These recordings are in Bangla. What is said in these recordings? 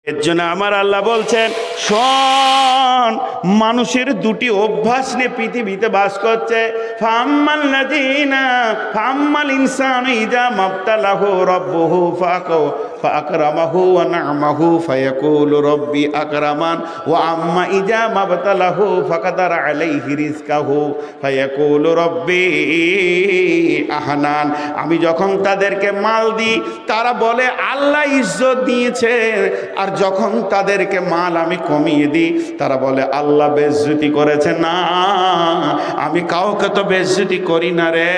এর জন্য আমার আল্লাহ বলছেন, শোন, মানুষের দুটি অভ্যাস নিয়ে পৃথিবীতে বাস করছে। ফাম্মাল ইনসানু ইযা মাবতালাহু রাব্বুহু ফাআকরামাহু ওয়া না'মাহু ফায়াকুলু রাব্বি আকরামান ওয়া আম্মা ইযা মাবতালাহু ফাকাদারা আলাইহি রিজকাহু ফায়াকুলু রাব্বি আহানান। আমি যখন তাদেরকে মাল দিই তারা বলে আল্লাহ ইজ্জত দিয়েছে, আর যখন তাদেরকে মাল আমি কমিয়ে দিই তারা বলে আল্লাহ বেইজ্জতি করেছে। না, আমি কাউকে তো বেইজ্জতি করি না রে,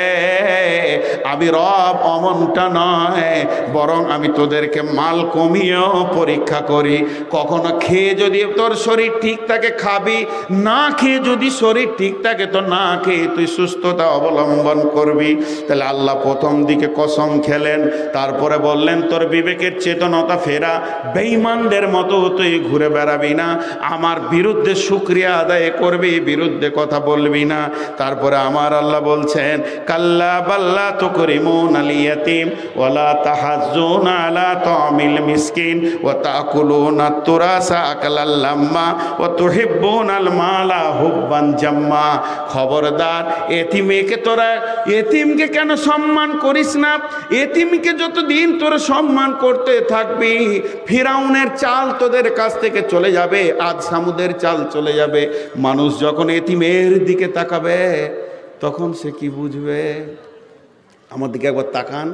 আমি রব অমনটা নয়, বরং আমি তোদেরকে মাল কমিয়েও পরীক্ষা করি। কখনো খেয়ে যদি তোর শরীর ঠিক থাকে খাবি, না খেয়ে যদি শরীর ঠিক থাকে তো না খেয়ে তুই সুস্থতা অবলম্বন করবি। তাহলে আল্লাহ প্রথম দিকে কসম খেলেন, তারপরে বললেন তোর বিবেকের চেতনতা ফেরা, বেঈমানদের মতো তুই ঘুরে বেড়াবি না, আমার বিরুদ্ধে শুকরিয়া আদায় করবি, বিরুদ্ধে কথা বলবি না। তারপরে আমার আল্লাহ বলছেন, কাল্লা বাল্লা তুকরিমুনাল ইয়াতীম ওয়ালা তাহাজ্জুনা আলা তা'মিল মিসকিন ওয়া তাকুলুনাত তুরাসা আকালাল লাম্মা ওয়া তুহিব্বুনাল মালা হুব্বান জাম্মা। খবরদার, এতিমকে তোরা এতিমকে কেন সম্মান করিস না? এতিমকে যতদিন তোরা সম্মান করতে থাকবি, ফিরাউনের চাল তোদের কাছ থেকে চলে যাবে, আজ সামুদের চাল চলে যাবে। মানুষ যখন এতিমের দিকে তাকাবে তখন সে কি বুঝবে? আমার দিকে একবার তাকান।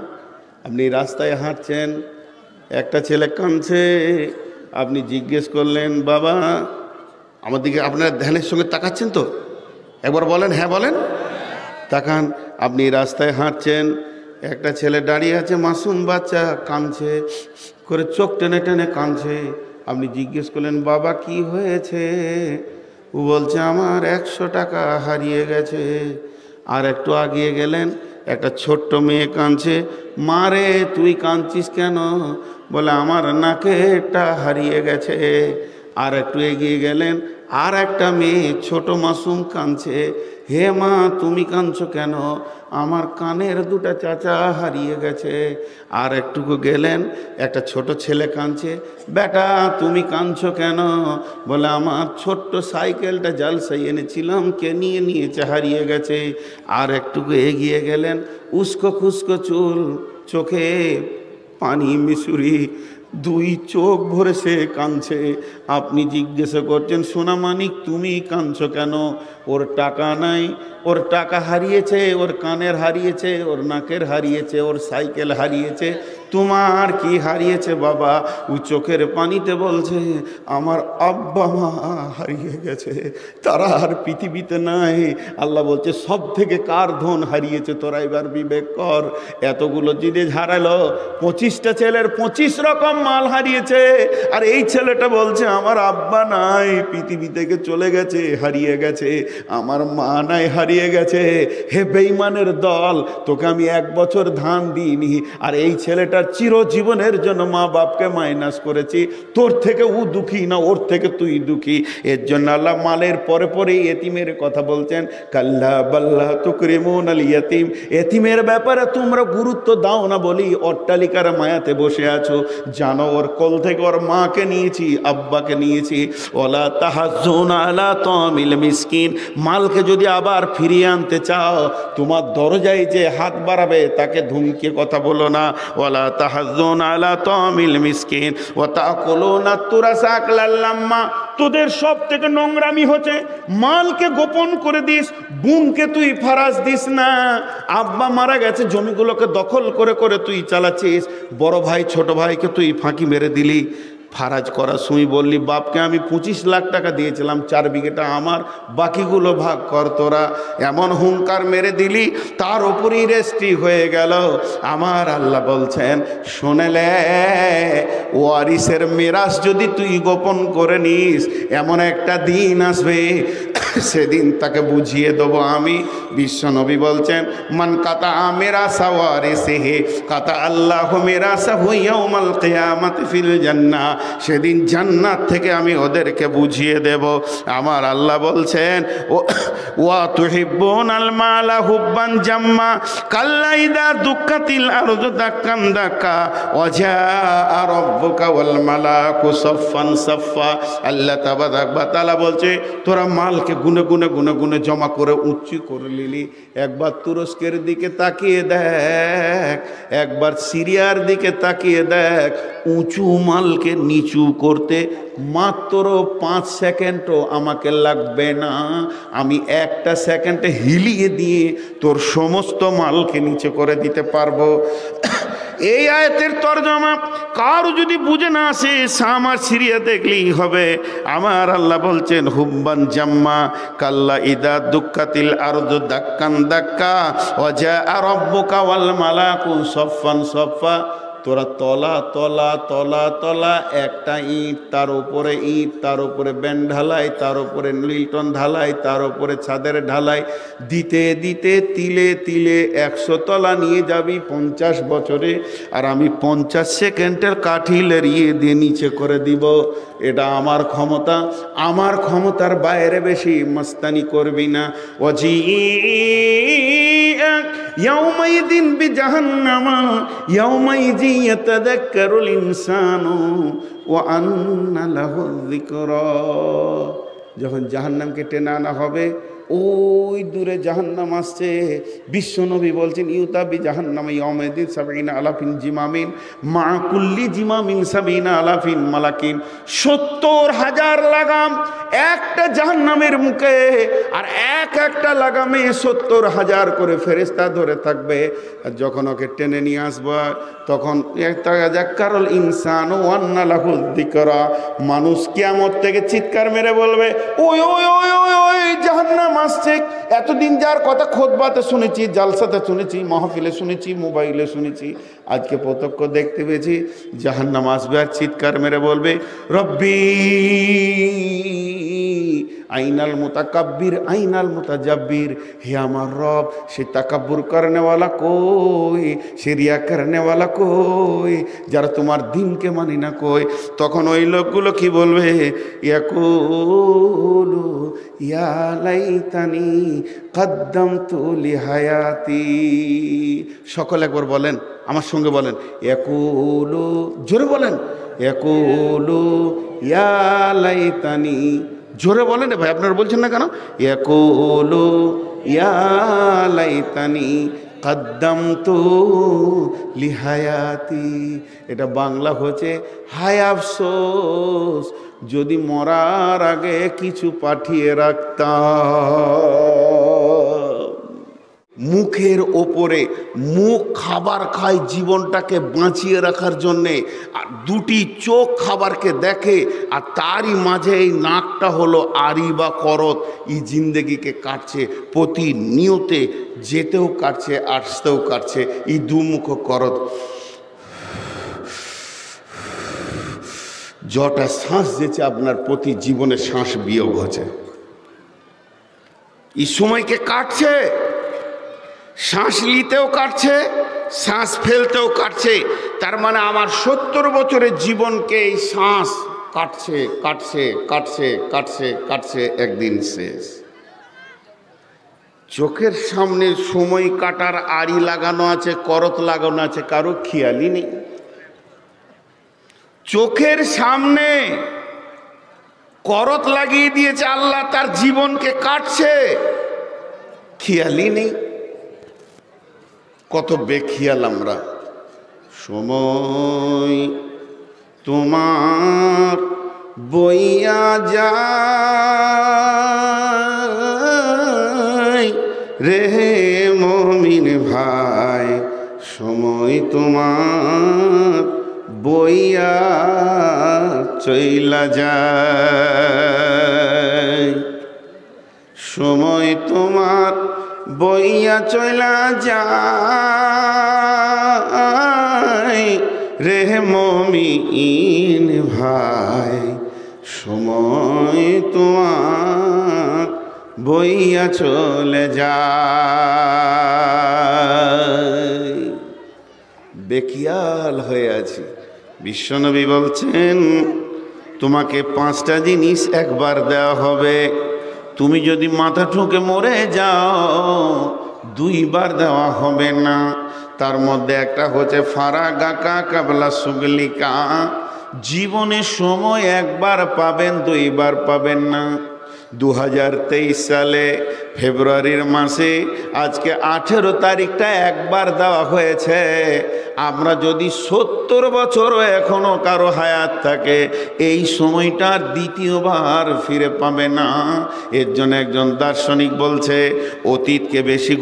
আপনি রাস্তায় হাঁটছেন, একটা ছেলে কাঁদছে, আপনি জিজ্ঞেস করলেন বাবা আমার দিকে, আপনার ধ্যানের সঙ্গে তাকাচ্ছেন তো? একবার বলেন হ্যাঁ বলেন। তাকান। আপনি রাস্তায় হাঁটছেন, একটা ছেলে দাঁড়িয়ে আছে, মাসুম বাচ্চা, কাঁদছে করে চোখ টেনে টেনে কাঁদছে। আপনি জিজ্ঞেস করলেন বাবা কি হয়েছে? ও বলছে আমার 100 টাকা হারিয়ে গেছে। আর একটু আগিয়ে গেলেন, একটা ছোট্ট মেয়ে কাঁদছে, মা রে তুই কাঁদছিস কেন? বলে আমার নাকেরটা হারিয়ে গেছে। আর একটু এগিয়ে গেলেন, আর একটা মেয়ে ছোট মাসুম কাঁদছে, হে মা তুমি কাঁদছো কেন? আমার কানের দুটা চাচা হারিয়ে গেছে। আর একটুকু গেলেন, একটা ছোট ছেলে কাঁদছে, বেটা তুমি কাঁদছো কেন? বলে আমার ছোট্ট সাইকেলটা জালসাই এনেছিলাম, কে নিয়ে নিয়েছে, হারিয়ে গেছে। আর একটুকু এগিয়ে গেলেন, উস্কো খুস্কো চুল, চোখে পানি মিশুরি, 2 চোখ ভরে সে কাঁদছে। আপনি জিজ্ঞাসা করছেন সোনা মানিক তুমি কাঁদছো কেন? ওর টাকা নাই, ওর টাকা হারিয়েছে, ওর কানের হারিয়েছে, ওর নাকের হারিয়েছে, ওর সাইকেল হারিয়েছে, তোমার কি হারিয়েছে বাবা? ও চোখের পানিতে বলছে আমার আব্বা মা হারিয়ে গেছে, তারা আর পৃথিবীতে নাই। আল্লাহ বলছে সব থেকে কার ধন হারিয়েছে তোরা এবার বিবেক কর। এতগুলো জিনিস হারালো, 25টা ছেলের 25 রকম মাল হারিয়েছে, আর এই ছেলেটা বলছে আমার আব্বা নাই, পৃথিবী থেকে চলে গেছে, হারিয়ে গেছে, আমার মা নাই, হারিয়ে গেছে। হে বেঈমানের দল, তোকে আমি 1 বছর ধান দিইনি, আর এই ছেলেটার চিরজীবনের জন্য মা বাপকে মাইনাস করেছি, তোর থেকে ও দুঃখী না, ওর থেকে তুই দুঃখী। এর জন্য আল্লাহ মালের পরে পরে এতিমের কথা বলছেন, কাল্লা বাল্লা তুকরিমুনাল ইয়াতীম। এতিমের ব্যাপারে তোমরা গুরুত্ব দাও না বলি অট্টালিকার মায়াতে বসে আছো। জানো ওর কোল থেকে ওর মাকে নিয়েছি, আব্বাকে নিয়েছি। ওয়ালা তাহাজ্জুনা আলা তা'মিল মিসকিন। মালকে যদি আবার ফিরিয়ে আনতে চাও, তোমার দরজায় যে হাত বাড়াবে তাকে ধমকে কথা বলো না। ওয়ালা তাহাজ্জুনা আলা তা'মিল মিসকিন ওয়া তাকুলুনা তুরাসা আকলাল লাম্মা। তোদের সব থেকে নোংরামি হচ্ছে মালকে গোপন করে দিস, বোনকে তুই ফারাজ দিস না। আব্বা মারা গেছে, জমিগুলোকে দখল করে করে তুই চালাচ্ছিস, বড় ভাই ছোট ভাইকে তুই ফাঁকি মেরে দিলি। ফারাজ করার সময় বললি বাপকে আমি 25 লাখ টাকা দিয়েছিলাম, 4 বিঘেটা আমার, বাকিগুলো ভাগ কর তোরা। এমন হুঙ্কার মেরে দিলি, তার উপরই রেস্ট্রি হয়ে গেল। আমার আল্লাহ বলছেন শোনেলে, ওয়ারিসের মিরাস যদি তুই গোপন করে নিস, এমন একটা দিন আসবে সেদিন তাকে বুঝিয়ে দেবো আমি। বিশ্বনবী বলছেন, মান কাতা মেরা সাওয়ারে সেহে কাতা আল্লাহ মেরা সাহু ইয়াউমাল কিয়ামাতি ফিল জান্নাহ। সেদিন জান্নাত থেকে আমি ওদেরকে বুঝিয়ে দেব। আমার আল্লাহ বলছেন, ওয়া তুহিব্বুনাল মালা হুব্বান জাম্মা কাল্লা ইযা দুক্কাতিল আরদু দাক্কান দাক্কা ওয়া জাআ রাব্বুকা ওয়াল মালাকু সাফফান সাফফা। আল্লাহ তাবারাক ওয়া তাআলা বলছে, তোরা মালকে গুনে গুনে গুনে গুনে জমা করে উঁচু করে নিলি। একবার তুরস্কের দিকে তাকিয়ে দেখ, একবার সিরিয়ার দিকে তাকিয়ে দেখ, উঁচু মালকে নিচু করতে মাত্র 5 সেকেন্ডও আমাকে লাগবে না। আমি একটা সেকেন্ডে হিলিয়ে দিয়ে তোর সমস্ত মালকে নিচে করে দিতে পারবো। এই আয়াতের তরজমা কারো যদি বুঝে না আসে, আমার সিরিয়া দেখলেই হবে। আমার আল্লাহ বলছেন, হুব্বান জাম্মা কাল্লা ইদা দুক্কাতিল আরদু দাক্কান দাক্কা ওয়া জাআ রাব্বুকা ওয়াল মালাকু সাফফান সাফফা। তোরা তলা তলা তলা তলা, একটা ইট তার উপরে ইট, তার উপরে ব্যান্ড ঢালাই, তার উপরে লিল্টন ঢালাই, তার উপরে ছাদের ঢালাই দিতে দিতে তিলে তিলে 100 তলা নিয়ে যাবি 50 বছরে। আর আমি 50 সেকেন্ডের কাঠি লেরিয়ে দিয়ে নিচে করে দিব। এটা আমার ক্ষমতা, আমার ক্ষমতার বাইরে বেশি মস্তানি করবি না। ওয়াজি ইয়াউমাইদিন বিজাহান্নামা ইয়াউমাইজি ইয়াতাযাক্কারুল ইনসানু ওয়া আন্না লাহু যিকরা। যখন জাহান্নামকে টেনে আনা হবে, ওই দূরে জাহান্নাম আসছে। বিশ্বনবী বলছেন, ইউতাবি জাহান্নাম ইয়াউমাইদিন 70 আলাফিন জিমামিন মা কুল্লি জিমামিন 70 আলাফিন মালাকিন। 70,000 লাগাম একটা জাহান্নামের মুখে, আর একটা লাগামে 70,000 করে ফেরেশতা ধরে থাকবে। আর যখন ওকে টেনে নিয়ে আসবো, তখন ইয়াতাযাক্কারুল ইনসানু ওয়া আন্না লাহু যিকরা। মানুষ কিয়ামত থেকে চিৎকার মেরে বলবে, ওই ওই ওই ওই ওই জাহান্নাম আসছে। এতদিন যার কথা খুতবাতে শুনেছি, জালসাতে শুনেছি, মাহফিলে শুনেছি, মোবাইলে শুনেছি, আজকে প্রত্যক্ষ দেখতে পেয়েছি জাহান্নাম আসবে। আর চিৎকার মেরে বলবে, রব্বি আইনাল মুতাকাব্বির আইনাল মুতাজাব্বির। হে আমার রব, সে তাকাব্বুর করনেওয়ালা কই, সে রিয়া করনেওয়ালা কই, যারা তোমার দিনকে মানি না কই। তখন ওই লোকগুলো কি বলবে, ইয়াকুলু ইয়া লাইতানি কদ্দামতু লিহায়াতি। সকলে একবার বলেন, আমার সঙ্গে বলেন, ইয়াকুলু, জোরে বলেন, ইয়াকুলু ইয়া লাইতানি। জোরে বলেন ভাই, আপনারা বলছেন না কেন? ইয়াকুলু ইয়া লাইতানি কদ্দামতু লিহায়াতি। এটা বাংলা হচ্ছে, হায় আফসোস যদি মরার আগে কিছু পাঠিয়ে রাখতাম। মুখের ওপরে মুখ খাবার খায় জীবনটাকে বাঁচিয়ে রাখার জন্যে, আর দুটি চোখ খাবারকে দেখে, আর তারই মাঝে এই নাকটা হলো আরি বা করত। এই জিন্দেগিকে কাটছে, প্রতিনিয়তে যেতেও কাটছে, আসতেও কাটছে এই দুমুখ করত। যটা শ্বাস যেছে আপনার প্রতি জীবনে শ্বাস বিয়োগ হচ্ছে, এই সময়কে কাটছে। শ্বাস নিতেও কাটছে, শ্বাস ফেলতেও কাটছে। তার মানে আমার 70 বছরের জীবনকে এই শ্বাস কাটছে কাটছে কাটছে কাটছে কাটছে, একদিন শেষ। চোখের সামনে সময় কাটার আড়ি লাগানো আছে, করত লাগানো আছে, কারো খেয়ালই নেই। চোখের সামনে করত লাগিয়ে দিয়েছে আল্লাহ, তার জীবনকে কাটছে, খেয়ালই নেই। কত বেখিয়াল আমরা। সময় তোমার বইয়া যায় রে মুমিন ভাই, সময় তোমার বইয়া চইলা যায়, সময় তোমার বইয়া চইলা যায় রে মুমিন ভাই, সময় তোমার বইয়া চলে যায়। বেখিয়াল হয়ে আছি। বিশ্বনবী বলছেন তোমাকে 5টা জিনিস একবার দেওয়া হবে, তুমি যদি মাথা ঠুকে মরে যাও 2বার দেওয়া হবে না। তার মধ্যে একটা হচ্ছে ফারাগাকা কাবলা সুগলিকা, জীবনে সময় একবার পাবেন 2বার পাবেন না। 2023 সালে ফেব্রুয়ারির মাসে আজকে 18 তারিখটা একবার দেওয়া হয়েছে। আমরা যদি 70 বছরও এখনো কারো হায়াত থাকে, এই সময়টার দ্বিতীয়বার ফিরে পাবে না। এর জন্য একজন দার্শনিক বলছে অতীতকে বেশি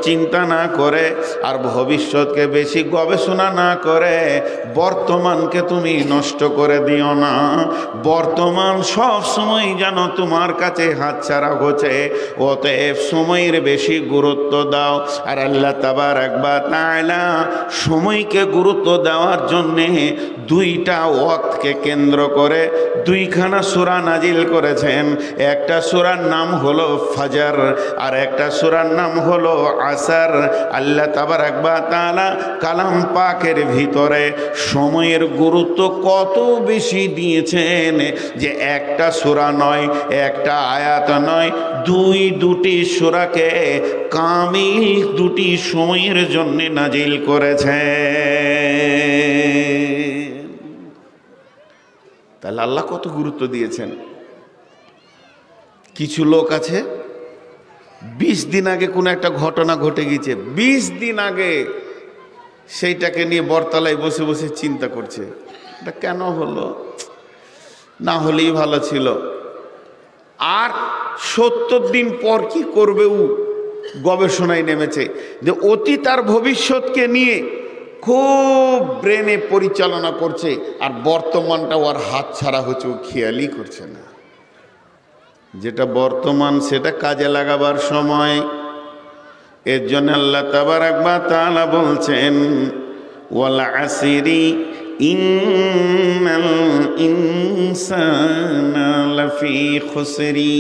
চিন্তা না করে আর ভবিষ্যৎকে বেশি গবেষণা না করে বর্তমানকে তুমি নষ্ট করে দিও না। বর্তমান সব সময় যেন তোমার কাছে হাতছাড়া হচ্ছে, অতএব সময়ের বেশি গুরুত্ব দাও। আর আল্লাহ তাবারক ওয়া তাআলা সময়কে গুরুত্ব দেওয়ার জন্যে 2টা ওয়াক্তকে কেন্দ্র করে 2খানা সূরা নাজিল করেছেন। একটা সূরার নাম হলো ফজর আর একটা সূরার নাম হলো আসর। আল্লাহ তাবারক ওয়া তাআলা কালাম পাকের ভিতরে সময়ের গুরুত্ব কত বেশি দিয়েছেন যে একটা সূরা নয়, একটা আয়াত নয়, দুটি সূরাকে কামিল 2টি সময়ের জন্য নাজিল করেছেন। তাহলে আল্লাহ কত গুরুত্ব দিয়েছেন। কিছু লোক আছে 20 দিন আগে কোনো একটা ঘটনা ঘটে গেছে, 20 দিন আগে সেইটাকে নিয়ে বরতলায় বসে বসে চিন্তা করছে, এটা কেন হলো, না হলেই ভালো ছিল। আর 70 দিন পর কি করবে ও গবেষণায় নেমেছে যে অতীত আর ভবিষ্যৎকে নিয়ে খুব ব্রেনে পরিচালনা করছে, আর বর্তমানটা ওর হাত ছাড়া হচ্ছে, ও খেয়ালই করছে না। যেটা বর্তমান সেটা কাজে লাগাবার সময়। এর জন্য আল্লাহ তাবারক ওয়া তাআলা বলছেন ওয়াল আসরি ইন্নাল ইনসানা লাফি খুসরি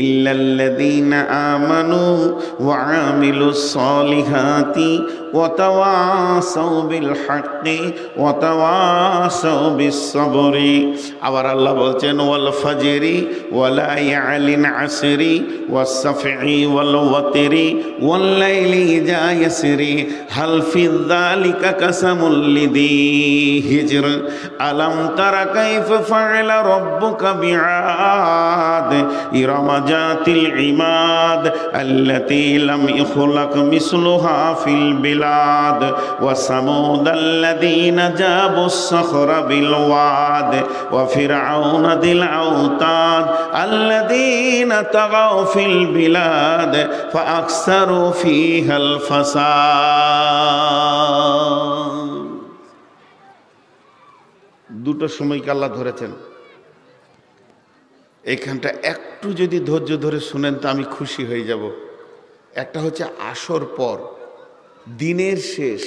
ইল্লাল্লাযীনা আমানু ওয়া আমিলুস সালিহাতি ওয়া তাওয়াসাউ বিল হাক্কি ওয়া তাওয়াসাউ বিস সাবরি। আবার আল্লাহ বলছেন ওয়াল ফাজরি ওয়া লায়ালিন আসরি ওয়াস সাফি ওয়াল ওয়াতরি ওয়াল লাইলি ইযা ইয়াসরি হাল ফি যালিকা কাসামুল লিযী হিজর আলাম তারা কাইফা ফাআলা রাব্বুকা বিআদ ইরামা জাতিল ইমাদ আল্লাতী লাম ইখলাক মিসলুহা ফিল বিলাদ ওয়া সামুদ আল্লাযীনা জাবুস সাখরা বিল ওয়াদ ওয়া ফিরআউনা দিল আওতাদ আল্লাযীনা তাগাউ ফিল বিলাদ ফাআকসারু ফীহাল ফাসাদ। 2টো সময়কে আল্লাহ ধরেছেন। এইখানটা একটু যদি ধৈর্য ধরে শুনেন তো আমি খুশি হয়ে যাব। একটা হচ্ছে আসর পর, দিনের শেষ,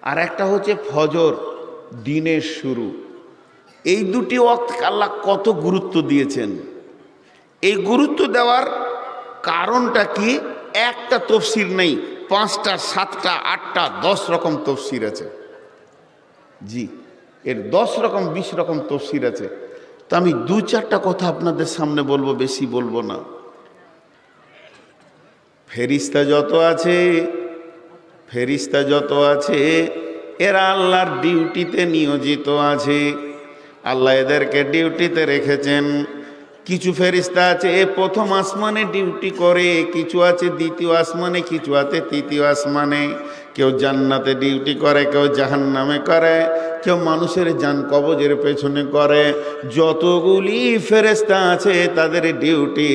আর একটা হচ্ছে ফজর, দিনের শুরু। এই 2টি ওয়াক্ত আল্লাহ কত গুরুত্ব দিয়েছেন। এই গুরুত্ব দেওয়ার কারণটা কি? একটা তফসির নেই, 5টা 7টা 8টা 10 রকম তফসির আছে। জি, এর 10 রকম 20 রকম তফসির আছে। তো আমি 2-4টা কথা আপনাদের সামনে বলবো, বেশি বলবো না। ফেরিস্তা যত আছে এরা আল্লাহর ডিউটিতে নিয়োজিত আছে। আল্লাহ এদেরকে ডিউটিতে রেখেছেন। কিছু ফেরিস্তা আছে প্রথম আসমানে ডিউটি করে, কিছু আছে দ্বিতীয় আসমানে, কিছু আছে তৃতীয় আসমানে। কেউ জান্নাতে ডিউটি করে, কেউ জাহান্নামে করে, কেউ মানুষের জান কবজের পেছনে করে। যতগুলি ফেরেশতা আছে তাদের ডিউটি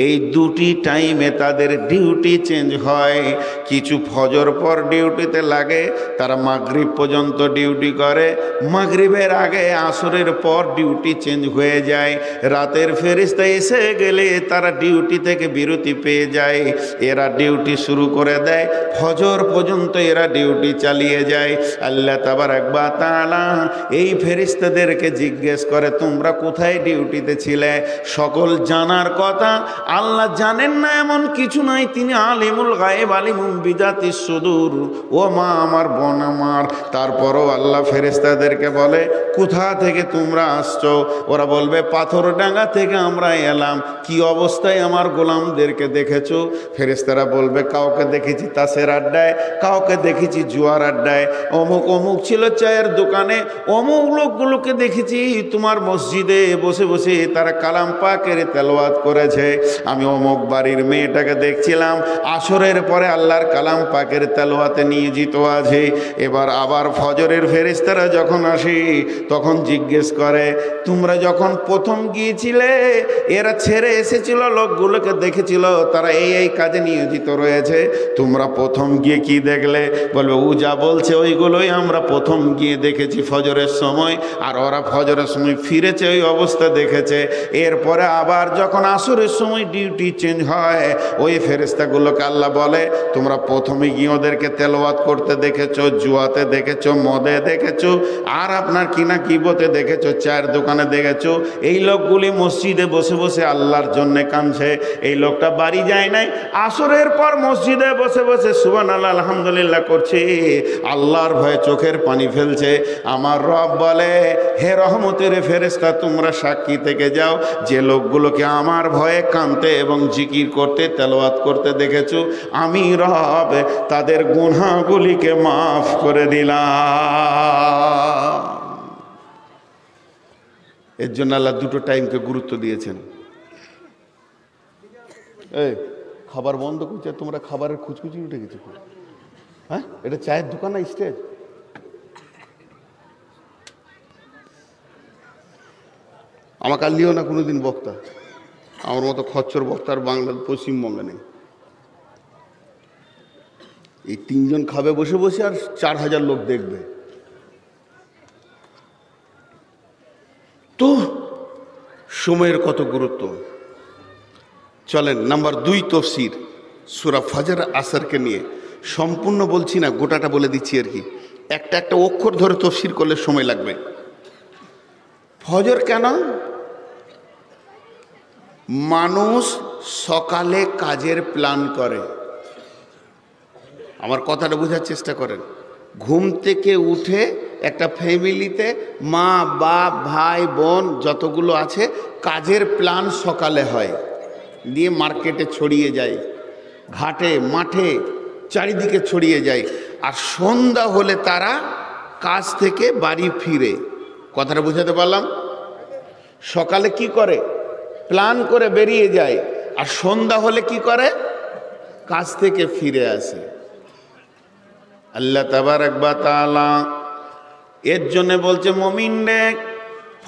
এই 2টি টাইমে তাদের ডিউটি চেঞ্জ হয়। কিছু ফজর পর ডিউটিতে লাগে, তারা মাগরিব পর্যন্ত ডিউটি করে। মাগরিবের আগে আসরের পর ডিউটি চেঞ্জ হয়ে যায়। রাতের ফেরেশতা এসে গেলে তারা ডিউটি থেকে বিরতি পেয়ে যায়, এরা ডিউটি শুরু করে দেয়। ফজর পর্যন্ত এরা ডিউটি চালিয়ে যায়। আল্লাহ তাবারক ওয়া তাআলা তাআলা এই ফেরেশতাদেরকে জিজ্ঞেস করে, তোমরা কোথায় ডিউটিতে ছিলে? সকল জানার কথা। আল্লাহ জানেন না এমন কিছু নাই, তিনি আলিমুল গায়েব, আলিমুম বিযাতিস সুদূর। ও মা আমার, বোন আমার, তারপরও আল্লাহ ফেরেশতাদেরকে বলে, কোথা থেকে তোমরা আসছো? ওরা বলবে, পাথরডাঙ্গা থেকে আমরা এলাম। কি অবস্থায় আমার গোলামদেরকে দেখেছো? ফেরেশতারা বলবে, কাউকে দেখেছি তাসের আড্ডায়, কাউকে দেখেছি জুয়ার আড্ডায়, অমুক অমুক ছিল চায়ের দোকানে, অমুক লোকগুলোকে দেখেছি তোমার মসজিদে বসে বসে তারা কালাম পাকের তেলাওয়াত করেছে। আমি অমুক বাড়ির মেয়েটাকে দেখছিলাম আসরের পরে আল্লাহর কালাম পাকের তেলাওয়াতে নিয়োজিত আছে। এবার আবার ফজরের ফেরেশতারা যখন আসি তখন জিজ্ঞেস করে, তোমরা যখন প্রথম গিয়েছিলে এরা ছেড়ে এসেছিল, লোকগুলোকে দেখেছিল তারা এই এই কাজে নিয়োজিত রয়েছে, তোমরা প্রথম গিয়ে কি দেখলে? বলবে, ও যা বলছে ওইগুলোই আমরা প্রথম গিয়ে দেখেছি ফজরের সময়, আর ওরা ফজরের সময় ফিরেছে ওই অবস্থা দেখেছে। এরপরে আবার যখন আসরের সময় ডিউটি চেঞ্জ হয়, ওই ফেরেশতাগুলোকে আল্লাহ বলে, তোমরা প্রথমে গিয়ে ওদেরকে তেলাওয়াত করতে দেখেছো, জুয়াতে দেখেছো, মদে দেখেছো, আর আপনার কিনা কিবতে দেখেছো, চায়ের দোকানে দেখেছো। এই লোকগুলি মসজিদে বসে বসে আল্লাহর জন্যে কাঁদছে। এই লোকটা বাড়ি যায় নাই, আসরের পর মসজিদে বসে বসে সুবহানাল্লাহ আলহামদুলিল্লাহ করছে, আল্লাহর ভয়ে চোখের পানি ফেলছে। আমার রব বলে, হে রহমতের ফেরেশতা, তোমরা সাক্ষী থেকে যাও, যে লোকগুলোকে আমার ভয়ে কাঁদতে এবং জিকির করতে তেলাওয়াত করতে দেখেছো, আমি রব তাদের গুনাহগুলিকে মাফ করে দিলাম। এর জন্য আল্লাহ দুটো টাইমকে গুরুত্ব দিয়েছেন। এই খাবার বন্ধ করছে, তোমরা খাবারের খুচকুচি উঠে গেছে। হ্যাঁ, এটা চায়ের দোকান না স্টেজ? আমাকে আর নিও না কোনোদিন বক্তা, আমার মতো খচ্চর বক্তার বাংলা পশ্চিমবঙ্গে নেই। এই তিনজন খাবে বসে বসে আর 4000 লোক দেখবে। তো সময়ের কত গুরুত্ব। চলেন নাম্বার 2 তফসির সূরা ফজর আসরকে নিয়ে। সম্পূর্ণ বলছি না, গোটাটা বলে দিচ্ছি আর কি, একটা একটা অক্ষর ধরে তফসির করলে সময় লাগবে। ফজর কেন? মানুষ সকালে কাজের প্ল্যান করে। আমার কথাটা বোঝার চেষ্টা করেন। ঘুম থেকে উঠে একটা ফ্যামিলিতে মা বাপ ভাই বোন যতগুলো আছে, কাজের প্ল্যান সকালে হয়, দিয়ে মার্কেটে ছড়িয়ে যায়, ঘাটে মাঠে চারিদিকে ছড়িয়ে যায়, আর সন্ধ্যা হলে তারা কাজ থেকে বাড়ি ফিরে। কথাটা বুঝাতে পারলাম? সকালে কি করে? প্ল্যান করে বেরিয়ে যায়, আর সন্ধ্যা হলে কি করে? কাজ থেকে ফিরে আসে। আল্লাহ তাবারক ওয়া তাআলা এর জন্য বলছে, মুমিনরা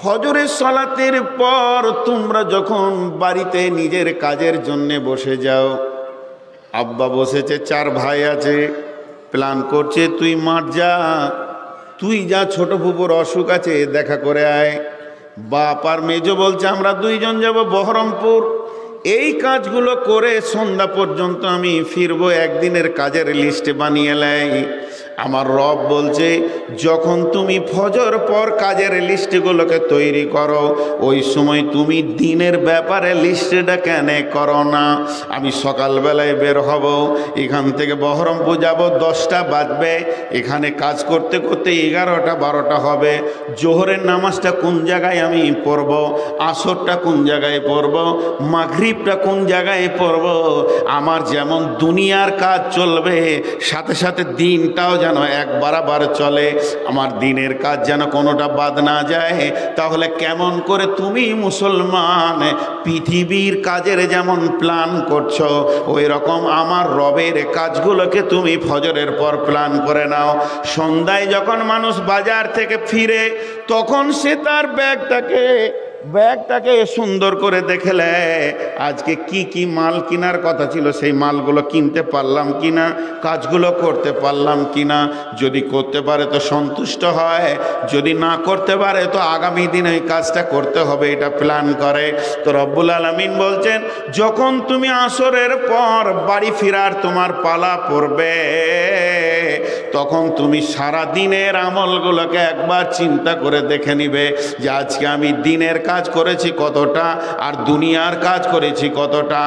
ফজরের সালাতের পর তোমরা যখন বাড়িতে নিজের কাজের জন্য বসে যাও, আব্বা বসেছে, 4 ভাই আছে, প্ল্যান করছে তুই মাঠ যা, তুই যা, ছোট ফুপুর অসুখ আছে দেখা করে আয়। বাপ আর মেজো বলছে আমরা 2 জন যাব বহরমপুর, এই কাজগুলো করে সন্ধ্যা পর্যন্ত আমি ফিরবো, একদিনের কাজের লিস্টে বানিয়ে লাই। আমার রব বলছে, যখন তুমি ফজর পর কাজের লিস্টগুলোকে তৈরি করো, ওই সময় তুমি দিনের ব্যাপারে লিস্টটা কেন করো না? আমি সকালবেলায় বের হব, এখান থেকে বহরমপুর যাব, 10টা বাজবে, এখানে কাজ করতে করতে 11টা 12টা হবে। জোহরের নামাজটা কোন জায়গায় আমি পড়ব, আসরটা কোন জায়গায় পড়ব, মাগরিবটা কোন জায়গায় পড়ব। আমার যেমন দুনিয়ার কাজ চলবে, সাথে সাথে দিনটাও যেন এক বরাবর চলে, আমার দিনের কাজ যেন কোনোটা বাদ না যায়। তাহলে কেমন করে তুমি মুসলমান পৃথিবীর কাজের যেমন প্ল্যান করছো, ওই রকম আমার রবের কাজগুলোকে তুমি ফজরের পর প্ল্যান করে নাও। সন্ধ্যায় যখন মানুষ বাজার থেকে ফিরে, তখন সে তার ব্যাগটাকে সুন্দর করে দেখলে আজকে কি কি মাল কেনার কথা ছিল, সেই মালগুলো কিনতে পারলাম কিনা, কাজগুলো করতে পারলাম কিনা। যদি করতে পারে তো সন্তুষ্ট হয়, যদি না করতে পারে তো আগামী দিনে ওই কাজটা করতে হবে, এটা প্ল্যান করে। তো রব্বুল আলামিন বলছেন, যখন তুমি আসরের পর বাড়ি ফেরার তোমার পালা পড়বে, তখন তুমি সারা দিনের আমলগুলোকে একবার চিন্তা করে দেখে নিবে যে আজকে আমি দিনের কাজ করেছি কতটা আর দুনিয়ার কাজ করেছি কতটা।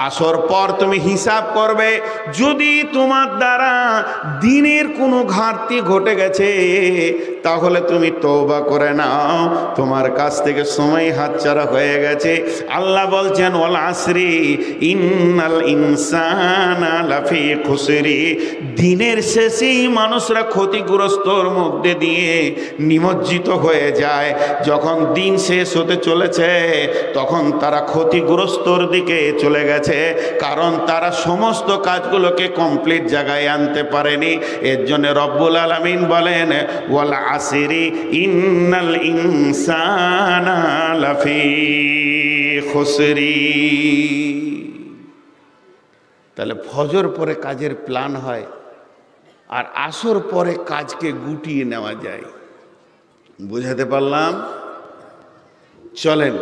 আসর পর তুমি হিসাব করবে, যদি তোমার দ্বারা দিনের কোনো ঘাটতি ঘটে গেছে তাহলে তুমি তওবা করে নাও, তোমার কাছ থেকে সময় হাতছাড়া হয়ে গেছে। আল্লাহ বলছেন ওয়াল আসরি ইন্নাল ইনসানা লাফি খুসরি, দিনের শেষেই মানুষরা ক্ষতিগ্রস্তর মধ্যে দিয়ে নিমজ্জিত হয়ে যায়। যখন দিন শেষ হতে চলেছে তখন তারা ক্ষতিগ্রস্তর দিকে চলে গেছে, কারণ তারা সমস্ত কাজগুলোকে কমপ্লিট জায়গায় আনতে পারেনি। এর জন্য রব্বুল আলামিন বলেন ওয়াল আসরি ইন্নাল ইনসানা লাফি খুসরি। তাহলে ফজর পরে কাজের প্ল্যান হয় আর আসর পরে কাজকে গুটিয়ে নেওয়া যায়। বুঝাতে পারলাম? চলেন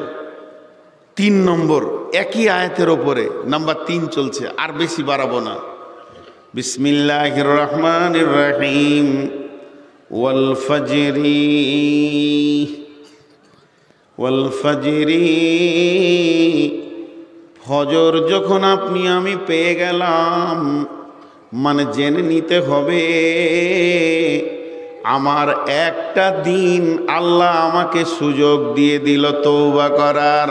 3 নম্বর, একই আয়াতের ওপরে নাম্বার 3 চলছে, আর বেশি বাড়াবো না। বিসমিল্লাহির রহমানির রহিম ওয়াল ফাজরি, ফজর যখন আপনি আমি পেয়ে গেলাম, মানে জেনে নিতে হবে আমার একটা দিন আল্লাহ আমাকে সুযোগ দিয়ে দিল তওবা করার।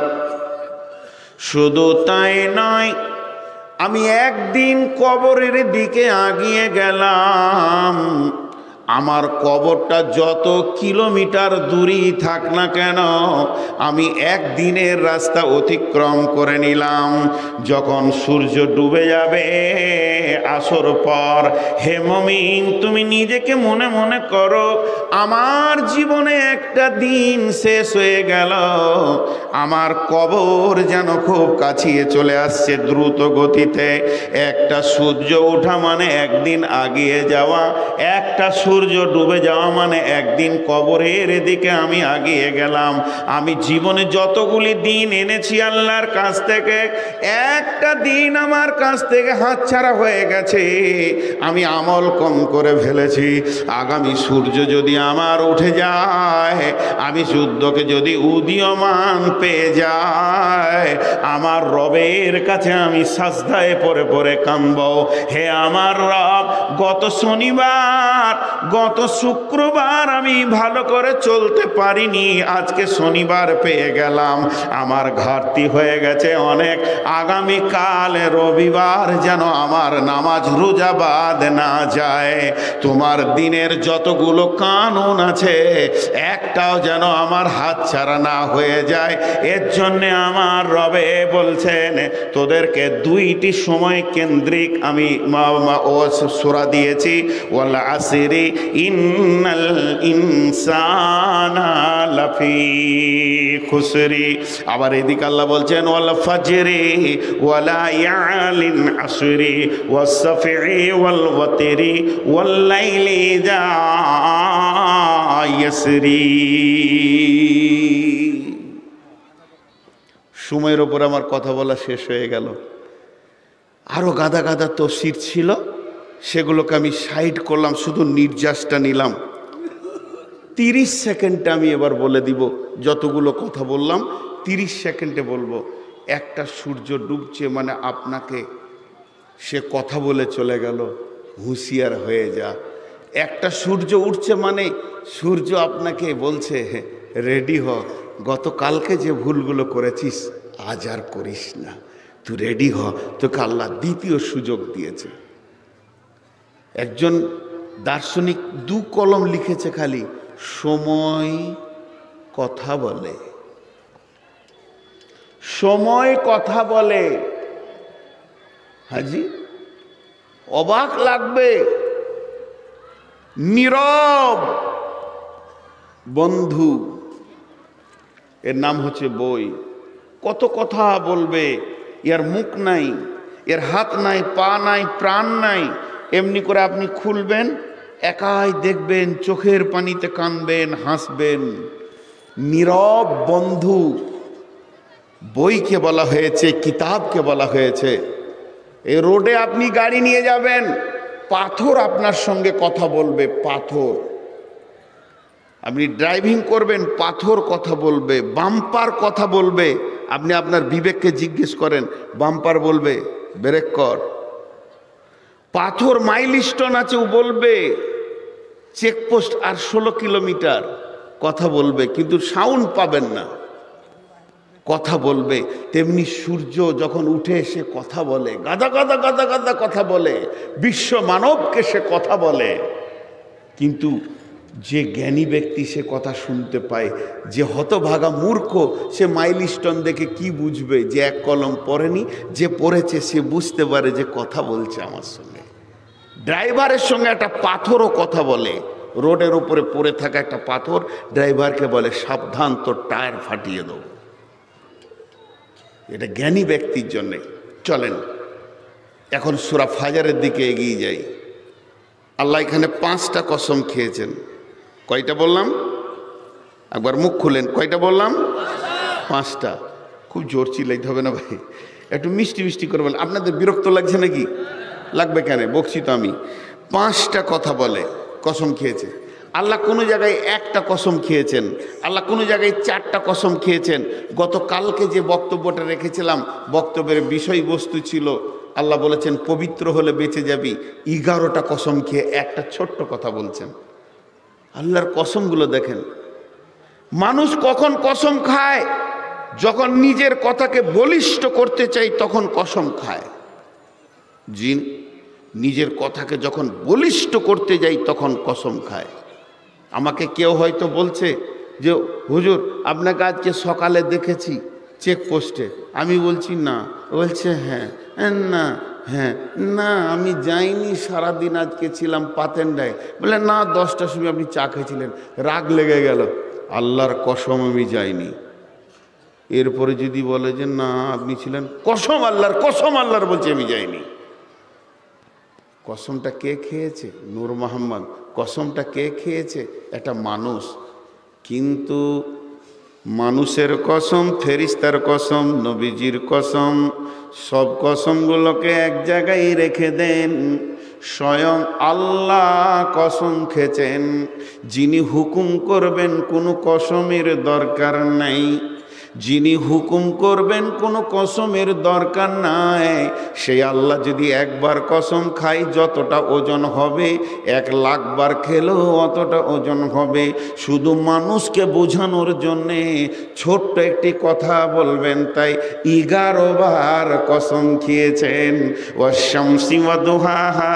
শুধু তাই নয়, আমি একদিন কবরের দিকে আগিয়ে গেলাম, আমার কবরটা যত কিলোমিটার দূরেই থাক না কেন আমি একদিনের রাস্তা অতিক্রম করে নিলাম। যখন সূর্য ডুবে যাবে আসর পর, হে মুমিন তুমি নিজেকে মনে মনে করো আমার জীবনে একটা দিন শেষ হয়ে গেল, আমার কবর যেন খুব কাছিয়ে চলে আসছে দ্রুত গতিতে। একটা সূর্য ওঠা মানে একদিন আগিয়ে যাওয়া, একটা সূর্য ডুবে যাওয়া মানে একদিন কবরের দিকে আমি আগিয়ে গেলাম। আমি জীবনে যতগুলি দিন এনেছি আল্লাহর কাছ থেকে, একটা দিন আমার কাছ থেকে হাতছাড়া হয়ে গেছে, আমি আমল কম করে ফেলেছি। আগামী সূর্য যদি আমার উঠে যায়, আমি যুদ্ধকে যদি উদীয়মান পেয়ে যায়, আমার রবের কাছে আমি সাজদায় পড়ে পড়ে কাঁদব, হে আমার রব গত শনিবার গত শুক্রবার আমি ভালো করে চলতে পারিনি, আজকে শনিবার পেয়ে গেলাম, আমার ঘাটতি হয়ে গেছে অনেক, আগামীকাল রবিবার যেন আমার নামাজ রোজা বাদ না যায়। তোমার দিনের যতগুলো কানুন আছে একটাও যেন আমার হাতছাড়া না হয়ে যায়। এর জন্যে আমার রবে বলছেন তোদেরকে 2টি সময় কেন্দ্রিক আমি সূরা দিয়েছি, ওয়াল আসরি ইন্নাল ইনসানা লাফি খুসরি। আবার এদিকে আল্লাহ বলছেন ওয়াল ফাজরি ওয়ালা ইয়ালিন আসরি ওয়াস সাফি ওয়াল ওয়াতরি ওয়াল লাইলি ইযা ইয়াসরি। সময়ের ওপর আমার কথা বলা শেষ হয়ে গেল। আরো গাদা গাদা তফসির ছিল, সেগুলোকে আমি সাইড করলাম, শুধু নির্যাসটা নিলাম। 30 সেকেন্ডে আমি এবার বলে দিব, যতগুলো কথা বললাম 30 সেকেন্ডে বলবো। একটা সূর্য ডুবছে মানে আপনাকে সে কথা বলে চলে গেল, হুঁশিয়ার হয়ে যা। একটা সূর্য উঠছে মানে সূর্য আপনাকে বলছে রেডি হ, গতকালকে যে ভুলগুলো করেছিস আজ আর করিস না, তুই রেডি হ, তোকে আল্লাহ দ্বিতীয় সুযোগ দিয়েছে। একজন দার্শনিক 2 কলম লিখেছে খালি, সময় কথা বলে, সময় কথা বলে। হাজি অবাক লাগবে, নীরব বন্ধু, এর নাম হচ্ছে বই। কত কথা বলবে, এর মুখ নাই, এর হাত নাই, পা নাই, প্রাণ নাই, এমনি করে আপনি খুলবেন, একাই দেখবেন, চোখের পানিতে কাঁদবেন, হাসবেন। নীরব বন্ধু, বইকে বলা হয়েছে, কিতাবকে বলা হয়েছে। এই রোডে আপনি গাড়ি নিয়ে যাবেন, পাথর আপনার সঙ্গে কথা বলবে, পাথর। আপনি ড্রাইভিং করবেন, পাথর কথা বলবে, বাম্পার কথা বলবে। আপনি আপনার বিবেককে জিজ্ঞেস করেন, বাম্পার বলবে ব্রেক কর। পাথর মাইলস্টোন আছে, ও বলবে চেকপোস্ট আর 16 কিলোমিটার, কথা বলবে কিন্তু সাউন্ড পাবেন না, কথা বলবে। তেমনি সূর্য যখন উঠে সে কথা বলে, গাদা গাদা গাদা গাদা কথা বলে, বিশ্ব মানবকে সে কথা বলে। কিন্তু যে জ্ঞানী ব্যক্তি সে কথা শুনতে পায়, যে হতভাগা মূর্খ সে মাইলস্টোন দেখে কি বুঝবে? যে এক কলম পড়েনি, যে পড়েছে সে বুঝতে পারে যে কথা বলছে আমার সঙ্গে। ড্রাইভারের সঙ্গে একটা পাথরও কথা বলে। রোডের উপরে পড়ে থাকা একটা পাথর ড্রাইভারকে বলে, সাবধান, তোর টায়ার ফাটিয়ে দেবো। এটা জ্ঞানী ব্যক্তির জন্যে। চলেন এখন সূরা ফাজরের দিকে এগিয়ে যাই। আল্লাহ এখানে 5টা কসম খেয়েছেন। কয়টা বললাম? একবার মুখ খুলেন, কয়টা বললাম? 5টা। খুব জোর চিল্লাইতে হবে না ভাই, একটু মিষ্টি মিষ্টি করে বলেন। আপনাদের বিরক্ত লাগছে নাকি? লাগবে কেন, বকছি তো আমি। 5টা কথা বলে, কসম খেয়েছে আল্লাহ। কোনো জায়গায় একটা কসম খেয়েছেন, আল্লাহ কোনো জায়গায় 4টা কসম খেয়েছেন। গতকালকে যে বক্তব্যটা রেখেছিলাম, বক্তব্যের বিষয়বস্তু ছিল আল্লাহ বলেছেন পবিত্র হলে বেঁচে যাবি। 11টা কসম খেয়ে একটা ছোট্ট কথা বলছেন। আল্লাহর কসমগুলো দেখেন। মানুষ কখন কসম খায়? যখন নিজের কথাকে বলিষ্ঠ করতে চাই তখন কসম খায়। জিন নিজের কথাকে যখন বলিষ্ঠ করতে যাই তখন কসম খায়। আমাকে কেউ হয়তো বলছে যে হুজুর আপনাকে আজকে সকালে দেখেছি চেকপোস্টে। আমি বলছি না, বলছে হ্যাঁ, না, হ্যাঁ, না আমি যাইনি, সারাদিন আজকে ছিলাম পাতেন্ডায়। বলে না, 10টার সময় আপনি চা খেয়েছিলেন। রাগ লেগে গেল, আল্লাহর কসম আমি যাইনি। এরপরে যদি বলে যে না আপনি ছিলেন, কসম আল্লাহর, কসম আল্লাহর, বলছে আমি যাইনি। কসমটা কে খেয়েছে? নূর মোহাম্মদ। কসমটা কে খেয়েছে? একটা মানুষ। কিন্তু মানুষের কসম, ফেরেশতার কসম, নবীজির কসম, সব কসমগুলোকে এক জায়গায় রেখে দেন। স্বয়ং আল্লাহ কসম খেয়েছেন, যিনি হুকুম করবেন কোনো কসমের দরকার নাই। যিনি হুকুম করবেন কোনো কসমের দরকার নাই। সেই আল্লাহ যদি একবার কসম খায় যতটা ওজন হবে, 1,00,000 বার খেলেও অতটা ওজন হবে। শুধু মানুষকে বোঝানোর জন্যে ছোট্ট একটি কথা বলবেন, তাই 11 বার কসম খেয়েছেন। ওয়াশ-শামসি ওয়া-দুহাহা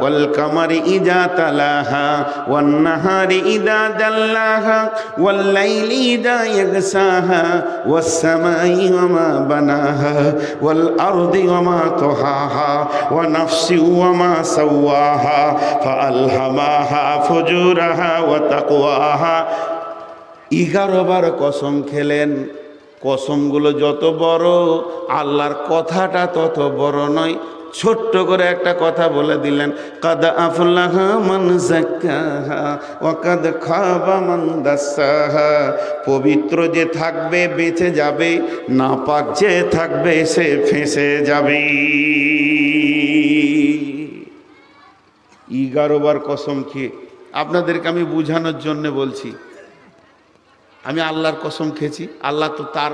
ওয়াল-কামারি ইযা তালাহা ওয়ান-নাহারি ইযা জাল্লাহা ওয়াল-লাইলি ইযা ইয়াগশাহা والسماء وما بناها والأرض وما طحاها ونفس وما سواها فألهمها فجورها وتقواها। 11 বার কসম খেলেন। কসমগুলো যত বড়, আল্লাহর কথাটা তত বড় নয়। ছোট্ট করে একটা কথা বলে দিলেন, কাদ আফলাহা মান যাক্কাহা ওয়া কাদ খাবা মান দাসসাহা। পবিত্র যে থাকবে বেঁচে যাবে, নাপাক যে থাকবে সে ফেঁসে যাবে। 11 বার কসম খেয়ে আপনাদেরকে আমি বোঝানোর জন্য বলছি। আমি আল্লাহর কসম খেয়েছি, আল্লাহ তো তার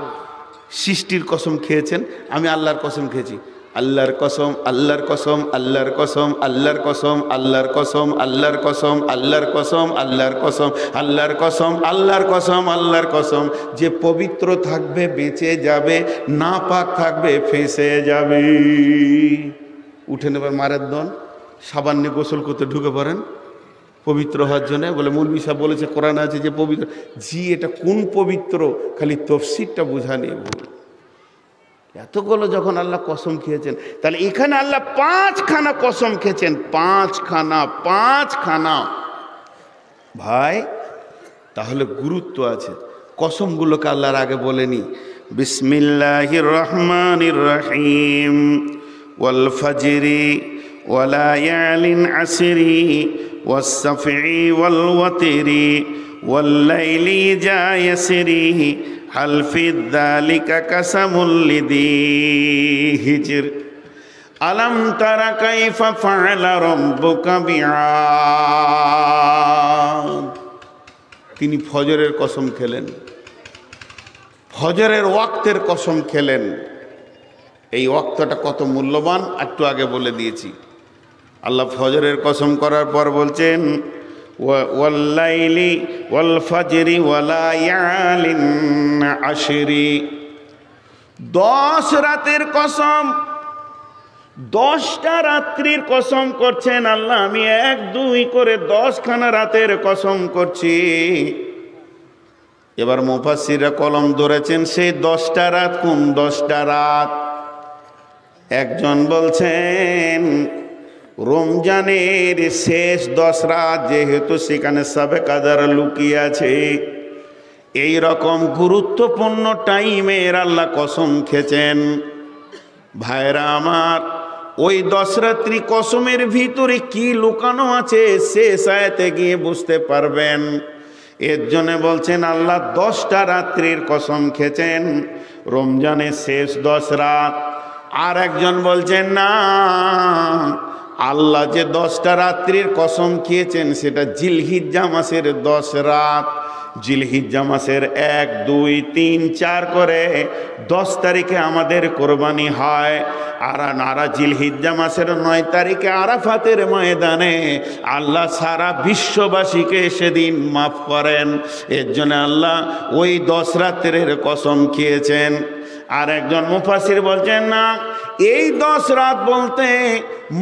সৃষ্টির কসম খেয়েছেন, আমি আল্লাহর কসম খেয়েছি। আল্লাহর কসম, আল্লাহর কসম, আল্লাহর কসম, আল্লাহর কসম, আল্লাহর কসম, আল্লাহর কসম, আল্লাহর কসম, আল্লাহর কসম, আল্লাহর কসম, আল্লাহর কসম, আল্লাহর কসম। যে পবিত্র থাকবে বেঁচে যাবে, নাপাক থাকবে ফেঁসে যাবে। উঠে নেবার মারের দন, সাবান নিয়ে গোসল করতে ঢুকে পড়েন পবিত্র হওয়ার জন্য। বলে মৌলভী সাহেব বলেছে কোরআন আছে যে পবিত্র। জি, এটা কোন পবিত্র? খালি তফসিরটা বোঝা নেই ভুল। এতগুলো যখন আল্লাহ কসম খেয়েছেন, তাহলে এখানে আল্লাহ 5খানা কসম খেয়েছেন। 5খানা ভাই, তাহলে গুরুত্ব আছে। কসমগুলোকে আল্লাহর আগে বলেনি। বিসমিল্লাহির রহমানির রহিম। ওয়াল ফাজরি ওয়া লায়ালিন আসরি ওয়াস সাফি ওয়াল ওয়াতরি ওয়াল লাইলি যা ইয়াসরি হাল ফি যালিকা কাসামুল লিযি হিজর। আলাম তারা কাইফা ফাআলা রাব্বুকা বিআদ। তিনি ফজরের কসম খেলেন, ফজরের ওয়াক্তের কসম খেলেন। এই ওয়াক্তটা কত মূল্যবান একটু আগে বলে দিয়েছি। আল্লাহ ফজরের কসম করার পর বলছেন ওয়াল্লাইলি ওয়াল ফাজরি ওয়ালায়ালিন আশরি, 10 রাতের কসম, 10টা রাত্রির কসম করছেন আল্লাহ। আমি 1 2 করে 10খানা রাতের কসম করছি। এবার মুফাসসিররা কলম ধরেছেন সেই 10টা রাত কোন 10টা রাত। একজন বলছেন রমজানের শেষ 10 রাত, যেহেতু সেখানে সবে কাদার লুকিয়ে আছে, এই রকম গুরুত্বপূর্ণ টাইমের আল্লাহ কসম খেয়েছেন। ভাইরা আমার, ওই 10 রাত্রি কসমের ভিতরে কি লুকানো আছে শেষ আয়াতে গিয়ে বুঝতে পারবেন। এর জন্য বলছেন আল্লাহ 10টা রাত্রির কসম খেয়েছেন, রমজানের শেষ 10 রাত। আর একজন বলছেন না, আল্লাহ যে 10টা রাত্রির কসম খেয়েছেন সেটা জিলহিজ্জা মাসের 10 রাত। জিলহিজ্জা মাসের 1 2 3 4 করে 10 তারিখে আমাদের কোরবানি হয়। আর নারা জিলহিজ্জা মাসের 9 তারিখে আরাফাতের ময়দানে আল্লাহ সারা বিশ্ববাসীকে সেদিন মাফ করেন। এর জন্য আল্লাহ ওই 10 রাত্রের কসম খেয়েছেন। আর একজন মুফাসসির বলছেন না, এই 10 রাত বলতে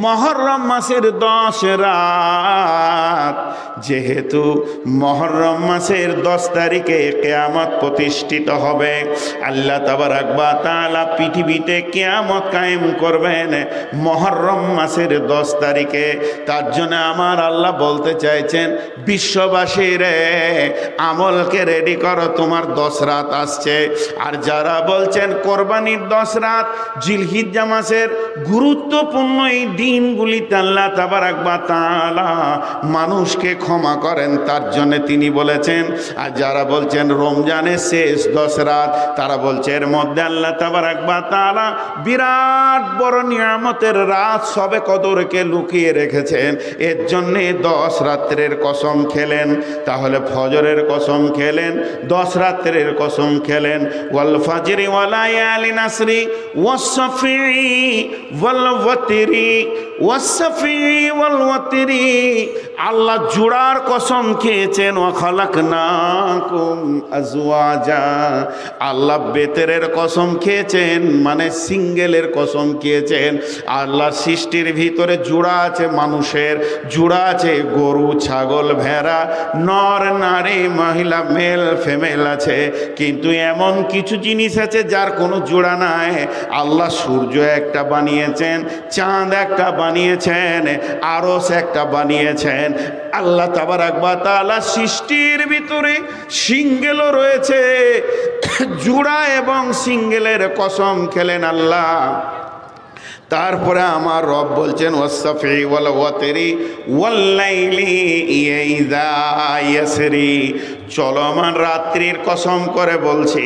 মুহররম মাসের 10 রাত, যেহেতু মুহররম মাসের 10 তারিখে কিয়ামত প্রতিষ্ঠিত হবে। আল্লাহ তাবারাক ওয়া তাআলা পৃথিবীতে কিয়ামত কায়েম করবেন মুহররম মাসের 10 তারিখে। তার জন্য আমার আল্লাহ বলতে চাইছেন বিশ্ববাসীর আমলকে রেডি করো, তোমার 10 রাত আসছে। আর যারা বলছেন কোরবানির 10 রাত, জিলহিজ্জা মাসের গুরুত্বপূর্ণ এই দিনগুলিতে আল্লাহ তাবারাক ওয়া তাআলা মানুষকে ক্ষমা করেন, তার জন্য তিনি বলেছেন। আর যারা বলছেন রমজানের শেষ 10 রাত, তারা বলছে এর মধ্যে আল্লাহ তাবারাক ওয়া তাআলা বিরাট বড় নিয়ামতের রাত সবে কদরকে লুকিয়ে রেখেছেন, এর জন্য 10 রাত্রের কসম খেলেন। তাহলে ফজরের কসম খেলেন, 10 রাত্রের কসম খেলেন। ওয়াল ফাজরি ওয়ালায়ালিন আশরি ওয়াসফি ওয়াল ওয়াতরি ওয়াসফি ওয়াল ওয়াতরি, আল্লাহ জোড়ার কসম খেয়েছেন। ওয়া খালাকনাকুম আজওয়াজা, আল্লাহ বেতেরের কসম খেয়েছেন, মানে সিঙ্গেলের কসম খেয়েছেন। আল্লাহ সৃষ্টির ভিতরে জোড়া আছে, মানুষের জোড়া আছে, গরু ছাগল ভেড়া, নর নারী মহিলা মেল ফিমেল আছে, কিন্তু এমন কিছু জিনিস আছে যার কোনো জোড়া নাই। আল্লাহ সূর্য একটা বানিয়েছেন, চাঁদ একটা বানিয়েছেন, আরশ একটা বানিয়েছেন। আল্লাহ তাবারাক ওয়া তাআলা সৃষ্টির ভিতরে সিঙ্গেলও রয়েছে, জোড়া এবং সিঙ্গেলের কসম খেলেন আল্লাহ। তারপরে আমার রব বলছেন ওয়াসফি ওয়াল ওয়াতরি ওয়াল্লাইলি ইযা ইয়াসরি, চলমান রাত্রির কসম করে বলছি,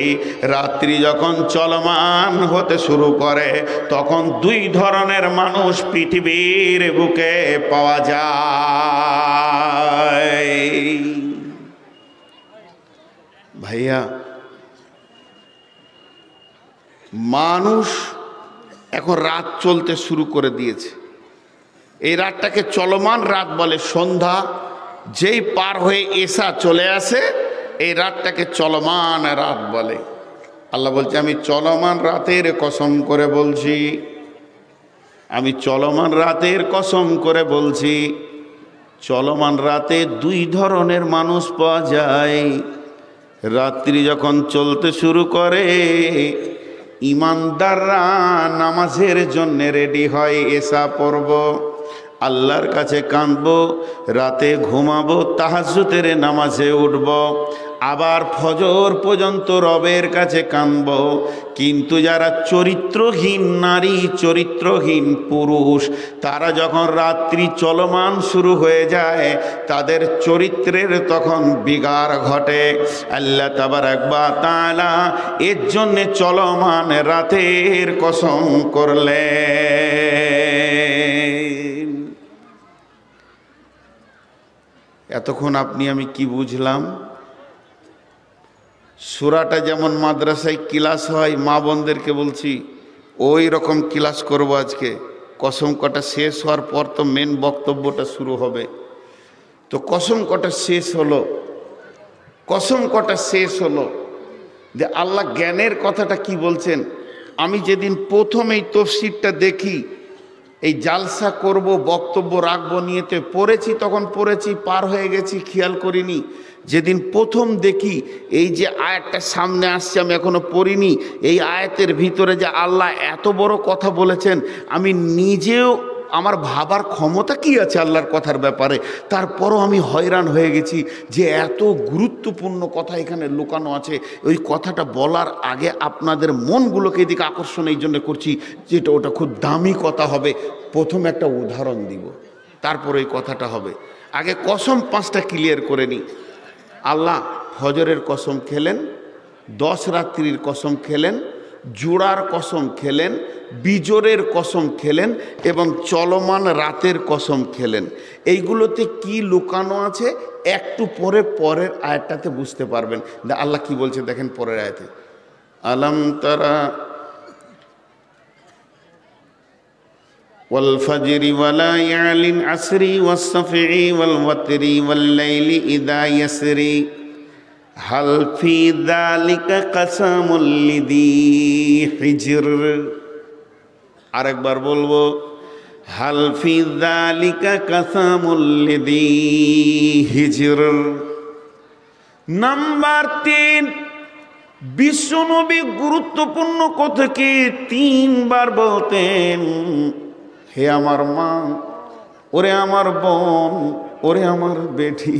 রাত্রি যখন চলমান হতে শুরু করে তখন 2 ধরনের মানুষ পৃথিবীর বুকে পাওয়া যায়। ভাইয়া, মানুষ এখন রাত চলতে শুরু করে দিয়েছে। এই রাতটাকে চলমান রাত বলে। সন্ধ্যা যেই পার হয়ে এসা চলে আসে, এই রাতটাকে চলমান রাত বলে। আল্লাহ বলছে আমি চলমান রাতের কসম করে বলছি, আমি চলমান রাতের কসম করে বলছি। চলমান রাতে 2 ধরনের মানুষ পাওয়া যায়। রাত্রি যখন চলতে শুরু করে, ইমানদাররা নামাজের জন্য রেডি হয়, এসা পড়ব, আল্লাহর কাছে কাঁদবো, রাতে ঘুমাবো, তাহাজ্জুদের নামাজে উঠব, আবার ফজর পর্যন্ত রবের কাছে কাঁদবো। কিন্তু যারা চরিত্রহীন নারী, চরিত্রহীন পুরুষ, তারা যখন রাত্রি চলমান শুরু হয়ে যায় তাদের চরিত্রের তখন বিগার ঘটে। আল্লাহ তাবারাক ওয়া তাআলা এর জন্যে চলমান রাতের কসম করলেন। এতক্ষণ আপনি আমি কি বুঝলাম? সূরাটা যেমন মাদ্রাসায় ক্লাস হয়, মা বোনদেরকে বলছি ওই রকম ক্লাস করব আজকে। কসম কটা শেষ হওয়ার পর তো মেন বক্তব্যটা শুরু হবে। তো কসম কটা শেষ হলো, কসম কটা শেষ হলো যে আল্লাহ জ্ঞানের কথাটা কি বলছেন। আমি যেদিন প্রথম এই তফসিরটা দেখি, এই জালসা করব বক্তব্য রাখবো নিয়েতে পড়েছি, তখন পড়েছি, পার হয়ে গেছি, খেয়াল করিনি। যেদিন প্রথম দেখি এই যে আয়াতটা সামনে আসছে, আমি এখনো পড়িনি, এই আয়াতের ভিতরে যে আল্লাহ এত বড় কথা বলেছেন, আমি নিজেও আমার ভাবার ক্ষমতা কি আছে আল্লাহর কথার ব্যাপারে, তারপরও আমি হয়রান হয়ে গেছি যে এত গুরুত্বপূর্ণ কথা এখানে লুকানো আছে। ওই কথাটা বলার আগে আপনাদের মনগুলোকে এদিকে আকর্ষণ এই জন্য করছি যেটা ওটা খুব দামি কথা হবে। প্রথম একটা উদাহরণ দিব, তারপর এই কথাটা হবে। আগে কসম 5টা ক্লিয়ার করে নিই। আল্লাহ ফজরের কসম খেলেন, 10 রাত্রির কসম খেলেন, জোড়ার কসম খেলেন, বিজোরের কসম খেলেন এবং চলমান রাতের কসম খেলেন। এইগুলোতে কি লুকানো আছে একটু পরে পরের আয়াতটাতে বুঝতে পারবেন। আল্লাহ কি বলছে দেখেন পরের আয়াতে, আলাম তারা ওয়াল ফাজরি ওয়া লায়ালিন আসরি ওয়াস সাফি ওয়াল ওয়াতরি ওয়াল লাইলি ইযা ইয়াসরি হাল ফি যালিকা কাসামুল লিযি হিজর। আরেকবার বলবো, হাল ফি যালিকা কাসামুল লিযি হিজর। নাম্বার 3, বিশ্বনবী গুরুত্বপূর্ণ কথাকে 3 বার বলতেন, হে আমার মা, ওরে আমার বোন, ওরে আমার বেটি।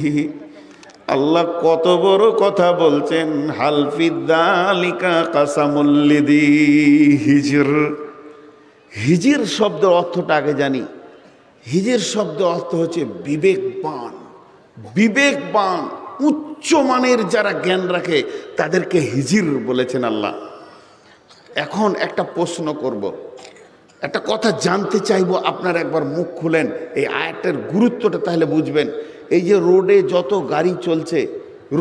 আল্লাহ কত বড় কথা বলছেন, হাল ফি যালিকা কাসামুল লিযি হিজর। হিজির শব্দের অর্থটা আগে জানি। হিজির শব্দের অর্থ হচ্ছে বিবেকবান। বিবেকবান, উচ্চ মানের যারা জ্ঞান রাখে তাদেরকে হিজির বলেছেন আল্লাহ। এখন একটা প্রশ্ন করব, একটা কথা জানতে চাইবো, আপনারা একবার মুখ খুলেন, এই আয়াতের গুরুত্বটা তাহলে বুঝবেন। এই যে রোডে যত গাড়ি চলছে,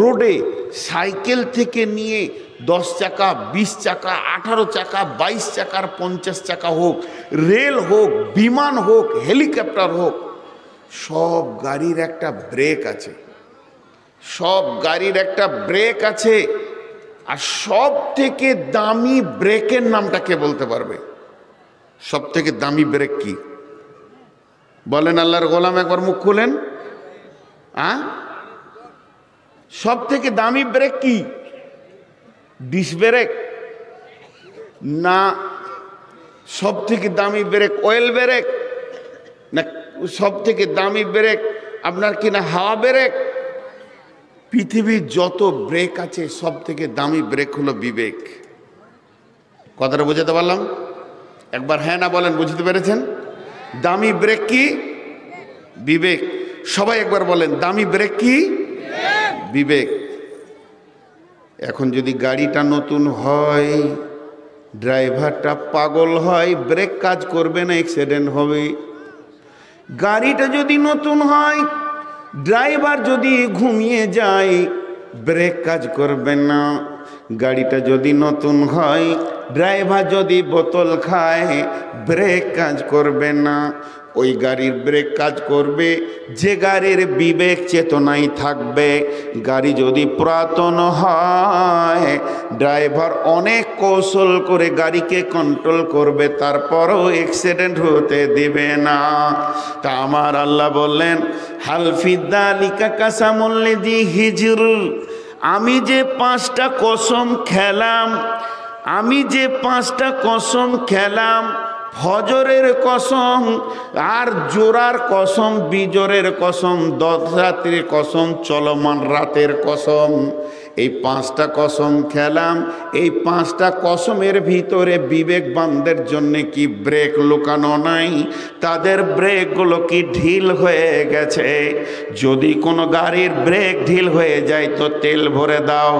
রোডে সাইকেল থেকে নিয়ে 10 চাকা, 20 চাকা, 18 চাকা, 22 চাকার 50 চাকা হোক, রেল হোক, বিমান হোক, হেলিকপ্টার হোক, সব গাড়ির একটা ব্রেক আছে। সব গাড়ির একটা ব্রেক আছে। আর সব থেকে দামি ব্রেকের নামটা কে বলতে পারবে? সব থেকে দামি ব্রেক কি বলেন? আল্লাহর গোলাম একবার মুখ খুলেন। সব থেকে দামি ব্রেক কি? ডিস ব্রেক না? সব থেকে দামি ব্রেক অয়েল ব্রেক না? সব থেকে দামি ব্রেক আপনার কিনা হাওয়া ব্রেক? পৃথিবীর যত ব্রেক আছে সব থেকে দামি ব্রেক হলো বিবেক। কথাটা বোঝাতে পারলাম? একবার হ্যাঁ না বলেন, বুঝতে পেরেছেন? দামি ব্রেক কি? বিবেক। সবাই একবার বলেন, দামি ব্রেক কি? বিবেক। এখন যদি গাড়িটা নতুন হয়, ড্রাইভারটা পাগল হয়, ব্রেক কাজ করবে না, অ্যাক্সিডেন্ট হবে। গাড়িটা যদি নতুন হয়, ড্রাইভার যদি ঘুমিয়ে যায়, ব্রেক কাজ করবে না। গাড়িটা যদি নতুন হয়, ড্রাইভার যদি বোতল খায়, ব্রেক কাজ করবে না। ওই গাড়ির ব্রেক কাজ করবে যে গাড়ির বিবেক চেতনাই থাকবে। গাড়ি যদি পুরাতন হয়, ড্রাইভার অনেক কৌশল করে গাড়িকে কন্ট্রোল করবে, তারপরও অ্যাক্সিডেন্ট হতে দিবে না। তা আমার আল্লাহ বললেন, হাল ফি যালিকা কাসামুল লিযি হিজর। আমি যে 5টা কসম খেলাম, আমি যে 5টা কসম খেলাম, ফজরের কসম আর জোড়ার কসম, বিজোরের কসম, 10 রাত্রির কসম, চলমান রাতের কসম, এই 5টা কসম খেলাম, এই 5টা কসমের ভিতরে বিবেকবানদের জন্য কি ব্রেক লুকানো নাই? তাদের ব্রেকগুলো কি ঢিল হয়ে গেছে? যদি কোনো গাড়ির ব্রেক ঢিল হয়ে যায় তো তেল ভরে দাও,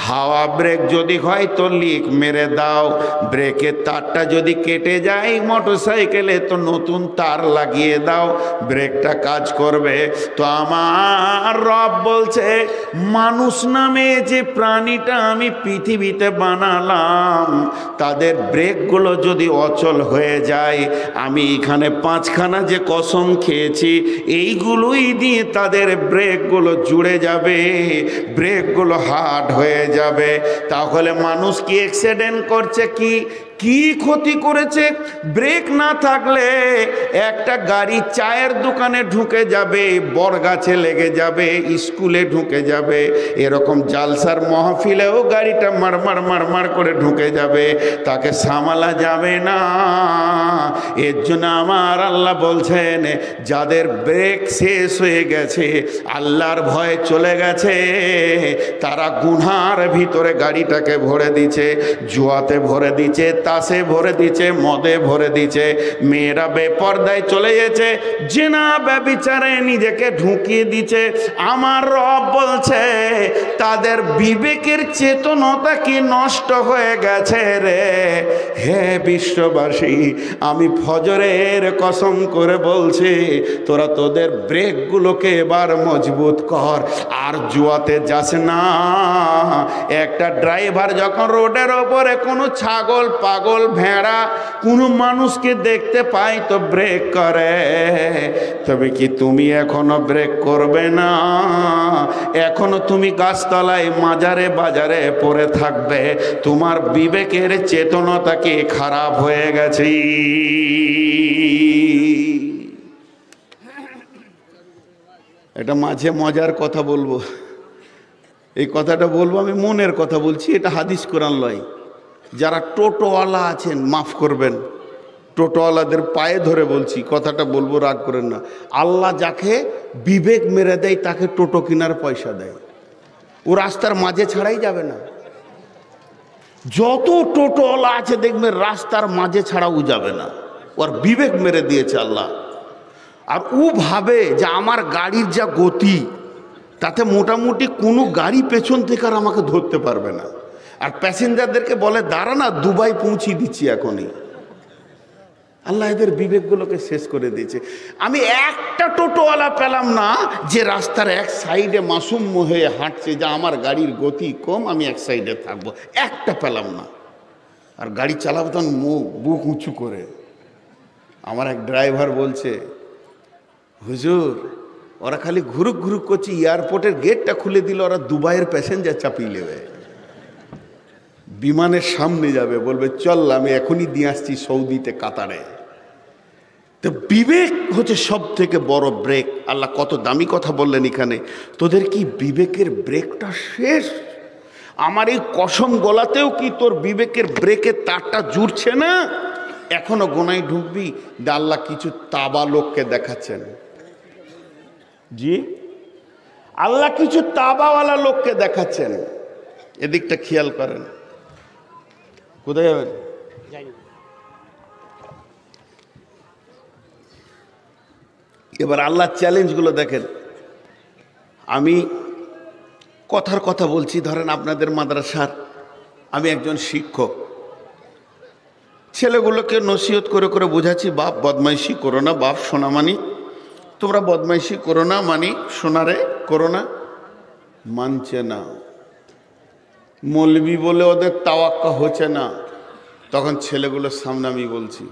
হাওয়া ব্রেক যদি হয় তো লিক মেরে দাও, ব্রেকের তারটা যদি কেটে যায় মোটরসাইকেলে তো নতুন তার লাগিয়ে দাও, ব্রেকটা কাজ করবে। তো আমার রব বলছে, মানুষ নামে যে প্রাণীটা আমি পৃথিবীতে বানালাম তাদের ব্রেকগুলো যদি অচল হয়ে যায়, আমি এখানে 5খানা যে কসম খেয়েছি এইগুলোই দিয়ে তাদের ব্রেকগুলো জুড়ে যাবে, ব্রেকগুলো হার্ড হয়ে যাবে। তাহলে মানুষ কি অ্যাক্সিডেন্ট করছে, কি ক্ষতি করেছে? ব্রেক না থাকলে একটা গাড়ি চায়ের দোকানে ঢুকে যাবে, বরগাছে লেগে যাবে, স্কুলে ঢুকে যাবে, এরকম জালসার মাহফিলেও গাড়িটা মারমার মারমার করে ঢুকে যাবে, তাকে সামালা যাবে না। এর জন্য আমার আল্লাহ বলছেন, যাদের ব্রেক শেষ হয়ে গেছে, আল্লাহর ভয় চলে গেছে, তারা গুনহার ভিতরে গাড়িটাকে ভরে দিচ্ছে, জুয়াতে ভরে দিচ্ছে, তাসে ভরে দিচ্ছে, মদে ভরে দিচ্ছে, মেয়েরা বেপরদায় চলে গেছে, জিনা ব্যভিচারে নিজেকে ঢুকিয়ে দিচ্ছে। আমার রব বলছে তাদের বিবেকের চেতনতা কি নষ্ট হয়ে গেছে রে। হে বিশ্ববাসী, আমি ফজরের কসম করে বলছি, তোরা তোদের ব্রেকগুলোকে এবার মজবুত কর, আর জুয়াতে যাস না। একটা ড্রাইভার যখন রোডের ওপরে কোনো ছাগল, পাগল, ভেড়া কোনো মানুষকে দেখতে পাই তো ব্রেক করে, তবে কি তুমি এখনো ব্রেক করবে না? এখনো তুমি গাছতলায় মাজারে বাজারে পড়ে থাকবে? তোমার বিবেকের চেতনতা কি খারাপ হয়ে গেছে? এটা মাঝে মজার কথা বলবো, এই কথাটা বলবো, আমি মনের কথা বলছি, এটা হাদিস কোরআন লয়। যারা টোটোওয়ালা আছেন মাফ করবেন, টোটোওয়ালাদের পায়ে ধরে বলছি, কথাটা বলবো, রাগ করেন না। আল্লাহ যাকে বিবেক মেরে দেয় তাকে টোটো কেনার পয়সা দেয়, ও রাস্তার মাঝে ছাড়াই যাবে না। যত টোটোওয়ালা আছে দেখবেন রাস্তার মাঝে ছাড়াও যাবে না, ওর বিবেক মেরে দিয়েছে আল্লাহ। আর ও ভাবে যে আমার গাড়ির যা গতি, তাতে মোটামুটি কোনো গাড়ি পেছন থেকে আর আমাকে ধরতে পারবে না। আর প্যাসেঞ্জারদেরকে বলে দাঁড়া না, দুবাই পৌঁছিয়ে দিচ্ছি এখনই। আল্লাহ এদের বিবেকগুলোকে শেষ করে দিয়েছে। আমি একটা টোটোওয়ালা পেলাম না যে রাস্তার এক সাইডে মাসুম হয়ে হাঁটছে, যে আমার গাড়ির গতি কম, আমি এক সাইডে থাকবো, একটা পেলাম না। আর গাড়ি চালাবো তখন বুক উঁচু করে। আমার এক ড্রাইভার বলছে, হুজুর ওরা খালি ঘুরুক ঘুরুক করছে, এয়ারপোর্টের গেটটা খুলে দিল, ওরা দুবাইয়ের প্যাসেঞ্জার চাপিয়ে নেবে, বিমানের সামনে যাবে, বলবে চল আমি এখনই দিয়ে আসছি সৌদিতে, কাতারে। তো বিবেক হচ্ছে সব থেকে বড় ব্রেক। আল্লাহ কত দামি কথা বললেন এখানে, তোদের কি বিবেকের ব্রেকটা শেষ? আমার এই কসম গলাতেও কি তোর বিবেকের ব্রেকের তারটা জুড়ছে না? এখনো গোনায় ঢুকবি। আল্লাহ কিছু তাবা লোককে দেখাচ্ছেন, জি আল্লাহ কিছু তাবাওয়ালা লোককে দেখাচ্ছেন, এদিকটা খেয়াল করেন। কোথায় যাবেন? এবার আল্লাহ চ্যালেঞ্জগুলো দেখেন। আমি কথার কথা বলছি, ধরেন আপনাদের মাদ্রাসার আমি একজন শিক্ষক, ছেলেগুলোকে নসিহত করে করে বোঝাচ্ছি, বাপ বদমাইশি করো না, বাপ সোনামানি, তোমরা বদমাইশি করো না, মানি সোনারে করো না, মানছে না। মৌলবি বলে ওদের তাওয়াক্কা হচ্ছে না। তখন ছেলেগুলোর সামনে আমি বলছি,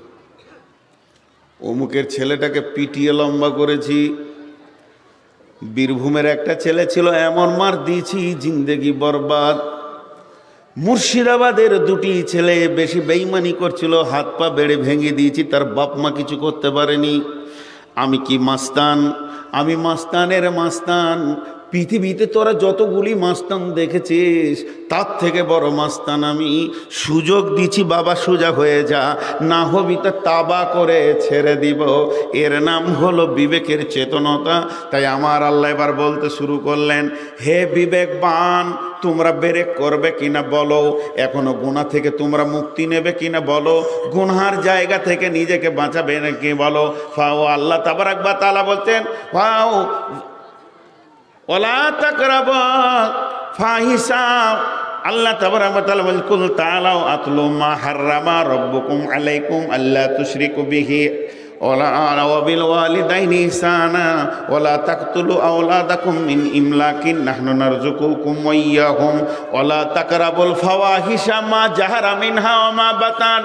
অমুকের ছেলেটাকে পিটিয়ে লম্বা করেছি, বীরভূমের একটা ছেলে ছিল, এমন মার দিয়েছি জিন্দেগি বরবাদ। মুর্শিদাবাদের দুটি ছেলে বেশি বেইমানি করছিল, হাত পা বেড়ে ভেঙে দিয়েছি, তার বাপ মা কিছু করতে পারেনি। আমি কি মাস্তান? আমি মাস্তানের মাস্তান, পৃথিবীতে তোরা যতগুলি মাস্তান দেখেছিস তার থেকে বড় মাস্তান আমি। সুযোগ দিচ্ছি বাবা সোজা হয়ে যা, না হবি তা তাবা করে ছেড়ে দিব। এর নাম হলো বিবেকের চেতনতা। তাই আমার আল্লাহ এবার বলতে শুরু করলেন, হে বিবেকবান, তোমরা ব্রেক করবে কিনা বলো, এখনো গুনাহ থেকে তোমরা মুক্তি নেবে কিনা বলো, গুনহার জায়গা থেকে নিজেকে বাঁচাবে নাকি বলো। ফাও আল্লাহ তাবারাক ওয়া তাআলা বলতেন, ফাও ওয়ালা তাকরাবু ফাহিশা। আল্লাহ তাবারাক ওয়া তাআলা বলেন, কুল তাআলাউ আতলু মা হাররামা রাব্বুকুম আলাইকুম আল্লা তুশরিকু বিহি ওয়া বিল ওয়ালিদাইনি ইহসানা ওয়ালা তাকতুলু আওলাদাকুম মিন ইমলাকিন নাহনু নারযুকুকুম ওয়া ইয়্যাহুম ওয়ালা তাকরাবুল ফাওয়াহিশা মা জাহারা মিনহা ওয়া মা বাতান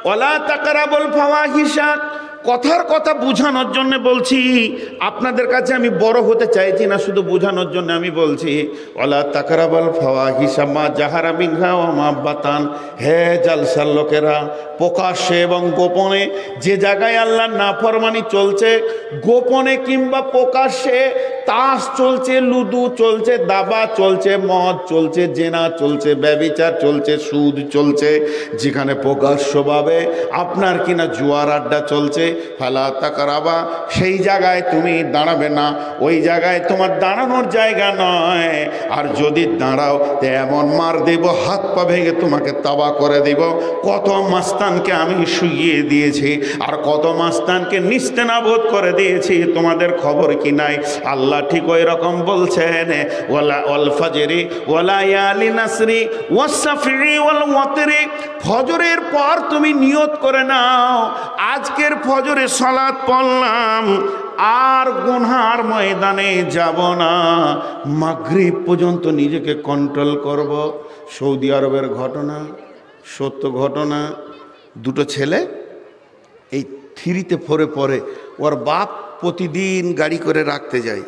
ওয়ালা তাকরাবুল ফাওয়াহিশা। কথার কথা বোঝানোর জন্য বলছি, আপনাদের কাছে আমি বড় হতে চাইছি না, শুধু বোঝানোর জন্য আমি বলছি। ওয়ালা তাকরাবুল ফাওয়াহিশা মা জাহারা মিনহা ওয়া মা বাতান। হে জালসার লোকেরা, প্রকাশ্যে এবং গোপনে যে জায়গায় আল্লাহর নাফরমানি চলছে, গোপনে কিংবা প্রকাশ্যে তাস চলছে, লুডু চলছে, দাবা চলছে, মদ চলছে, জেনা চলছে, ব্যভিচার চলছে, সুদ চলছে, যেখানে প্রকাশ্যভাবে আপনার কিনা জুয়ার আড্ডা চলছে, ফালা তাকরাবা, সেই জায়গায় তুমি দাঁড়াবে না। ওই জায়গায় তোমার দাঁড়ানোর জায়গা নয়। আর যদি দাঁড়াও তো এমন মার দেব, হাত পা ভেঙে তোমাকে তাবা করে দেব। কত মাস্তানকে আমি শুইয়ে দিয়েছি, আর কত মাস্তানকে নিস্তেনাবোধ করে দিয়েছি, তোমাদের খবর কি নাই? আল্লাহ ঠিক ওই রকম বলছেন, ওয়ালা ওয়াল ফাজরি ওয়ালা ইয়ালিন নাসরি ওয়াসফি ওয়াল ওয়াতরি। ফজরের পর তুমি নিয়ত করে নাও, আজকের ফজরে সালাত পড়লাম, আর গুনহার ময়দানে যাব না, মাগরিব পর্যন্ত নিজেকে কন্ট্রোল করব। সৌদি আরবের ঘটনা, সত্য ঘটনা। দুটো ছেলে এই 3-তে 4-এ পড়ে, ওর বাপ প্রতিদিন গাড়ি করে রাখতে যায়,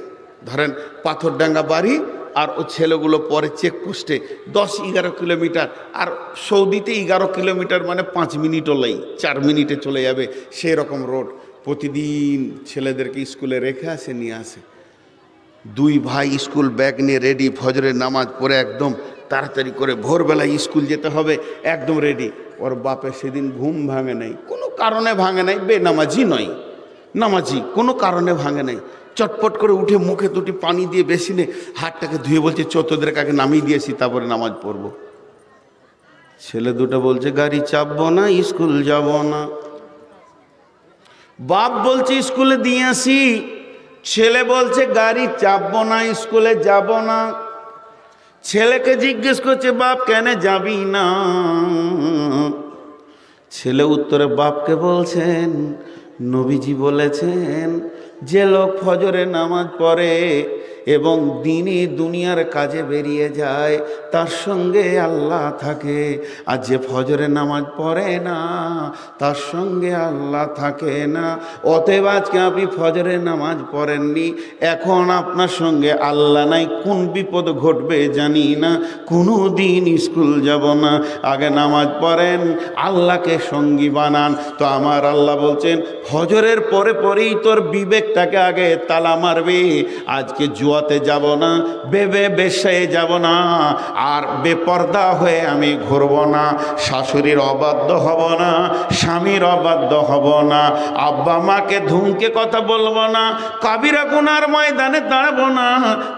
ধরেন পাথরডাঙ্গা বাড়ি, আর ও ছেলেগুলো পরে চেকপোস্টে 10-11 কিলোমিটার, আর সৌদিতে 11 কিলোমিটার মানে 5 মিনিটও লাই, 4 মিনিটে চলে যাবে, সেই রকম রোড। প্রতিদিন ছেলেদেরকে স্কুলে রেখে আসে, নিয়ে আসে। দুই ভাই স্কুল ব্যাগ নিয়ে রেডি, ফজরের নামাজ পড়ে একদম তাড়াতাড়ি করে ভোরবেলায় স্কুল যেতে হবে, একদম রেডি। ওর বাপের সেদিন ঘুম ভাঙে নাই, কোনো কারণে ভাঙে নাই, বেনামাজি নয়, নামাজি, কোনো কারণে ভাঙে নাই। চটপট করে উঠে মুখে দুটি পানি দিয়ে বেসিনে হাতটাকে ধুয়ে বলছে, চোদ্দদের কাকে নামিয়ে দিয়েছি, তারপরে নামাজ পড়বো। ছেলে দুটো বলছে গাড়ি চাপবো না, স্কুল যাব না। বাপ বলছে স্কুলে দিয়ে আসি, ছেলে বলছে গাড়ি চাপবো না, স্কুলে যাব না। ছেলেকে জিজ্ঞেস করছে, বাপ কেন যাবি না? ছেলে উত্তরে বাপকে বলছেন, নবীজি বলেছেন যে লোক ফজরে নামাজ পড়ে এবং দিনে দুনিয়ার কাজে বেরিয়ে যায় তার সঙ্গে আল্লাহ থাকে, আর যে ফজরে নামাজ পড়ে না তার সঙ্গে আল্লাহ থাকে না। অতএব আজকে আপনি ফজরে নামাজ পড়েননি, এখন আপনার সঙ্গে আল্লাহ নাই, কোন বিপদ ঘটবে জানি না, কোনো দিন স্কুল যাব না। আগে নামাজ পড়েন, আল্লাহকে সঙ্গী বানান। তো আমার আল্লাহ বলছেন, ফজরের পরে পরেই তোর বিবেকটাকে আগে তালা মারবে। আজকে জুয়াতে যাব না, বেশ্যায় যাব না, আর বেপর্দা হয়ে আমি ঘুরব না, শাশুড়ির অবাধ্য হব না, স্বামীর অবাধ্য হব না, আব্বা মাকে ধুমকে কথা বলবো না, কাবিরা গুনার ময়দানে দাঁড়াবো না,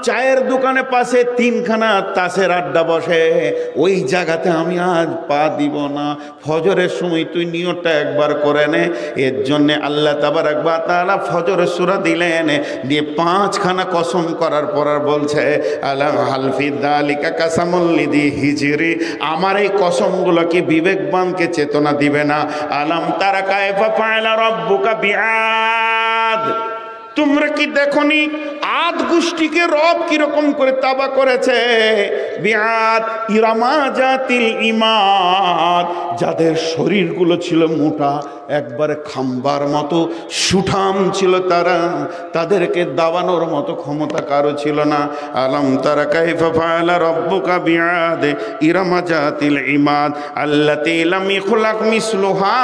চায়ের দোকানে পাশে 3খানা তাসের আড্ডা বসে ওই জায়গাতে আমি আজ পা দিব না। ফজরের সময় তুই নিয়তটা একবার করে নে। এর জন্যে আল্লাহ তাবারাক ওয়া তাআলা ফজরের সূরা দিলেন, দিয়ে 5খানা কসম করার পর আর বলছে, আলা হালফি যালিকা কাসামুল লিদি হিজরি, আমার এই কসমগুলো কি বিবেকবানকে চেতনা দিবে না? আলাম তারা কায়ফা ফাআলা রাব্বুকা বিআদ, তোমরা কি দেখনি আদ গোষ্ঠীকে রব কিরকম করে তাবা করেছে? বিআদ ইরামা জাতিল ইমাদ, যাদের শরীরগুলো ছিল মোটা, একবারে খাম্বার মতো সুঠাম ছিল তারা, তাদেরকে দাবানোর মতো ক্ষমতা কারো ছিল না। আলাম তারা কাইফা ফাআলা রাব্বুকা বিআদ ইরামা জাতিল ইমাদ আল্লাতী লাম ইখলাক মিসলুহা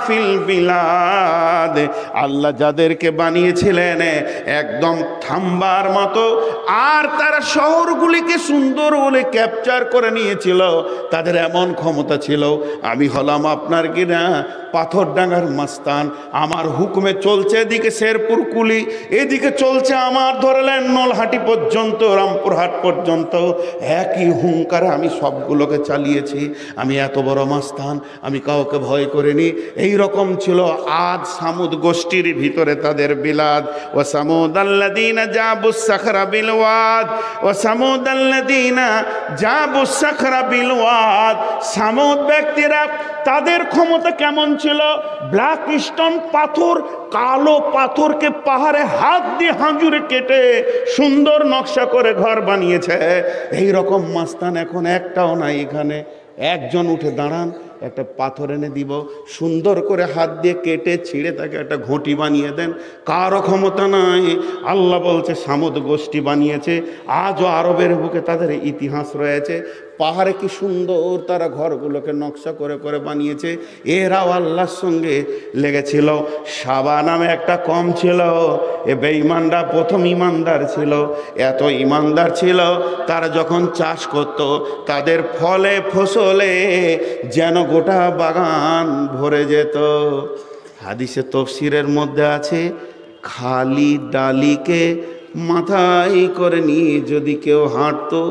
ফিল বিলাদ, আল্লাহ যাদেরকে বানিয়েছিলেন এখানে একদম থাম্বার মতো। আর তারা শহরগুলিকে সুন্দর বলে ক্যাপচার করে নিয়েছিল, তাদের এমন ক্ষমতা ছিল। আমি হলাম আপনার কিনা পাথরডাঙ্গার মাস্তান, আমার হুকুমে চলছে এদিকে শেরপুর কুলি, এদিকে চলছে আমার ধরলেন নলহাটি পর্যন্ত, রামপুরহাট পর্যন্ত, একই হুঙ্কারে আমি সবগুলোকে চালিয়েছি। আমি এত বড় মাস্তান, আমি কাউকে ভয় করিনি। এই রকম ছিল আদ সামুদ গোষ্ঠীর ভিতরে তাদের বিলাদ। ও সামুদাল্লাযীনা জাবুস সাখরা বিল ওয়াদ, ও সামুদাল্লাযীনা জাবুস সাখরা বিল ওয়াদ। সামুদ ব্যক্তিরা তাদের ক্ষমতা কেমন ছিল? ব্ল্যাক স্টোন পাথর, কালো পাথরকে পাহাড়ে হাত দিয়ে হাঁজুরে কেটে সুন্দর নকশা করে ঘর বানিয়েছে। এই রকম মাস্তান এখন একটাও নাই এখানে। একজন উঠে দাঁড়ান, একটা পাথর এনে দিব, সুন্দর করে হাত দিয়ে কেটে ছিঁড়ে তাকে একটা ঘটি বানিয়ে দেন, কারো ক্ষমতা নাই। আল্লাহ বলছে সামুদ গোষ্ঠী বানিয়েছে। আজও আরবের বুকে তাদের ইতিহাস রয়েছে। পাহাড়ে কি সুন্দর তারা ঘরগুলোকে নকশা করে করে বানিয়েছে। এরাও আল্লাহর সঙ্গে লেগেছিল। সাবা নামে একটা কম ছিল, এ বেঈমানরা প্রথম ইমানদার ছিল। এত ইমানদার ছিল, তারা যখন চাষ করত তাদের ফলে ফসলে যেন গোটা বাগান ভরে যেত। হাদিসে তফসিরের মধ্যে আছে, খালি ডালিকে মাথায় করে নিয়ে যদি কেউ হাঁটতো,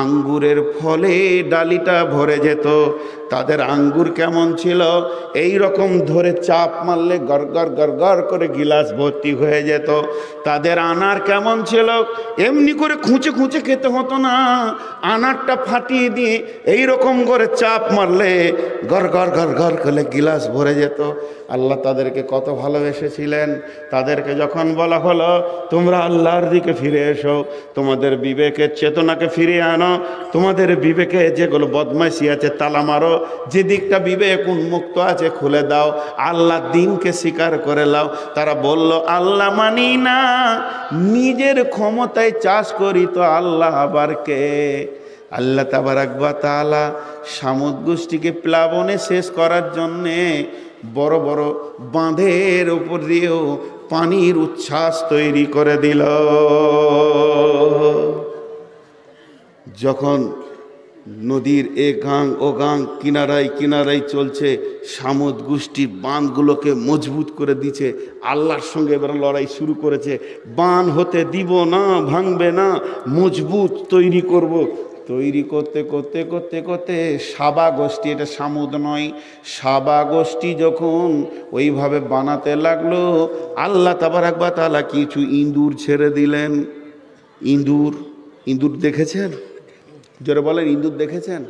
আঙ্গুরের ফলে ডালিটা ভরে যেত। তাদের আঙ্গুর কেমন ছিল? এই রকম ধরে চাপ মারলে গড়গড় গড়গড় করে গিলাস ভর্তি হয়ে যেত। তাদের আনার কেমন ছিল? এমনি করে খুঁচে খুঁচে খেতে হতো না, আনারটা ফাটিয়ে দিয়ে এই রকম করে চাপ মারলে গড়গড় গড়গড় করে গিলাস ভরে যেত। আল্লাহ তাদেরকে কত ভালোবেসেছিলেন। তাদেরকে যখন বলা হলো তোমরা আল্লাহর দিকে ফিরে এসো, তোমাদের বিবেকের চেতনাকে ফিরিয়ে আনো, তোমাদের বিবেকে যেগুলো বদমাইশি আছে তালা মারো, যে দিকটা বিবেক উন্মুক্ত আছে খুলে দাও, আল্লাহ দিনকে স্বীকার করে নাও। তারা বলল আল্লাহ মানি না, নিজের ক্ষমতায় চাষ করি তো আল্লাহ আবার কে? আল্লাহ তাবারাক ওয়া তাআলা সামুদ গোষ্ঠীকে প্লাবনে শেষ করার জন্যে বড় বড় বাঁধের উপর দিয়েও পানির উচ্ছ্বাস তৈরি করে দিল। যখন নদীর এ গাং ও গাং কিনারায় কিনারায় চলছে, সামুদ গোষ্ঠী বাঁধগুলোকে মজবুত করে দিচ্ছে। আল্লাহর সঙ্গে এবার লড়াই শুরু করেছে, বাঁধ হতে দিব না, ভাঙবে না, মজবুত তৈরি করব। তৈরি করতে করতে করতে করতে সাবা গোষ্ঠী, এটা সামুদ নয়, সাবা গোষ্ঠী যখন ওইভাবে বানাতে লাগলো, আল্লাহ তাবারাক ওয়া তাআলা কিছু ইঁদুর ছেড়ে দিলেন। ইঁদুর, ইঁদুর দেখেছেন? জোরে বলেন, ইঁদুর দেখেছেন?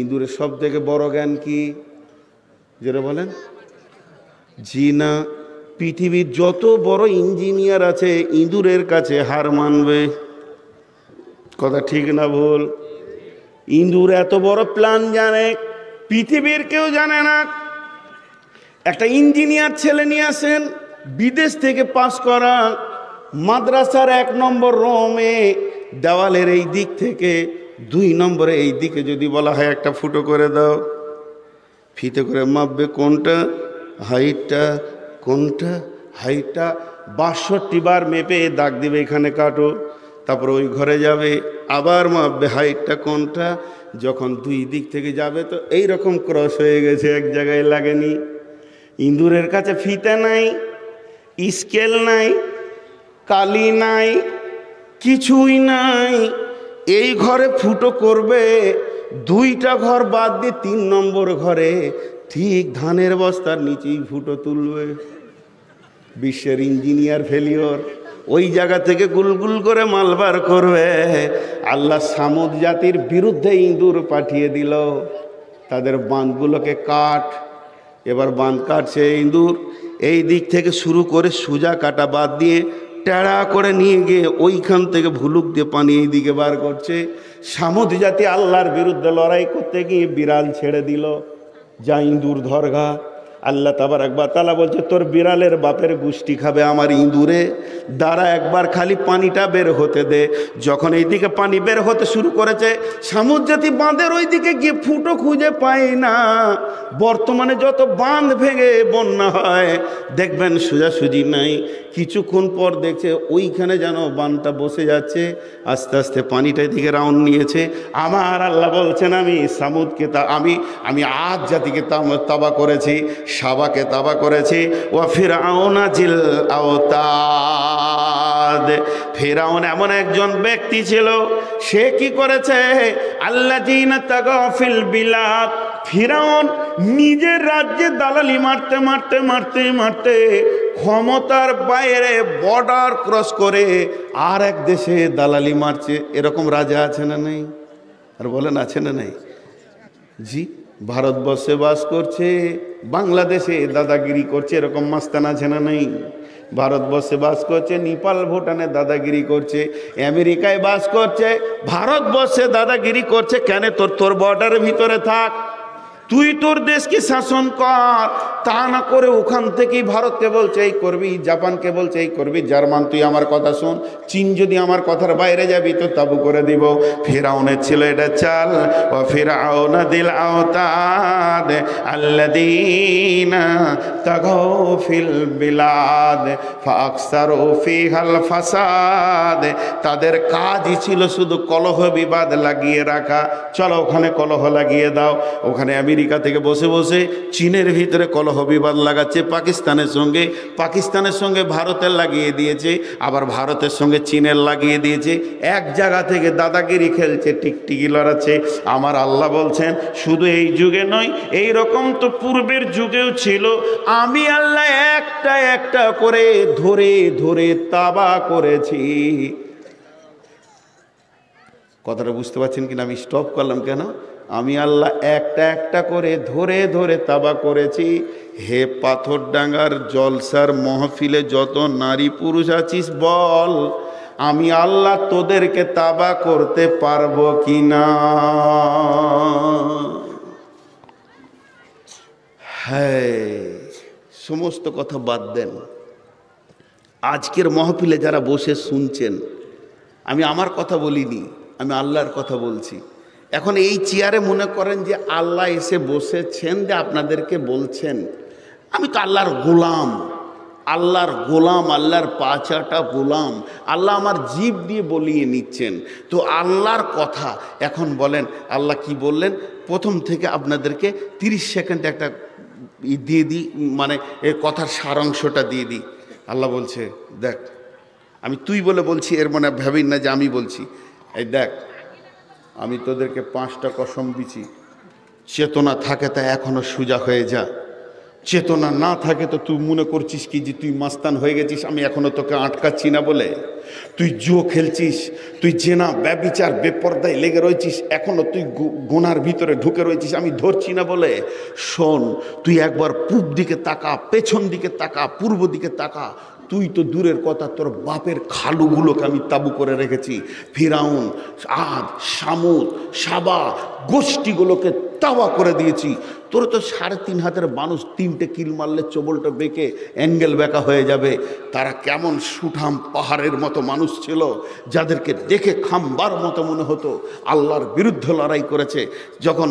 ইঁদুরের সব থেকে বড় জ্ঞান কি? জোরে বলেন। জি না। পৃথিবীর যত বড় ইঞ্জিনিয়ার আছে ইঁদুরের কাছে হার মানবে। কথা ঠিক না ভুল? ইঁদুর এত বড় প্ল্যান জানে, পৃথিবীর কেউ জানে না। একটা ইঞ্জিনিয়ার ছেলে নিয়ে আসেন, বিদেশ থেকে পাস করা, মাদ্রাসার 1 নম্বর রুমে দেওয়ালের এই দিক থেকে 2 নম্বরে এই দিকে যদি বলা হয় একটা ফুটো করে দাও, ফিতে করে মাপবে কোনটা হাইটটা, কোনটা হাইটটা, 62 বার মেপে দাগ দিবে এখানে কাটো, তারপর ওই ঘরে যাবে, আবার মাপবে হাইটটা কোনটা। যখন 2 দিক থেকে যাবে তো এই রকম ক্রস হয়ে গেছে, এক জায়গায় লাগেনি। ইঁদুরের কাছে ফিতে নাই, স্কেল নাই, কালি নাই, কিছুই নাই। এই ঘরে ফুটো করবে, 2টা ঘর বাদ দিয়ে 3 নম্বর ঘরে ঠিক ধানের বস্তার নিচেই ফুটো তুলবে। বিশ্বের ইঞ্জিনিয়ার ফেলিওর, ওই জায়গা থেকে গুলগুল করে মালবার করবে। আল্লাহ সামুদ জাতির বিরুদ্ধে ইঁদুর পাঠিয়ে দিল, তাদের বাঁধগুলোকে কাট। এবার বাঁধ কাটছে ইঁদুর, এই দিক থেকে শুরু করে সোজা কাটা বাদ দিয়ে টেড়া করে নিয়ে গিয়ে ওইখান থেকে ভুলুক দিয়ে পানি এই দিকে বার করছে। সামুদ জাতি আল্লাহর বিরুদ্ধে লড়াই করতে গিয়ে বিড়াল ছেড়ে দিল, যা ইঁদুর ধরগা। আল্লাহ তাবারক ওয়া তাআলা বলছে তোর বিড়ালের বাপের গুষ্টি খাবে আমার ইঁদুরে, দ্বারা একবার খালি পানিটা বের হতে দে। যখন এইদিকে পানি বের হতে শুরু করেছে, সামুদ্রজাতি বাঁধের ওইদিকে গিয়ে ফুটো খুঁজে পায় না। বর্তমানে যত বাঁধ ভেঙে বন্যা হয় দেখবেন সোজাসুজি নাই, কিছুক্ষণ পর দেখছে ওইখানে যেন বাঁধটা বসে যাচ্ছে, আস্তে আস্তে পানিটা এদিকে রাউন্ড নিয়েছে। আমার আল্লাহ বলছেন আমি সামুদকে আমি আদ জাতিকে তাবা করেছি, সাবাকে তাবা করেছি। ও ফিরআউনা জিল আওতাদ, ফিরআউন এমন একজন ব্যক্তি ছিল, সে কি করেছে, আল্লাযীনা তাগাউ ফিল বিলাদ, ফিরআউন নিজের রাজ্যে দালালি মারতে মারতে মারতে মারতে ক্ষমতার বাইরে বর্ডার ক্রস করে আর এক দেশে দালালি মারছে। এরকম রাজা আছে না নেই? আর বলেন আছে না নেই? জি, ভারতবর্ষে বাস করছে, বাংলাদেশে দাদাগিরি করছে, এরকম মাস্তান আছে না নেই? ভারতবর্ষে বাস করছে, নেপাল ভুটানে দাদাগিরি করছে, আমেরিকায় বাস করছে, ভারতবর্ষে দাদাগিরি করছে। কেন? তোর বর্ডারের ভিতরে থাক, তুই তোর দেশকে শাসন কর। তা না করে ওখান থেকেই ভারতকে বলছে এই করবি, জাপানকে বলছে এই করবি, জার্মান তুই আমার কথা শোন, চীন যদি আমার কথার বাইরে যাবি তো তাবু করে দিব। ফিরআউনের ছিল এটা চাল। ও ফিরআউনা দিল আওতাদ আল্লাযীনা তাগাউ ফিল বিলাদ ফাকসারু ফিহাল ফাসাদ, তাদের কাজই ছিল শুধু কলহ বিবাদ লাগিয়ে রাখা। চলো ওখানে কলহ লাগিয়ে দাও। ওখানে আমেরিকা থেকে বসে বসে চীনের ভিতরে কলহ বিবাদ লাগাচ্ছে পাকিস্তানের সঙ্গে ভারতের লাগিয়ে দিয়েছে, আবার ভারতের সঙ্গে চীনের লাগিয়ে দিয়েছে। এক জায়গা থেকে দাদাগিরি খেলছে, টিকটিকি লড়াচ্ছে। আমার আল্লাহ বলছেন শুধু এই যুগে নয়, এই রকম তো পূর্বের যুগেও ছিল। আমি আল্লাহ একটা একটা করে ধরে ধরে তাবা করেছি। কথাটা বুঝতে পারছেন কিনা? আমি স্টপ করলাম কেন? আমি আল্লাহ একটা একটা করে ধরে ধরে তাবা করেছি। হে পাথরডাঙ্গার জলসার মহফিলে যত নারী পুরুষ আছিস বল, আমি আল্লাহ তোদেরকে তাবা করতে পারবো কিনা? হ্যাঁ, সমস্ত কথা বাদ দেন। আজকের মহফিলে যারা বসে শুনছেন, আমি আমার কথা বলিনি, আমি আল্লাহর কথা বলছি। এখন এই চেয়ারে মনে করেন যে আল্লাহ এসে বসেছেন, যে আপনাদেরকে বলছেন আমি তো আল্লাহর গোলাম, আল্লাহর পাঁচাটা গোলাম। আল্লাহ আমার জিভ দিয়ে বলিয়ে নিচ্ছেন। তো আল্লাহর কথা এখন বলেন আল্লাহ কি বললেন, প্রথম থেকে আপনাদেরকে 30 সেকেন্ডে একটা দিয়ে দিই, মানে এর কথার সারাংশটা দিয়ে দিই। আল্লাহ বলছে দেখ, আমি তুই বলে বলছি, এর মানে ভাবিন না যে আমি বলছি। এই দেখ, আমি তোদেরকে 5টা কসম দিছি, চেতনা থাকে তা এখনো সোজা হয়ে যা, চেতনা না থাকে তো তুই মনে করছিস কি যে তুই মাস্তান হয়ে গেছিস, আমি এখনো তোকে আটকাচ্ছি না বলে। তুই জুয়ো খেলছিস, তুই জেনা ব্যভিচার বেপরদায় লেগে রয়েছিস, এখনো তুই গোনার ভিতরে ঢুকে রয়েছিস, আমি ধরছি না বলে। শোন, তুই একবার পূব দিকে তাকা, পেছন দিকে তাকা, পূর্ব দিকে তাকা। তুই তো দূরের কথা, তোর বাপের খালুগুলোকে আমি তাবু করে রেখেছি। ফিরাউন, আদ, সামুদ, সাবা গোষ্ঠীগুলোকে তাওয়া করে দিয়েছি। তোর তো 3.5 হাতের মানুষ 3টে কিল মারলে চবলটা বেঁকে অ্যাঙ্গেল বেঁকা হয়ে যাবে। তারা কেমন সুঠাম পাহাড়ের মতো মানুষ ছিল, যাদেরকে দেখে খাম্বার মতো মনে হতো। আল্লাহর বিরুদ্ধে লড়াই করেছে। যখন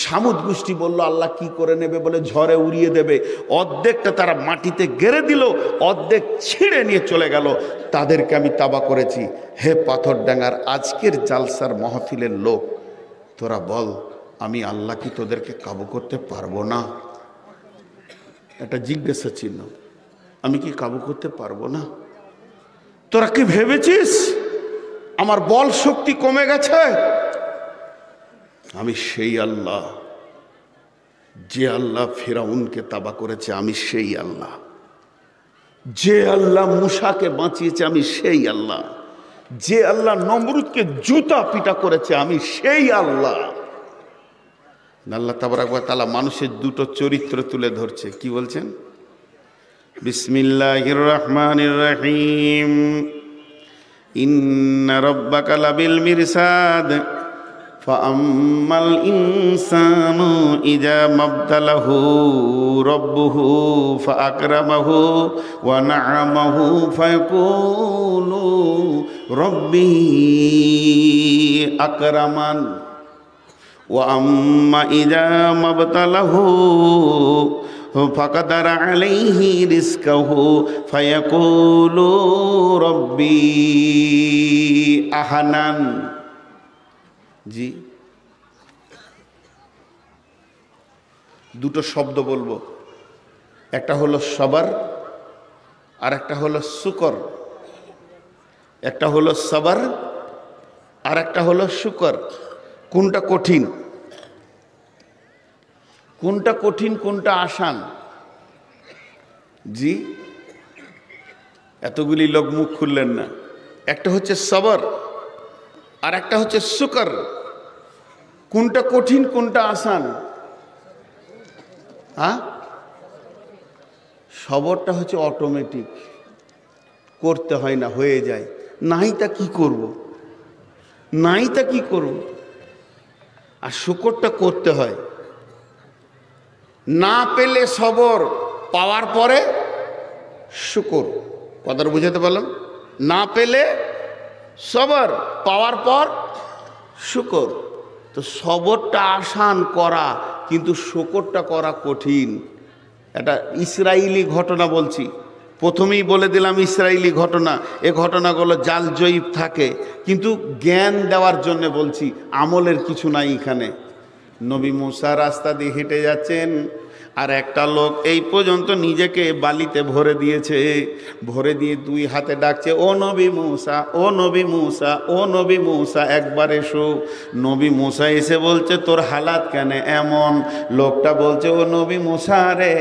সামুদ গোষ্ঠী বলল আল্লাহ কি করে নেবে বলে ঝড়ে উড়িয়ে দেবে, অর্ধেকটা তারা মাটিতে গেড়ে দিল, অর্ধেক ছিঁড়ে নিয়ে চলে গেল। তাদেরকে আমি তাবা করেছি। হে পাথরডাঙ্গার আজকের জালসার মাহফিলের লোক, তোরা বল আমি আল্লাহ কি তোদেরকে কাবু করতে পারবো না? একটা জিজ্ঞাসা চিহ্ন। আমি কি কাবু করতে পারবো না? তোরা কি ভেবেছিস আমার বল শক্তি কমে গেছে? আমি সেই আল্লাহ, যে আল্লাহ ফিরাউনকে তাবা করেছে, আমি সেই আল্লাহ। যে আল্লাহ মুসাকে বাঁচিয়েছে, আমি সেই আল্লাহ। যে আল্লাহ নমরুদকে জুতা পিটা করেছে, আমি সেই আল্লাহ। আল্লাহ তাবারক ওয়া তাআলা মানুষের দুটো চরিত্র তুলে ধরছে। কি বলছেন? বিসমিল্লাহির রহমানির রহিম। ইন্না রাব্বাকা লাবিল মিরসাদ ফাআম্মাল ইনসানু ইযা মাবতালাহু রাব্বুহু ফাআকরামাহু ওয়া না'আমাহু ফায়াকুলু রাব্বি আকরামান ওয়া আম্মা ইযা মাবতালাহু ফাকাদারা আলাইহি রিজকাহু ফায়াকুলু রাব্বি আহানান। জি, দুটো শব্দ বলবো, একটা হলো সবর আর একটা হলো শুকর। একটা হলো সবর আর একটা হলো শুকর। কোনটা কঠিন, কোনটা কঠিন, কোনটা আসান? জি, এতগুলি লোক মুখ খুললেন না। একটা হচ্ছে সবর আর একটা হচ্ছে শুকর। কোনটা কঠিন, কোনটা আসান? হ্যাঁ, সবরটা হচ্ছে অটোমেটিক, করতে হয় না, হয়ে যায়। নাই তা কি করব, নাই তা কি করব। আর শুকরটা করতে হয়। না পেলে সবর, পাওয়ার পরে শুকর। কথাটা বুঝাতে পারলাম? না পেলে সবর, পাওয়ার পর শুকর। তো সবরটা আসান করা, কিন্তু শুকরটা করা কঠিন। এটা ইসরায়েলি ঘটনা বলছি, প্রথমেই বলে দিলাম ইসরায়েলি ঘটনা। এ ঘটনাগুলো জাল জয়ীব থাকে, কিন্তু জ্ঞান দেওয়ার জন্য বলছি, আমলের কিছু নাই এখানে। নবী মুসা রাস্তা দিয়ে হেঁটে যাচ্ছেন, আর একটা লোক এই পর্যন্ত নিজেকে বালিতে ভরে দিয়েছে। ভরে দিয়ে দুই হাতে ডাকছে, ও নবী মুসা, ও নবী মুসা, ও নবী মুসা, একবার এসো। নবী মুসা এসে বলছে, তোর হালাত কেন এমন? লোকটা বলছে, ও নবী মুসা রে,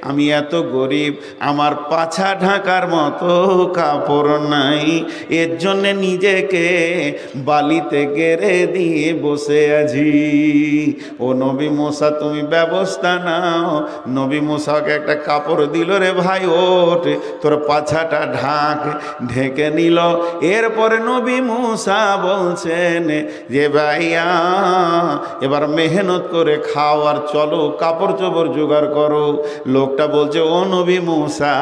আমি এত গরিব, আমার পাছা ঢাকার মতো কাপড় নাই, এর জন্যে নিজেকে বালিতে গেড়ে দিয়ে বসে আছি। ও নবী মুসা, তুমি ব্যবস্থা নাও। নবী মুসাকে একটা কাপড় দিল, রে ভাই ওঠ, তোর পাছাটা ঢাক। ঢেকে নিল। এরপরে নবী মুসা বলছেন যে ভাইয়া, এবার মেহনত করে খাও আর চলো, কাপড় চোপড় জোগাড় করো। লোকটা বলছে, ও নবী মুসা,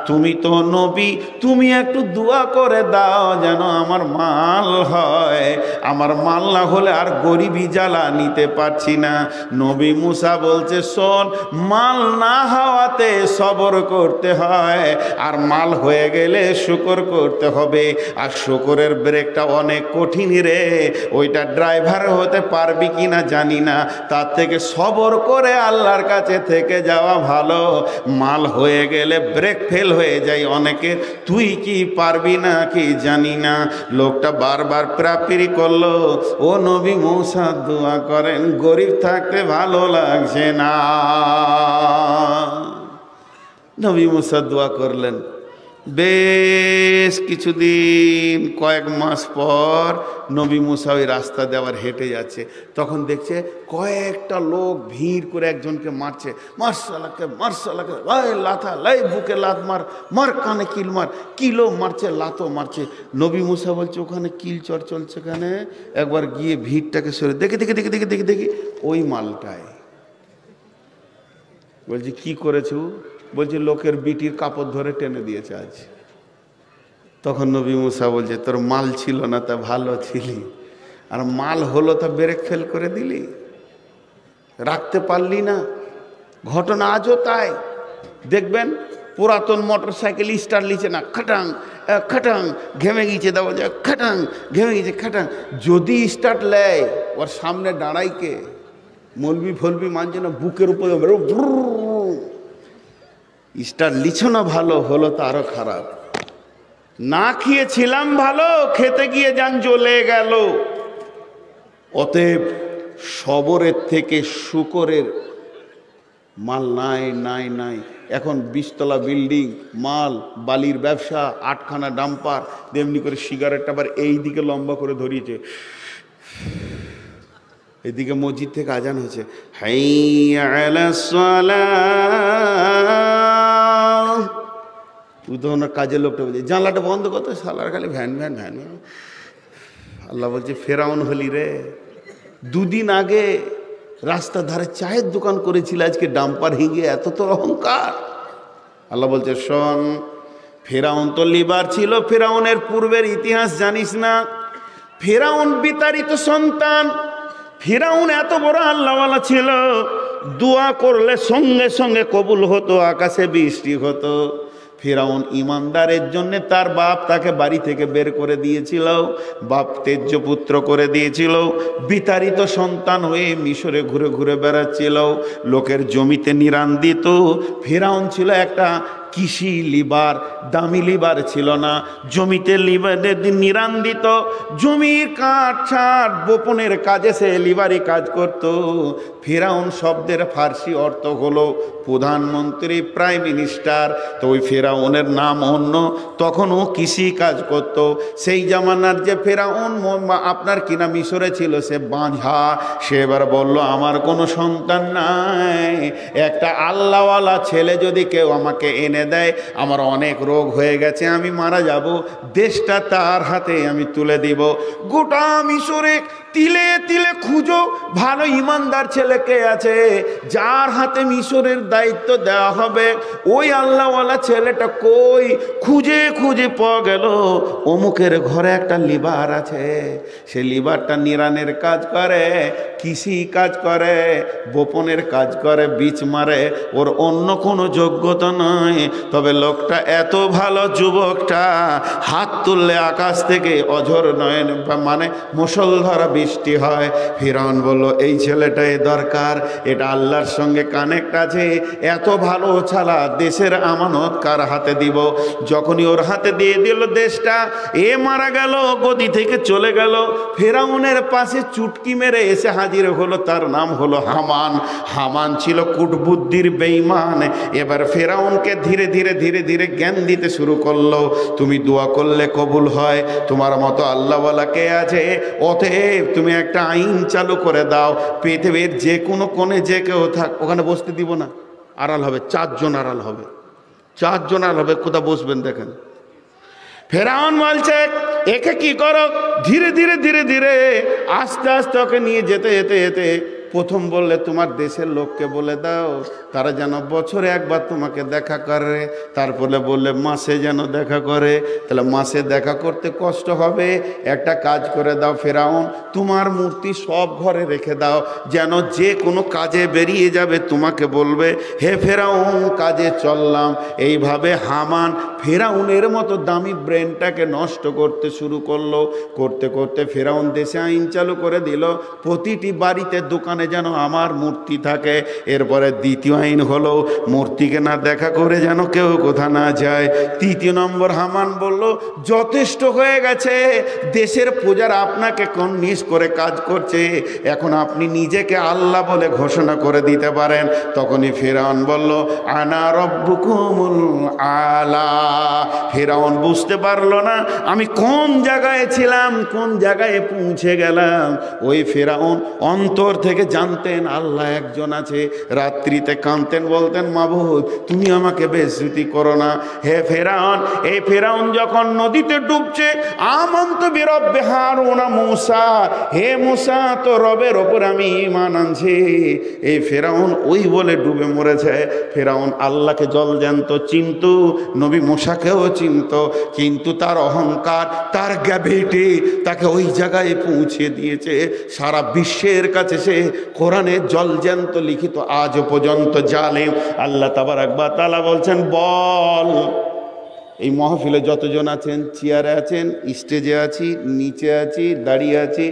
তুমি তো নবী, তুমি একটু দোয়া করে দাও যেন আমার মাল হয়। আমার মাল না হলে আর গরিবি জ্বালা নিতে পারছি না। নবী মুসা বলছে, শোন, মাল না হওয়াতে সবর করতে হয়, আর মাল হয়ে গেলে শুকর করতে হবে। আর শুকরের ব্রেকটা অনেক কঠিন রে, ওইটা ড্রাইভার হতে পারবি কিনা জানি না, তার থেকে সবর করে আল্লাহর কাছে থেকে যাওয়া ভালো। মাল হয়ে গেলে ব্রেক ফেল হয়ে যায় অনেকের, তুই কি পারবি না কি জানি না। লোকটা বারবার প্রাপিরি করলো, ও নবী মুসা দোয়া করেন, গরিব থাকতে ভালো লাগছে না। নবী মুসা দোয়া করলেন। বেশ কিছুদিন, কয়েক মাস পর নবী মুসা ওই রাস্তা দিয়ে আবার হেঁটে যাচ্ছে। তখন দেখছে কয়েকটা লোক ভিড় করে একজনকে মারছে। মারসালাকে, মারসালাকে, লাই লাথা, লাই বুকে লাত মার, মার কানে কিল মার। কিলও মারছে, লাতও মারছে। নবী মুসা বলছে, ওখানে কিল চর চলছে কেন? একবার গিয়ে ভিড়টাকে সরে দেখে দেখে দেখে দেখে দেখে দেখি ওই মালটায়। বলছি, কি করেছো? বলছে, লোকের বিটির কাপড় ধরে টেনে দিয়েছে আজ। তখন নবী মুসা বলছে, তোর মাল ছিল না তা ভালো ছিলি, আর মাল হলো তা ব্রেক ফেল করে দিলি, রাখতে পারলি না। ঘটনা আজও তাই। দেখবেন পুরাতন মোটর সাইকেল স্টার্ট লিছে না, খাটাং খাটাং, ঘেমে গিয়েছে, দেওয়া যায় খাটাং, ঘেমে গিয়েছে খাটাং। যদি স্টার্ট লেয়, ওর সামনে দাঁড়াইকে মলবি ফলবি মানছে না, বুকের উপরে স্টার লিছো না, ভালো হলো তো আরো খারাপ। না খেয়েছিলাম ভালো, খেতে গিয়ে যান জ্বলে গেল। অতএব সবরের থেকে শুকরের মাল নাই নাই নাই। এখন 20 তলা বিল্ডিং, মাল, বালির ব্যবসা, 8খানা ডাম্পার, তেমনি করে সিগারেটটা আবার এই দিকে লম্বা করে ধরিয়েছে। এদিকে মসজিদ থেকে আজান হয়েছে, হাইয়া আলাস সালাহ। তখন কাজের লোকটা বলছে, জানলাটা বন্ধ করতে, সালার খালি ভ্যান ভ্যান ভ্যান। আল্লাহ বলছে ফেরাউন হলি রে, দুদিন আগে রাস্তার ধারে চায়ের দোকান করেছিল, আজকে ডাম্পার হিগে এত তোর অহংকার। আল্লাহ বলছে শোন, ফেরাউন তো লিবার ছিল, ফেরাউনের পূর্বের ইতিহাস জানিস না? ফেরাউন বিতাড়িত সন্তান। ফেরাউন এত বড় আল্লাহওয়ালা ছিল, দোয়া করলে সঙ্গে সঙ্গে কবুল হতো, আকাশে বৃষ্টি হতো। ফেরাউন ইমানদারের জন্য তার বাপ তাকে বাড়ি থেকে বের করে দিয়েছিল, বাপ তেজ্য পুত্র করে দিয়েছিল, বিতাড়িত সন্তান হয়ে মিশরে ঘুরে ঘুরে বেড়াচ্ছিল, লোকের জমিতে নিরান দিত। ফেরাউন ছিল একটা কৃষি লিবার, দামি লিবার ছিল না, জমিতে লিবারের নিরান দিত, জমির কাঠ ছাট বপনের কাজে সে লিবারি কাজ করত। ফেরাউন শব্দের ফার্সি অর্থ হলো প্রধানমন্ত্রী, প্রাইম মিনিস্টার। তো ওই ফেরাউনের নাম অন্য, তখনও কৃষি কাজ করত। সেই জামানার যে ফেরাউন আপনার কিনা মিশরে ছিল, সে বাঁঝা। সে এবার বলল আমার কোনো সন্তান নাই, একটা আল্লাহওয়ালা ছেলে যদি কেউ আমাকে এনে দেয়, আমার অনেক রোগ হয়ে গেছে, আমি মারা যাব, দেশটা তার হাতে আমি তুলে দিব। গোটা মিশরে তিলে তিলে খুঁজো ভালো ইমানদার ছেলে কে আছে, যার হাতে মিশরের দায়িত্ব দেওয়া হবে। ওই আল্লাহওয়ালা ছেলেটা কই? খুঁজে খুঁজে পাওয়া গেল অমুকের ঘরে একটা লিবার আছে, সে লিবারটা নিরানের কাজ করে, কৃষি কাজ করে, বপনের কাজ করে, বীজ মারে, ওর অন্য কোনো যোগ্যতা নয়। তবে লোকটা এত ভালো, যুবকটা হাত তুললে আকাশ থেকে অঝর নয়ন মানে মুষলধারা বৃষ্টি হয়। ফিরআউন বলল এই ছেলেটাই দরকার, এটা আল্লাহর সঙ্গে কানেক্ট আছে, এত ভালো ছাড়া দেশের আমানত কার হাতে দিব? যখনই ওর হাতে দিয়ে দিল দেশটা, এ মারা গেল, গদি থেকে চলে গেল। ফেরাউনের পাশে চুটকি মেরে এসে হাজির হলো, তার নাম হলো হামান। হামান ছিল কুটবুদ্ধির বেঈমান। এবার ফেরাউনকে ধীরে ধীরে ধীরে ধীরে জ্ঞান দিতে শুরু করলো, তুমি দোয়া করলে কবুল হয়, তোমার মতো আল্লাহওয়ালা কে আছে? অতএব তুমি একটা আইন চালু করে দাও, পৃথিবীর যে কোনো কোণে যে কেউ থাক, ওখানে বসতে দিব না, আড়াল হবে, 4 জন আড়াল হবে, 4 জন আড়াল হবে। কোথা বসবেন দেখেন। ফেরাউন বলছে একে কি করো, ধীরে ধীরে ধীরে ধীরে আস্তে আস্তে ওকে নিয়ে যেতে যেতে যেতে প্রথম বললে তোমার দেশের লোককে বলে দাও, তারা যেন বছরে একবার তোমাকে দেখা করে। তারপরে বললে মাসে যেন দেখা করে। তাহলে মাসে দেখা করতে কষ্ট হবে, একটা কাজ করে দাও ফেরাউন, তোমার মূর্তি সব ঘরে রেখে দাও, যেন যে কোনো কাজে বেরিয়ে যাবে তোমাকে বলবে হে ফেরাউন কাজে চললাম। এইভাবে হামান ফেরাউনের মতো দামি ব্রেনটাকে নষ্ট করতে শুরু করলো। করতে করতে ফেরাউন দেশে আইন চালু করে দিল, প্রতিটি বাড়িতে দোকানে যেন আমার মূর্তি থাকে। এরপরে দ্বিতীয় আইন হলো মূর্তিকে না দেখা করে যেন কেউ কোথা না যায়। তৃতীয় নম্বর হামান বলল যথেষ্ট হয়ে গেছে, দেশের প্রজারা আপনাকে কনভিন্স করে কাজ করছে, এখন আপনি নিজেকে আল্লাহ বলে ঘোষণা করে দিতে পারেন। তখনই ফেরাউন বলল আনা রব্বুকুমুল আলা। ফেরাউন বুঝতে পারলো না আমি কোন জায়গায় ছিলাম, কোন জায়গায় পৌঁছে গেলাম। ওই ফেরাউন অন্তর থেকে জানতেন আল্লাহ একজন আছে। রাত্রিতে কাঁদতেন, বলতেন মাবুদ তুমি আমাকে বেজ্জতি করো না। হে ফেরাউন, এই ফেরাউন যখন নদীতে ডুবছে, আমানত বিরব্বি হারুন মুসা, হে মুসা তো রবের ওপর আমি ঈমান আনছি। এই ফেরাউন ওই বলে ডুবে মরেছে। ফেরাউন আল্লাহকে জলজ্যান্ত চিনত, নবী মুসাকেও চিনত, কিন্তু তার অহংকার, তার গ্র্যাভিটি তাকে ওই জায়গায় পৌঁছে দিয়েছে। সারা বিশ্বের কাছে সে কোরআনে জলজ্যান্ত লিখিত আজও পর্যন্ত জালেম। আল্লাহ তাবারাক ওয়া তাআলা বলছেন বল এই মহফিলে যতজন আছেন, চেয়ারে আছেন, স্টেজে আছি, নিচে আছি, দাঁড়িয়ে আছি,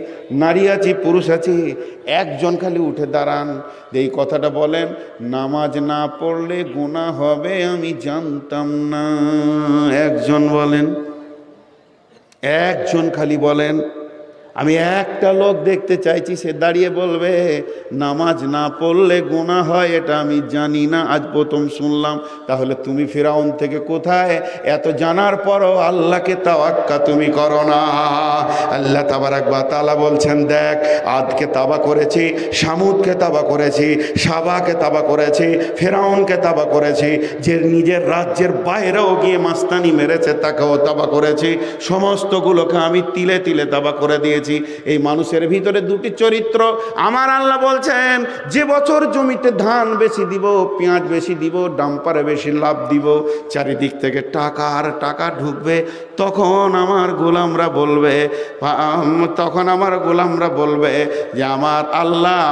নারী আছি, পুরুষ আছি, একজন খালি উঠে দাঁড়ান, এই কথাটা বলেন নামাজ না পড়লে গুনাহ হবে আমি জানতাম না। একজন বলেন, একজন খালি বলেন। আমি একটা লোক দেখতে চাইছি, সে দাঁড়িয়ে বলবে নামাজ না পড়লে গুনাহ হয় এটা আমি জানি না, আজ প্রথম শুনলাম। তাহলে তুমি ফিরাউন থেকে কোথায়? এত জানার পরও আল্লাহকে তাওয়াক্কা তুমি করো না। আল্লাহ তাবারাক ওয়া তাআলা বলছেন দেখ আদকে তাবা করেছি, সামুদকে তাবা করেছি, সাবাকে তাবা করেছি, ফেরাউনকে তাবা করেছি, যে নিজের রাজ্যের বাইরেও গিয়ে মাস্তানি মেরেছে তাকেও তাবা করেছি, সমস্তগুলোকে আমি তিলে তিলে তাবা করে দিয়েছি। রেখেছি। এই মানুষের ভিতরে দুটি চরিত্র। আমার আল্লাহ বলছেন, যে বছর জমিতে ধান বেশি দিব, পেঁয়াজ বেশি দিব, ডাম্পারে বেশি লাভ দিব, চারিদিক থেকে টাকা আর টাকা ঢুকবে, তখন আমার গোলামরা বলবে যে আমার আল্লাহ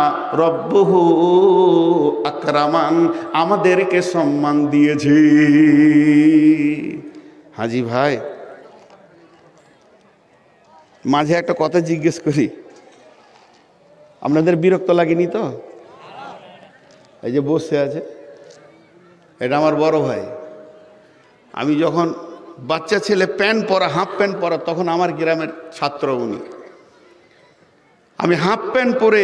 রব্বুহু আকরামান, আমাদেরকে সম্মান দিয়েছে। হাজি ভাই, মাঝে একটা কথা জিজ্ঞেস করি, আপনাদের বিরক্ত লাগেনি তো? এই যে বসে আছে, এটা আমার বড় ভাই। আমি যখন বাচ্চা ছেলে প্যান্ট পরা, হাফ প্যান্ট পরা, তখন আমার গ্রামের ছাত্র উনি। আমি হাফ প্যান্ট পরে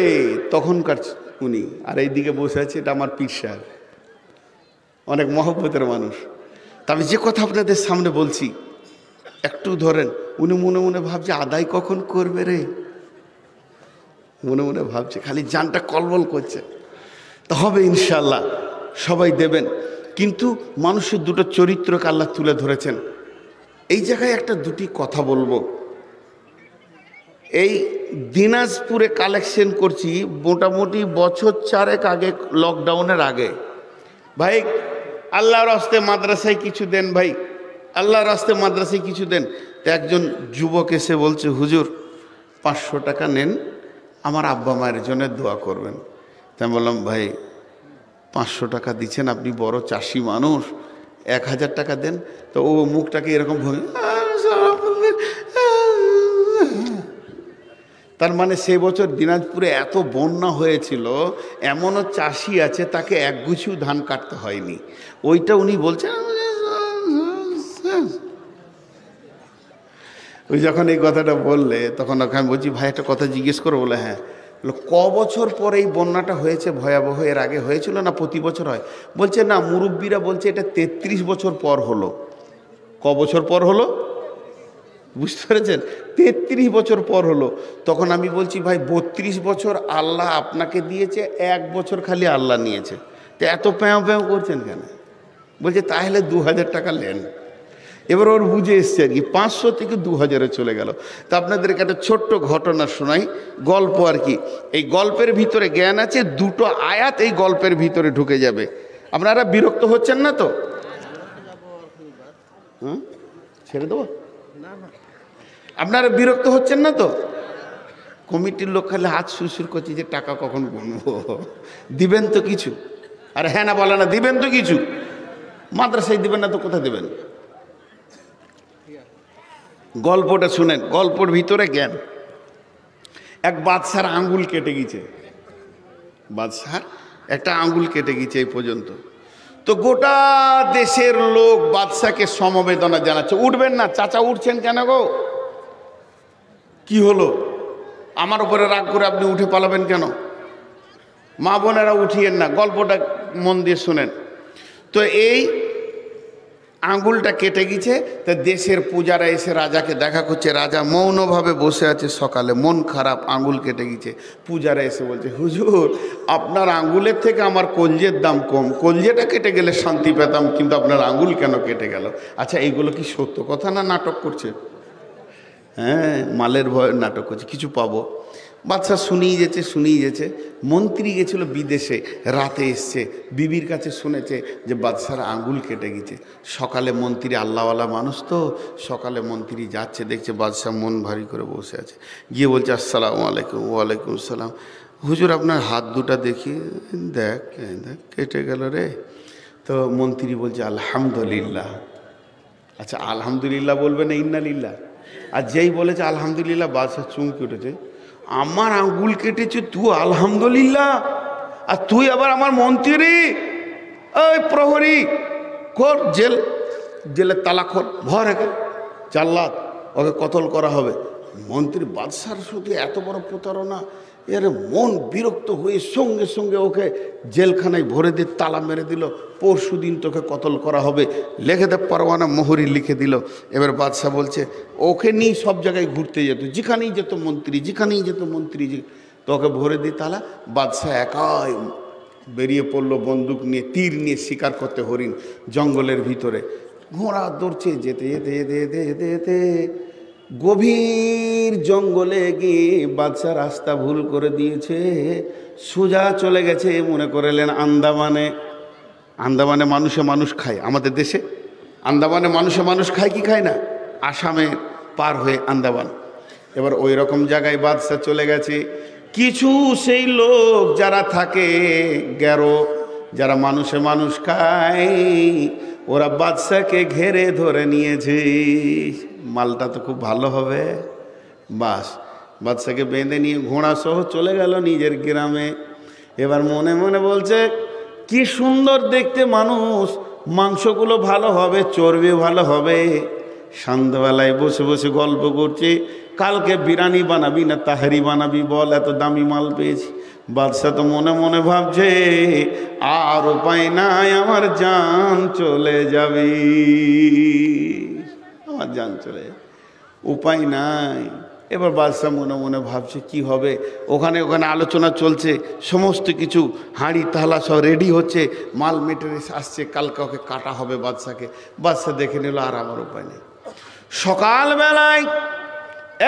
তখনকার উনি, আর এইদিকে বসে আছে, এটা আমার পীর সাহেব, অনেক মহব্বতের মানুষ। তা আমি যে কথা আপনাদের সামনে বলছি একটু ধরেন। উনি মনে মনে ভাবছে আদায় কখন করবে রে, মনে মনে ভাবছে, খালি জানটা কলবল করছে। তা হবে ইনশাল্লাহ, সবাই দেবেন। কিন্তু মানুষের দুটো চরিত্রকে আল্লাহ তুলে ধরেছেন। এই জায়গায় একটা দুটি কথা বলবো। এই দিনাজপুরে কালেকশন করছি মোটামুটি বছর 4 আগে, লকডাউনের আগে। ভাই আল্লাহর রাস্তে মাদ্রাসায় কিছু দেন, ভাই আল্লাহর রাস্তে মাদ্রাসায় কিছু দেন। তো একজন যুবক এসে বলছে, হুজুর 500 টাকা নেন, আমার আব্বা মায়ের জন্য দোয়া করবেন। তাই বললাম, ভাই 500 টাকা দিচ্ছেন, আপনি বড় চাষি মানুষ, 1000 টাকা দেন। তো ও মুখটাকে এরকম ভঙ্গি, তার মানে সেই বছর দিনাজপুরে এত বন্যা হয়েছিল, এমনও চাষি আছে তাকে একগুছিও ধান কাটতে হয়নি। ওইটা উনি বলছেন। ওই যখন এই কথাটা বললে, তখন আমি বলছি, ভাই একটা কথা জিজ্ঞেস করো? বলে হ্যাঁ। ক বছর পরে এই বন্যাটা হয়েছে ভয়াবহ? এর আগে হয়েছিল না প্রতি বছর হয়? বলছে না, মুরব্বীরা বলছে এটা 33 বছর পর হলো। ক বছর পর হলো বুঝতে পেরেছেন? 33 বছর পর হলো। তখন আমি বলছি, ভাই 32 বছর আল্লাহ আপনাকে দিয়েছে, 1 বছর খালি আল্লাহ নিয়েছে, তো এত প্যাঁও প্যাঁও করছেন কেন? বলছে তাহলে 2000 টাকা নেন। এবার ওর বুঝে এসছে আর কি, 500 থেকে 2000-এ চলে গেল। তা আপনাদেরকে একটা ছোট্ট ঘটনা শোনাই, গল্প আর কি। এই গল্পের ভিতরে জ্ঞান আছে, দুটো আয়াত এই গল্পের ভিতরে ঢুকে যাবে। আপনারা বিরক্ত হচ্ছেন না তো? হ্যাঁ, ছেড়ে দেবো? আপনারা বিরক্ত হচ্ছেন না তো? কমিটির লোক খালি হাত সুরসুর করছে যে টাকা কখন গুনবো, দিবেন তো কিছু? আর হ্যাঁ না বলে না, দিবেন তো কিছু? মাদ্রাসায় দিবেন না তো কোথায় দেবেন? গল্পটা শুনেন, গল্পের ভিতরে জ্ঞান। এক বাদশার আঙ্গুল কেটে গেছে, বাদশার একটা আঙ্গুল কেটে গেছে এই পর্যন্ত। তো গোটা দেশের লোক বাদশাকে সমবেদনা জানাচ্ছে। উঠবেন না চাচা, উঠছেন কেন গো? কি হলো? আমার উপরে রাগ করে আপনি উঠে পালাবেন কেন? মা বোনেরা উঠিয়েন না, গল্পটা মন দিয়ে শুনেন। তো এই আঙ্গুলটা কেটে গেছে, তা দেশের পূজারা এসে রাজাকে দেখা করছে। রাজা মৌনভাবে বসে আছে, সকালে মন খারাপ, আঙ্গুল কেটে গেছে। পূজারা এসে বলছে, হুজুর আপনার আঙ্গুলের থেকে আমার কলজের দাম কম, কলজেটা কেটে গেলে শান্তি পেতাম, কিন্তু আপনার আঙ্গুল কেন কেটে গেল? আচ্ছা এইগুলো কি সত্য কথা না নাটক করছে? হ্যাঁ, মালের ভয় নাটক করছে, কিছু পাবো। বাদশা শুনিয়ে যেছে। মন্ত্রী গেছিল বিদেশে, রাতে এসছে, বিবির কাছে শুনেছে যে বাদশার আঙ্গুল কেটে গেছে। সকালে মন্ত্রী আল্লাহওয়ালা মানুষ তো, সকালে মন্ত্রী যাচ্ছে, দেখছে বাদশাহ মন ভারী করে বসে আছে। গিয়ে বলছে, আসসালামু আলাইকুম। ওয়ালাইকুম আসসালাম। হুজুর আপনার হাত দুটা দেখি। দেখ কেটে গেল রে। তো মন্ত্রী বলছে আলহামদুলিল্লাহ। আচ্ছা আলহামদুলিল্লাহ বলবে না ইন্নালিল্লাহ? আর যেই বলেছে আলহামদুলিল্লাহ, বাদশাহ চুমকি উঠেছে। আমার আঙ্গুল কেটেছে, তুই আলহামদুলিল্লাহ? আর তুই আবার আমার মন্ত্রী? ওই প্রহরী কর, জেলের তালা খোল, ভর একে জাল্লাদ, ওকে কতল করা হবে। মন্ত্রী বাদশার শুধু এত বড় প্রতারণা, এর মন বিরক্ত হয়ে সঙ্গে সঙ্গে ওকে জেলখানায় ভরে দিয়ে তালা মেরে দিল। পরশু দিন তোকে কতল করা হবে, লিখে দে পরোয়ানা, মোহরি লিখে দিল। এবার বাদশাহ বলছে, ওকে নিয়ে সব জায়গায় ঘুরতে যেত, যেখানেই যেত মন্ত্রী, তোকে ভরে দিয়ে তালা। বাদশাহ একাই বেরিয়ে পড়লো বন্দুক নিয়ে, তীর নিয়ে শিকার করতে হরিণ জঙ্গলের ভিতরে। ঘোড়া দৌড়ছে, যেতে গভীর জঙ্গলে গিয়ে বাদশা রাস্তা ভুল করে দিয়েছে, সোজা চলে গেছে মনে করলেন আন্দামানে। আন্দামানে মানুষে মানুষ খায়, আমাদের দেশে আন্দামানে মানুষে মানুষ খায় কি খায় না? আসামে পার হয়ে আন্দামান। এবার ওই রকম জায়গায় বাদশা চলে গেছে। কিছু সেই লোক যারা থাকে গ্যারো, যারা মানুষে মানুষ খায়, ওরা বাদশাকে ঘেরে ধরে নিয়েছে। মালটা তো খুব ভালো হবে, বাস বাদশাকে বেঁধে নিয়ে ঘোড়া সহ চলে গেল নিজের গ্রামে। এবার মনে মনে বলছে কি সুন্দর দেখতে মানুষ, মাংসগুলো ভালো হবে, চর্বি ভালো হবে। সন্ধ্যাবেলায় বসে বসে গল্প করছে, কালকে বিরিয়ানি বানাবি না তাহারি বানাবি বল, এত দামি মাল পেয়েছি। বাদশাহ তো মনে মনে ভাবছে আর উপায় নাই, আমার জান চলে যাবে, আমার জান চলে যাবে, উপায় নাই। এবার বাদশাহ মনে মনে ভাবছে কি হবে। ওখানে আলোচনা চলছে, সমস্ত কিছু হাঁড়ি তাহলা সব রেডি হচ্ছে, মাল মেটেরিয়ালস আসছে, কালকে ওকে কাটা হবে বাদশাকে। বাদশাহ দেখে নিল আর আমার উপায় নেই। সকালবেলায়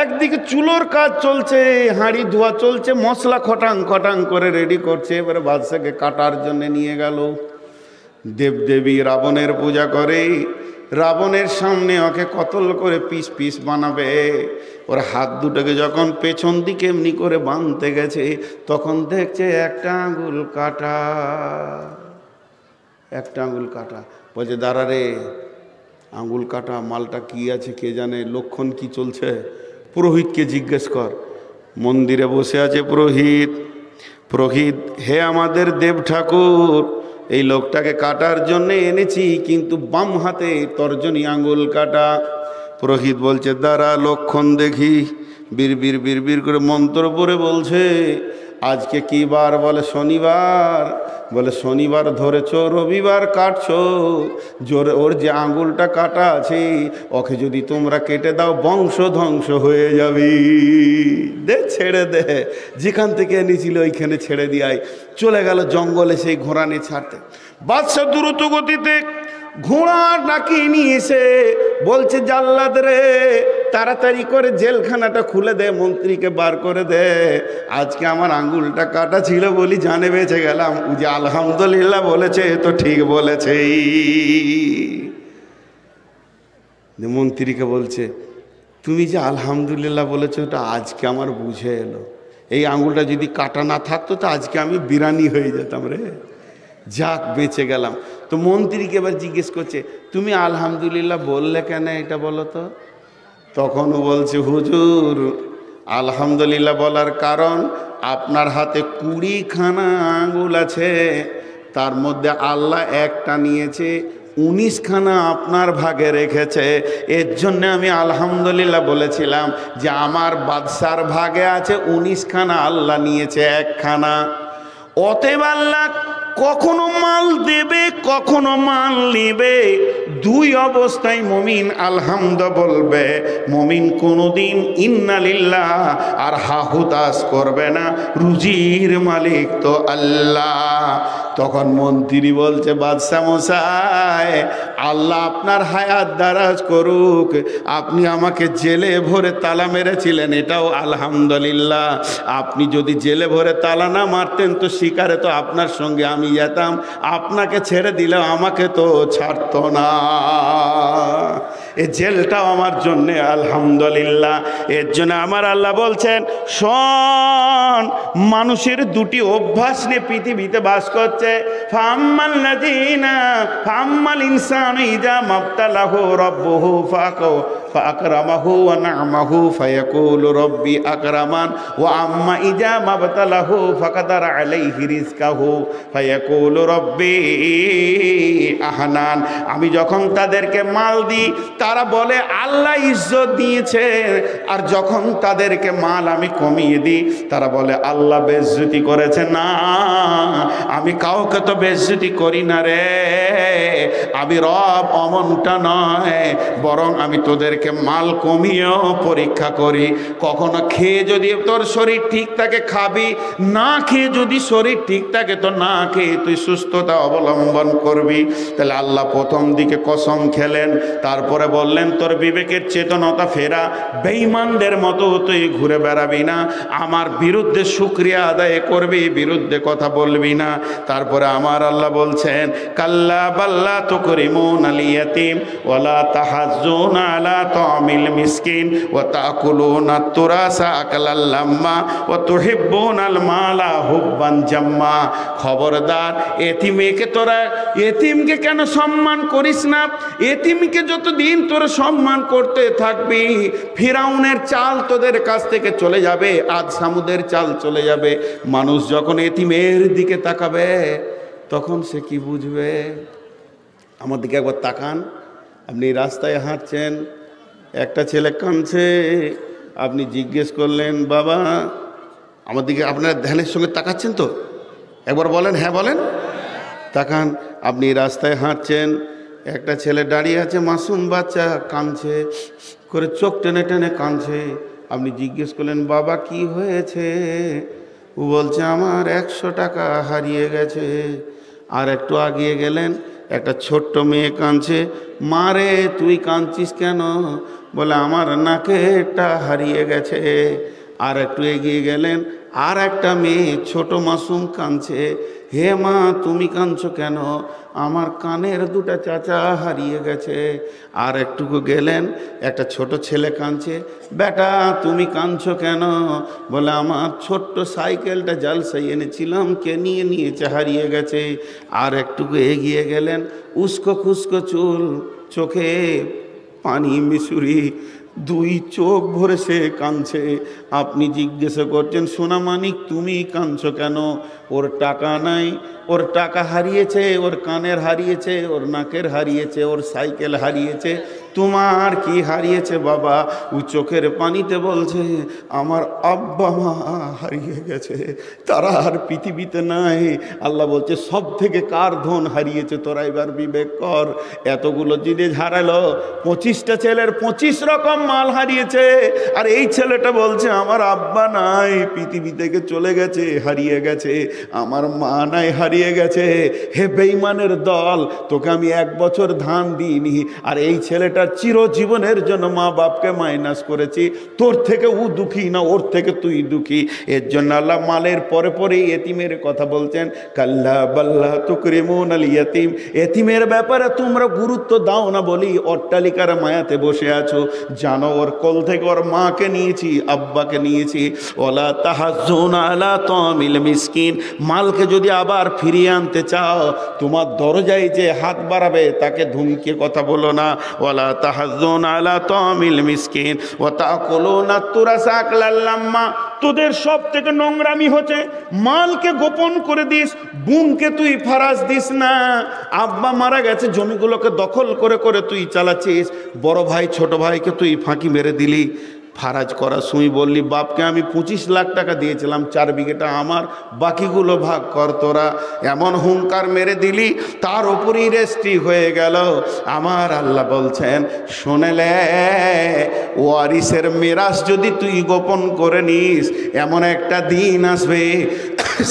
একদিকে চুলোর কাজ চলছে, হাঁড়ি ধোয়া চলছে, মশলা খটাং খটাং করে রেডি করছে। এবারে বাদশাকে কাটার জন্য নিয়ে গেল। দেবদেবী রাবণের পূজা করে, রাবণের সামনে ওকে কতল করে পিস পিস বানাবে। ওর হাত দুটোকে যখন পেছন দিকে এমনি করে বাঁধতে গেছে, তখন দেখছে একটা আঙুল কাটা, একটা আঙুল কাটা। বলছে দাঁড়া রে, আঙুল কাটা মালটা কি আছে কে জানে, লক্ষণ কি চলছে, পুরোহিতকে জিজ্ঞেস কর। মন্দিরে বসে আছে পুরোহিত। পুরোহিত, হে আমাদের দেব ঠাকুর, এই লোকটাকে কাটার জন্য এনেছি, কিন্তু বাম হাতে তর্জনী আঙুল কাটা। পুরোহিত বলছে দাঁড়া লক্ষণ দেখি। বিড়বিড় বিড়বিড় করে মন্ত্র পড়ে বলছে আজকে কি বার? বলে শনিবার। বলে শনিবার ধরেছো, রবিবার কাটছো, জোরে ওর যে আঙুলটা কাটা আছে ওকে যদি তোমরা কেটে দাও বংশ ধ্বংস হয়ে যাবে। দে ছেড়ে দে, যেখান থেকে এনেছিল ওইখানে ছেড়ে দিয়াই। চলে গেল জঙ্গলে সেই ঘোড়া নিয়ে ছাড়তে। বাদশা দ্রুত গতিতে ঘোড়া ডাকিয়ে নিয়ে এসে বলছে জাল্লাদ রে, তাড়াতাড়ি করে জেলখানাটা খুলে দে, মন্ত্রীকে বার করে দে। আজকে আমার আঙ্গুলটা কাটা ছিল বলি জানে বেঁচে গেলাম। যে আলহামদুলিল্লাহ বলেছে তো ঠিক বলেছে। মন্ত্রীকে বলছে তুমি যে আলহামদুলিল্লাহ বলেছো, ওটা আজকে আমার বুঝে এলো। এই আঙ্গুলটা যদি কাটা না থাকতো তো আজকে আমি বিরানি হয়ে যেতাম রে। যাক বেঁচে গেলাম। তো মন্ত্রীকে এবার জিজ্ঞেস করছে তুমি আলহামদুলিল্লাহ বললে কেন, এটা বলো তো। তখনও বলছে হুজুর আলহামদুলিল্লাহ বলার কারণ আপনার হাতে 20খানা আঙ্গুল আছে, তার মধ্যে আল্লাহ একটা নিয়েছে, 19খানা আপনার ভাগে রেখেছে। এর জন্য আমি আলহামদুলিল্লাহ বলেছিলাম যে আমার বাদশার ভাগে আছে 19খানা, আল্লাহ নিয়েছে 1খানা। অতএব আল্লাহ কখনো মাল দেবে কখনো মাল নিবে, দুই অবস্থায় মুমিন আলহামদুলিল্লাহ বলবে। মুমিন কোনোদিন ইন্নালিল্লাহ আর হাহুতাস করবে না, রুজির মালিক তো আল্লাহ। তখন মন্ত্রী বলছে বাদশা মশাই, আল্লাহ আপনার হায়াত দারাজ করুক, আপনি আমাকে জেলে ভরে তালা মেরেছিলেন, এটাও আলহামদুলিল্লাহ। আপনি যদি জেলে ভরে তালা না মারতেন তো শিকারে তো আপনার সঙ্গে আমি যেতাম, আপনাকে ছেড়ে দিলে আমাকে তো ছাড়তো না। এই জেলটাও আমার জন্যে আলহামদুলিল্লাহ। এর জন্য আমার আল্লাহ বলছেন শোন, মানুষের দুটি অভ্যাস নিয়ে পৃথিবীতে বাস করছে। ফাম্মাল ইনসানু ইযা মাবতালাহু রাব্বুহু ফাআকরামাহু ওয়া না'মাহু ফায়াকুলু রাব্বি আকরামান ওয়া আম্মা ইযা মাবতালাহু ফাকাদারা আলাইহি রিজকাহু ফায়াকুলু রাব্বি আহনান। আমি যখন তাদেরকে মাল দিই তারা বলে আল্লাহ ইজ্জত দিয়েছে, আর যখন তাদেরকে মাল আমি কমিয়ে দিই তারা বলে আল্লাহ বেইজ্জতি করেছে। না, আমি কাউকে তো বেইজ্জতি করি না রে, আমি রব অমনটা নয়, বরং আমি তোদেরকে ওদেরকে মাল কমিয়েও পরীক্ষা করি। কখনো খেয়ে যদি তোর শরীর ঠিক থাকে খাবি, না খেয়ে যদি শরীর ঠিক থাকে তো না খেয়ে তুই সুস্থতা অবলম্বন করবি। তাহলে আল্লাহ প্রথম দিকে কসম খেলেন, তারপরে বললেন তোর বিবেকের চেতনতা ফেরা, বেঈমানদের মতো তুই ঘুরে বেড়াবি না, আমার বিরুদ্ধে শুকরিয়া আদায় করবি, বিরুদ্ধে কথা বলবি না। তারপরে আমার আল্লাহ বলছেন কাল্লা বাল্লা তুকরিমুনাল ইয়াতীম ওয়ালা তাহাজ্জুনা আলা তামিল মিসকিন ওয়া তাকুলুনাত তুরাসা আকালাল লাম্মা ওয়া তুহিব্বুনাল মালা হুব্বান জাম্মা। খবরদার, এতিমকে তোরা, এতিমকে কেন সম্মান করিস না? এতিমকে যতদিন তোরা সম্মান করতে থাকবি, ফিরাউনের চাল তোদের কাছ থেকে চলে যাবে, আজ সামুদের চাল চলে যাবে। মানুষ যখন এতিমের দিকে তাকাবে তখন সে কি বুঝবে? আমার দিকে একবার তাকান। আপনি রাস্তায় হাঁটছেন, একটা ছেলে কাঁদছে, আপনি জিজ্ঞেস করলেন বাবা, আমার দিকে আপনারা ধ্যানের সঙ্গে তাকাচ্ছেন তো? একবার বলেন হ্যাঁ বলেন। তাকান। আপনি রাস্তায় হাঁটছেন, একটা ছেলে দাঁড়িয়ে আছে, মাসুম বাচ্চা, কাঁদছে করে, চোখ টেনে টেনে কাঁদছে। আপনি জিজ্ঞেস করলেন বাবা কি হয়েছে? ও বলছে আমার 100 টাকা হারিয়ে গেছে। আর একটু আগিয়ে গেলেন, একটা ছোট্ট মেয়ে কাঁদছে, মা রে তুই কাঁদছিস কেন? বলে আমার নাকেরটা হারিয়ে গেছে। আর একটু এগিয়ে গেলেন, আর একটা মেয়ে ছোট মাসুম কাঁদছে, হে মা তুমি কাঁদছো কেন? আমার কানের দুটা চাচা হারিয়ে গেছে। আর একটুকু গেলেন, একটা ছোট ছেলে কাঁদছে, বেটা তুমি কাঁদছো কেন? বলে আমার ছোট্ট সাইকেলটা জালসাই এনেছিলাম, কে নিয়ে নিয়েছে, হারিয়ে গেছে। আর একটুকু এগিয়ে গেলেন, উস্কো খুস্কো চুল, চোখে পানি মিশুরি, 2 চোখ ভরে সে কাঁদছে। আপনি জিজ্ঞাসা করছেন সোনা মানিক তুমি কাঁদছো কেন? ওর টাকা নাই, ওর টাকা হারিয়েছে, ওর কানের হারিয়েছে, ওর নাকের হারিয়েছে, ওর সাইকেল হারিয়েছে। তোমার কি হারিয়েছে বাবা? ও চোখের পানিতে বলছে আমার আব্বা মা হারিয়ে গেছে, তারা আর পৃথিবীতে নাই। আল্লাহ বলছে সব থেকে কার ধন হারিয়েছে তোরা এবার বিবেক কর। এতগুলো জিনিস হারালো, 25টা ছেলের 25 রকম মাল হারিয়েছে, আর এই ছেলেটা বলছে আমার আব্বা নাই, পৃথিবী থেকে চলে গেছে, হারিয়ে গেছে, আমার মা নাই, হারিয়ে গেছে। হে বেঈমানের দল, তোকে আমি 1 বছর ধান দিইনি, আর এই ছেলেটার চিরজীবনের জন্য মা বাপকে মাইনাস করেছি, তোর থেকে ও দুঃখী না, ওর থেকে তুই দুঃখী। এর জন্য আল্লাহ মালের পরে পরে এতিমের কথা বলছেন, কাল্লা বাল্লা তুকরিমুনাল ইয়াতীম। এতিমের ব্যাপারে তোমরা গুরুত্ব দাও না বলি অট্টালিকার মায়াতে বসে আছো। জানো ওর কোল থেকে ওর মাকে নিয়েছি, আব্বাকে নিয়েছি। ওয়ালা তাহাজ্জুনা আলা তামিল মিসকিন। মালকে যদি আবার ফিরিয়ে আনতে চাও, তোমার দরজায় যে হাত বাড়াবে তাকে ধমকিয়ে কথা বলো না। ওয়ালা তাহাজ্জুনা আলা তামিল মিসকিন ওয়া তাকুলুনা তুরাসা আকলাল লাম্মা। তোদের সব থেকে নোংরামি হচ্ছে মালকে গোপন করে দিস, বোনকে তুই ফারাজ দিস না। আব্বা মারা গেছে, জমিগুলোকে দখল করে করে তুই চালাচ্ছিস, বড় ভাই ছোট ভাইকে তুই ফাঁকি মেরে দিলি। ফারাজ করার সময় বললি বাপকে আমি 25 লাখ টাকা দিয়েছিলাম, 4 বিঘেটা আমার, বাকিগুলো ভাগ কর তোরা। এমন হুঙ্কার মেরে দিলি, তার উপরই রেস্ট্রি হয়ে গেল। আমার আল্লাহ বলছেন শোনেলে, ওয়ারিসের মিরাস যদি তুই গোপন করে নিস, এমন একটা দিন আসবে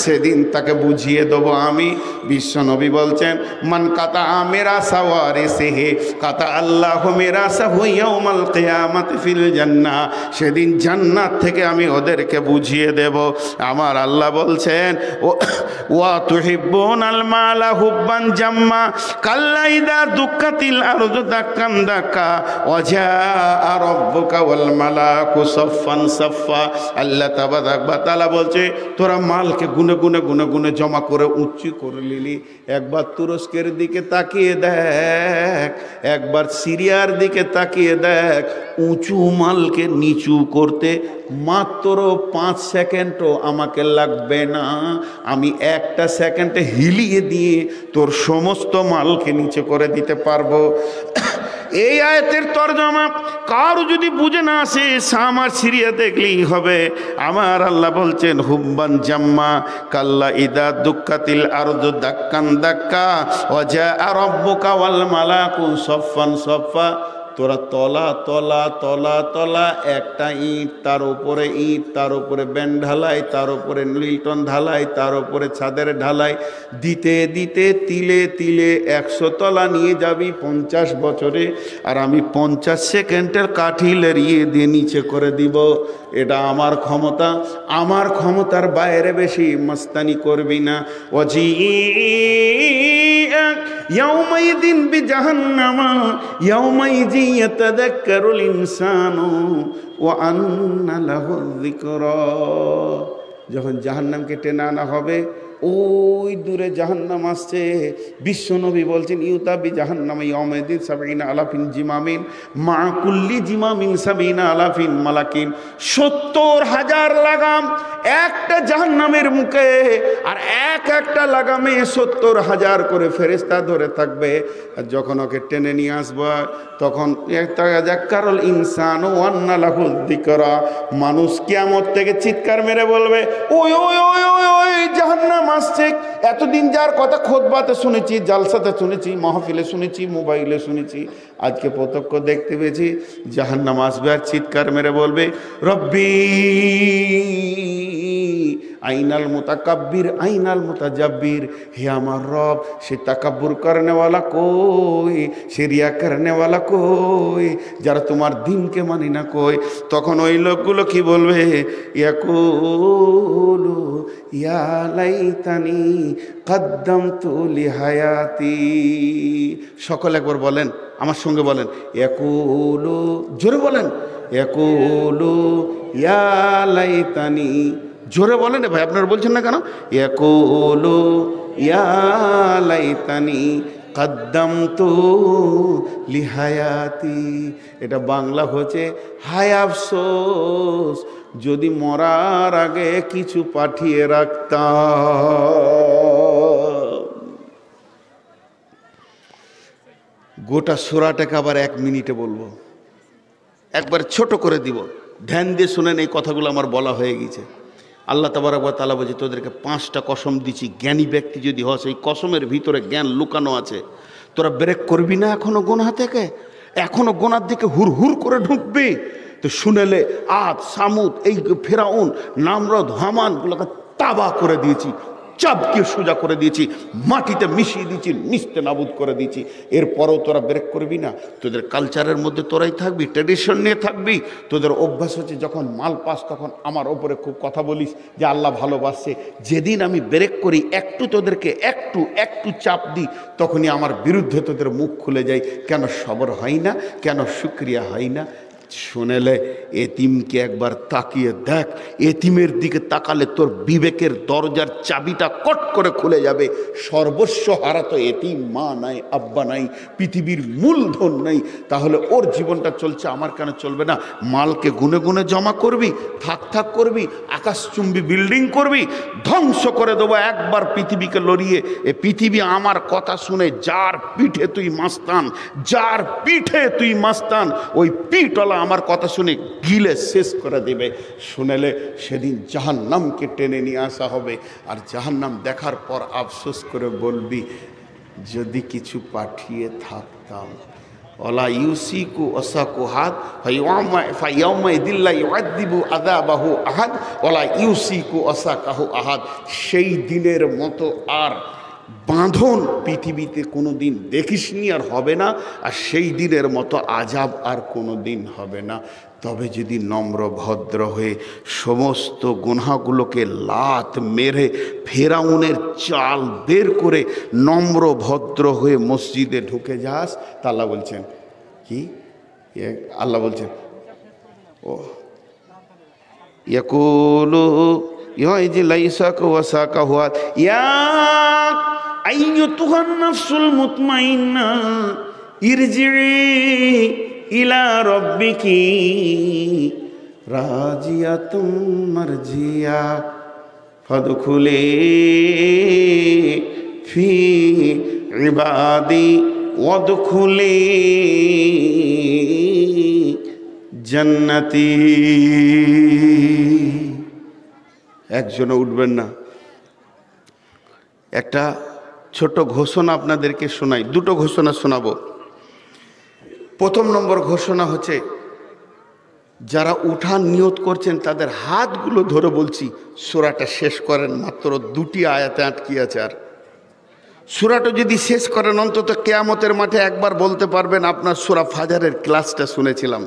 সেদিন তাকে বুঝিয়ে দেবো আমি। বিশ্বনবী বলছেন মান কাতা মিরাসা ওয়ারিসিহি কাতা আল্লাহু মিরাসাহু ইয়াউমাল কিয়ামাতি ফিল জান্নাহ। সেদিন জান্নাত থেকে আমি ওদেরকে বুঝিয়ে দেব। আমার আল্লাহ বলছেন ওয়া তুহিব্বুনাল মালা হুব্বান জাম্মা কাল্লা ইযা দুক্কাতিল আরদু দাক্কান দাক্কা ওয়া জাআ রাব্বুকা ওয়াল মালাকু সাফফান সাফফা। আল্লাহ তাআলা বলছে তোরা মালকে গুনে গুনে গুনে গুনে জমা করে উঁচু করে নিলি। একবার তুরস্কের দিকে তাকিয়ে দেখ, একবার সিরিয়ার দিকে তাকিয়ে দেখ, উঁচু মালকে নিচু করতে মাত্র 5 সেকেন্ডও আমাকে লাগবে না। আমি 1 সেকেন্ডে হিলিয়ে দিয়ে তোর সমস্ত মালকে নিচে করে দিতে পারবো। এই আয়াতের তরজমা কারো যদি বুঝে না আসে, আমার সিরিয়া দেখলেই হবে। আমার আল্লাহ বলছেন হুব্বান জাম্মা কাল্লা ইদা দুক্কাতিল আরদু দাক্কান দাক্কা ওয়া জাআ রাব্বুকা ওয়াল মালাকু সাফফান সাফফা। তোরা তলা তলা তলা তলা, একটা ইট তার উপরে ইট, তার উপরে ব্যান্ড ঢালাই, তার উপরে লিল্টন ঢালাই, তার উপরে ছাদের ঢালাই দিতে দিতে তিলে তিলে 100 তলা নিয়ে যাবি 50 বছরে, আর আমি 50 সেকেন্ডের কাঠি লেরিয়ে দিয়ে নিচে করে দিব। এটা আমার ক্ষমতা, আমার ক্ষমতার বাইরে বেশি মস্তানি করবি না। ওজি ইয়াউমাইদিন বিজাহান্নামা ইয়াউমাইজি ইয়াতাযাক্কারুল ইনসানু ওয়া আন্না লাহু যিকরা। যখন জাহান্নামকে টেনে আনা হবে, ওই দূরে জাহান্নাম আসছে, বিশ্বনবী বলছেন ইউতাবি জাহান্নাম ইয়াউমাইদিন 70 আলাফিন জিমামিন মা কুল্লি জিমামিন 70 আলাফিন মালাকিন। 70,000 লাগাম একটা জাহান্নামের মুখে, আর একটা লাগামে 70,000 করে ফেরেশতা ধরে থাকবে। আর যখন ওকে টেনে নিয়ে আসবো, তখন ইয়াতাযাক্কারুল ইনসানু ওয়া আন্না লাহু যিকরা। মানুষ কিয়ামত থেকে চিৎকার মেরে বলবে, ওই ওই ওই ওই ওই জাহান্নাম আসছে। এতদিন যার কথা খুতবাতে শুনেছি, জালসাতে শুনেছি, মাহফিলে শুনেছি, মোবাইলে শুনেছি, আজকে প্রত্যক্ষ দেখতে পেয়েছি জাহান্নাম আসবে। আর চিৎকার মেরে বলবে, রব্বি আইনাল মুতাকাব্বির আইনাল মুতাজাব্বির। হে আমার রব, সে তাকাব্বুর করনেওয়ালা কই, সে রিয়া করনেওয়ালা কই, যারা তোমার দিনকে মানি না কই। তখন ওই লোকগুলো কি বলবে, ইয়াকুলু ইয়া লাইতানি কদ্দামতু লিহায়াতি। সকলে একবার বলেন, আমার সঙ্গে বলেন, ইয়াকুলু, জোরে বলেন, ইয়াকুলু ইয়া লাইতানি। জোরে বলেন ভাই, আপনারা বলছেন না কেন? ইয়াকুলু ইয়া লাইতানি কদ্দামতু লিহায়াতি। এটা বাংলা হচ্ছে, হায় আফসোস যদি মরার আগে কিছু পাঠিয়ে রাখতাম। গোটা সূরাটাকে আবার 1 মিনিটে বলবো, একবার ছোট করে দিব, ধ্যান দিয়ে শুনেন। এই কথাগুলো আমার বলা হয়ে গেছে। আল্লাহ তাবারক ওয়া তাআলা বলছে, তোদেরকে 5টা কসম দিচ্ছি, জ্ঞানী ব্যক্তি যদি হস, এই কসমের ভিতরে জ্ঞান লুকানো আছে। তোরা ব্রেক করবি না এখনো গোনাহ থেকে, এখনো গোনার দিকে হুর হুর করে ঢুকবি। তো শুনেলে আদ সামুদ, এই ফেরাউন নামরদ হামানগুলোকে তাবা করে দিয়েছি, চাপকে সোজা করে দিয়েছি, মাটিতে মিশিয়ে দিয়েছি, নিস্তে নাবুদ করে দিয়েছি। এরপরও তোরা ব্রেক করবি না। তোদের কালচারের মধ্যে তোরাই থাকবি, ট্র্যাডিশন নিয়ে থাকবি। তোদের অভ্যাস হচ্ছে যখন মাল পাস তখন আমার ওপরে খুব কথা বলিস যে আল্লাহ ভালোবাসছে। যেদিন আমি ব্রেক করি, একটু তোদেরকে একটু একটু চাপ দিই, তখনই আমার বিরুদ্ধে তোদের মুখ খুলে যায়। কেন সবর হয় না, কেন শুকরিয়া হয় না? শুনেলে এতিমকে একবার তাকিয়ে দেখ, এতিমের দিকে তাকালে তোর বিবেকের দরজার চাবিটা কট করে খুলে যাবে। সর্বস্ব হারা তো এতিম, মা নাই, আব্বা নাই, পৃথিবীর মূলধন নাই, তাহলে ওর জীবনটা চলছে, আমার কেন চলবে না? মালকে গুনে গুনে জমা করবি, থাক থাক করবি, আকাশচুম্বী বিল্ডিং করবি, ধ্বংস করে দেবো একবার পৃথিবীকে লড়িয়ে। এ পৃথিবী আমার কথা শুনে যার পিঠে তুই মাস্তান, যার পিঠে তুই মাস্তান, ওই পিঠওয়ালা আমার কথা শুনে গিলে শেষ করে দেবে। শুনেলে সেদিন জাহান্নামকে টেনে নিয়ে আসা হবে, আর জাহান্নাম দেখার পর আফসোস করে বলবি, যদি কিছু পাঠিয়ে থাকতাম। ওয়ালা ইউসিকু ওয়াসাকু হাদ ফায়াউমা ইদিল্লা ইউআযিবু আযাবাহু আহাদ ওয়ালা ইউসিকু ওয়াসাকাহু আহাদ। সেই দিনের মতো আর বাঁধন পৃথিবীতে কোনো দিন দেখিসনি, আর হবে না। আর সেই দিনের মতো আজাব আর কোনো দিন হবে না। তবে যদি নম্র ভদ্র হয়ে সমস্ত গুনাহগুলোকে লাত মেরে ফেরাউনের চাল বের করে নম্র ভদ্র হয়ে মসজিদে ঢুকে যাস, তা আল্লাহ বলছেন কি? আল্লাহ বলছেন, ও ইয়াকুলু ইয়াজি লাইসাকা ওয়াসাকা হুয়া ইয়া আইয়ুতুহান নাফসুল মুতমাইন্না ইরজিই ইলা রাব্বিকি রাজিয়াতুম মারজিয়া ফাদখুলি ফি ইবাদি ওয়াদখুলি জান্নাতি। একজনও উঠবেন না। একটা ছোট ঘোষণা আপনাদেরকে শোনাই, দুটো ঘোষণা শোনাবো। প্রথম নম্বর ঘোষণা হচ্ছে, যারা উঠার নিয়ত করছেন তাদের হাতগুলো ধরে বলছি সূরাটা শেষ করেন, মাত্র 2টি আয়াতে আটকে আছে। আর সূরাটা যদি শেষ করেন অন্তত কিয়ামতের মাঠে একবার বলতে পারবেন আপনার সূরা ফাজরের ক্লাসটা শুনেছিলাম।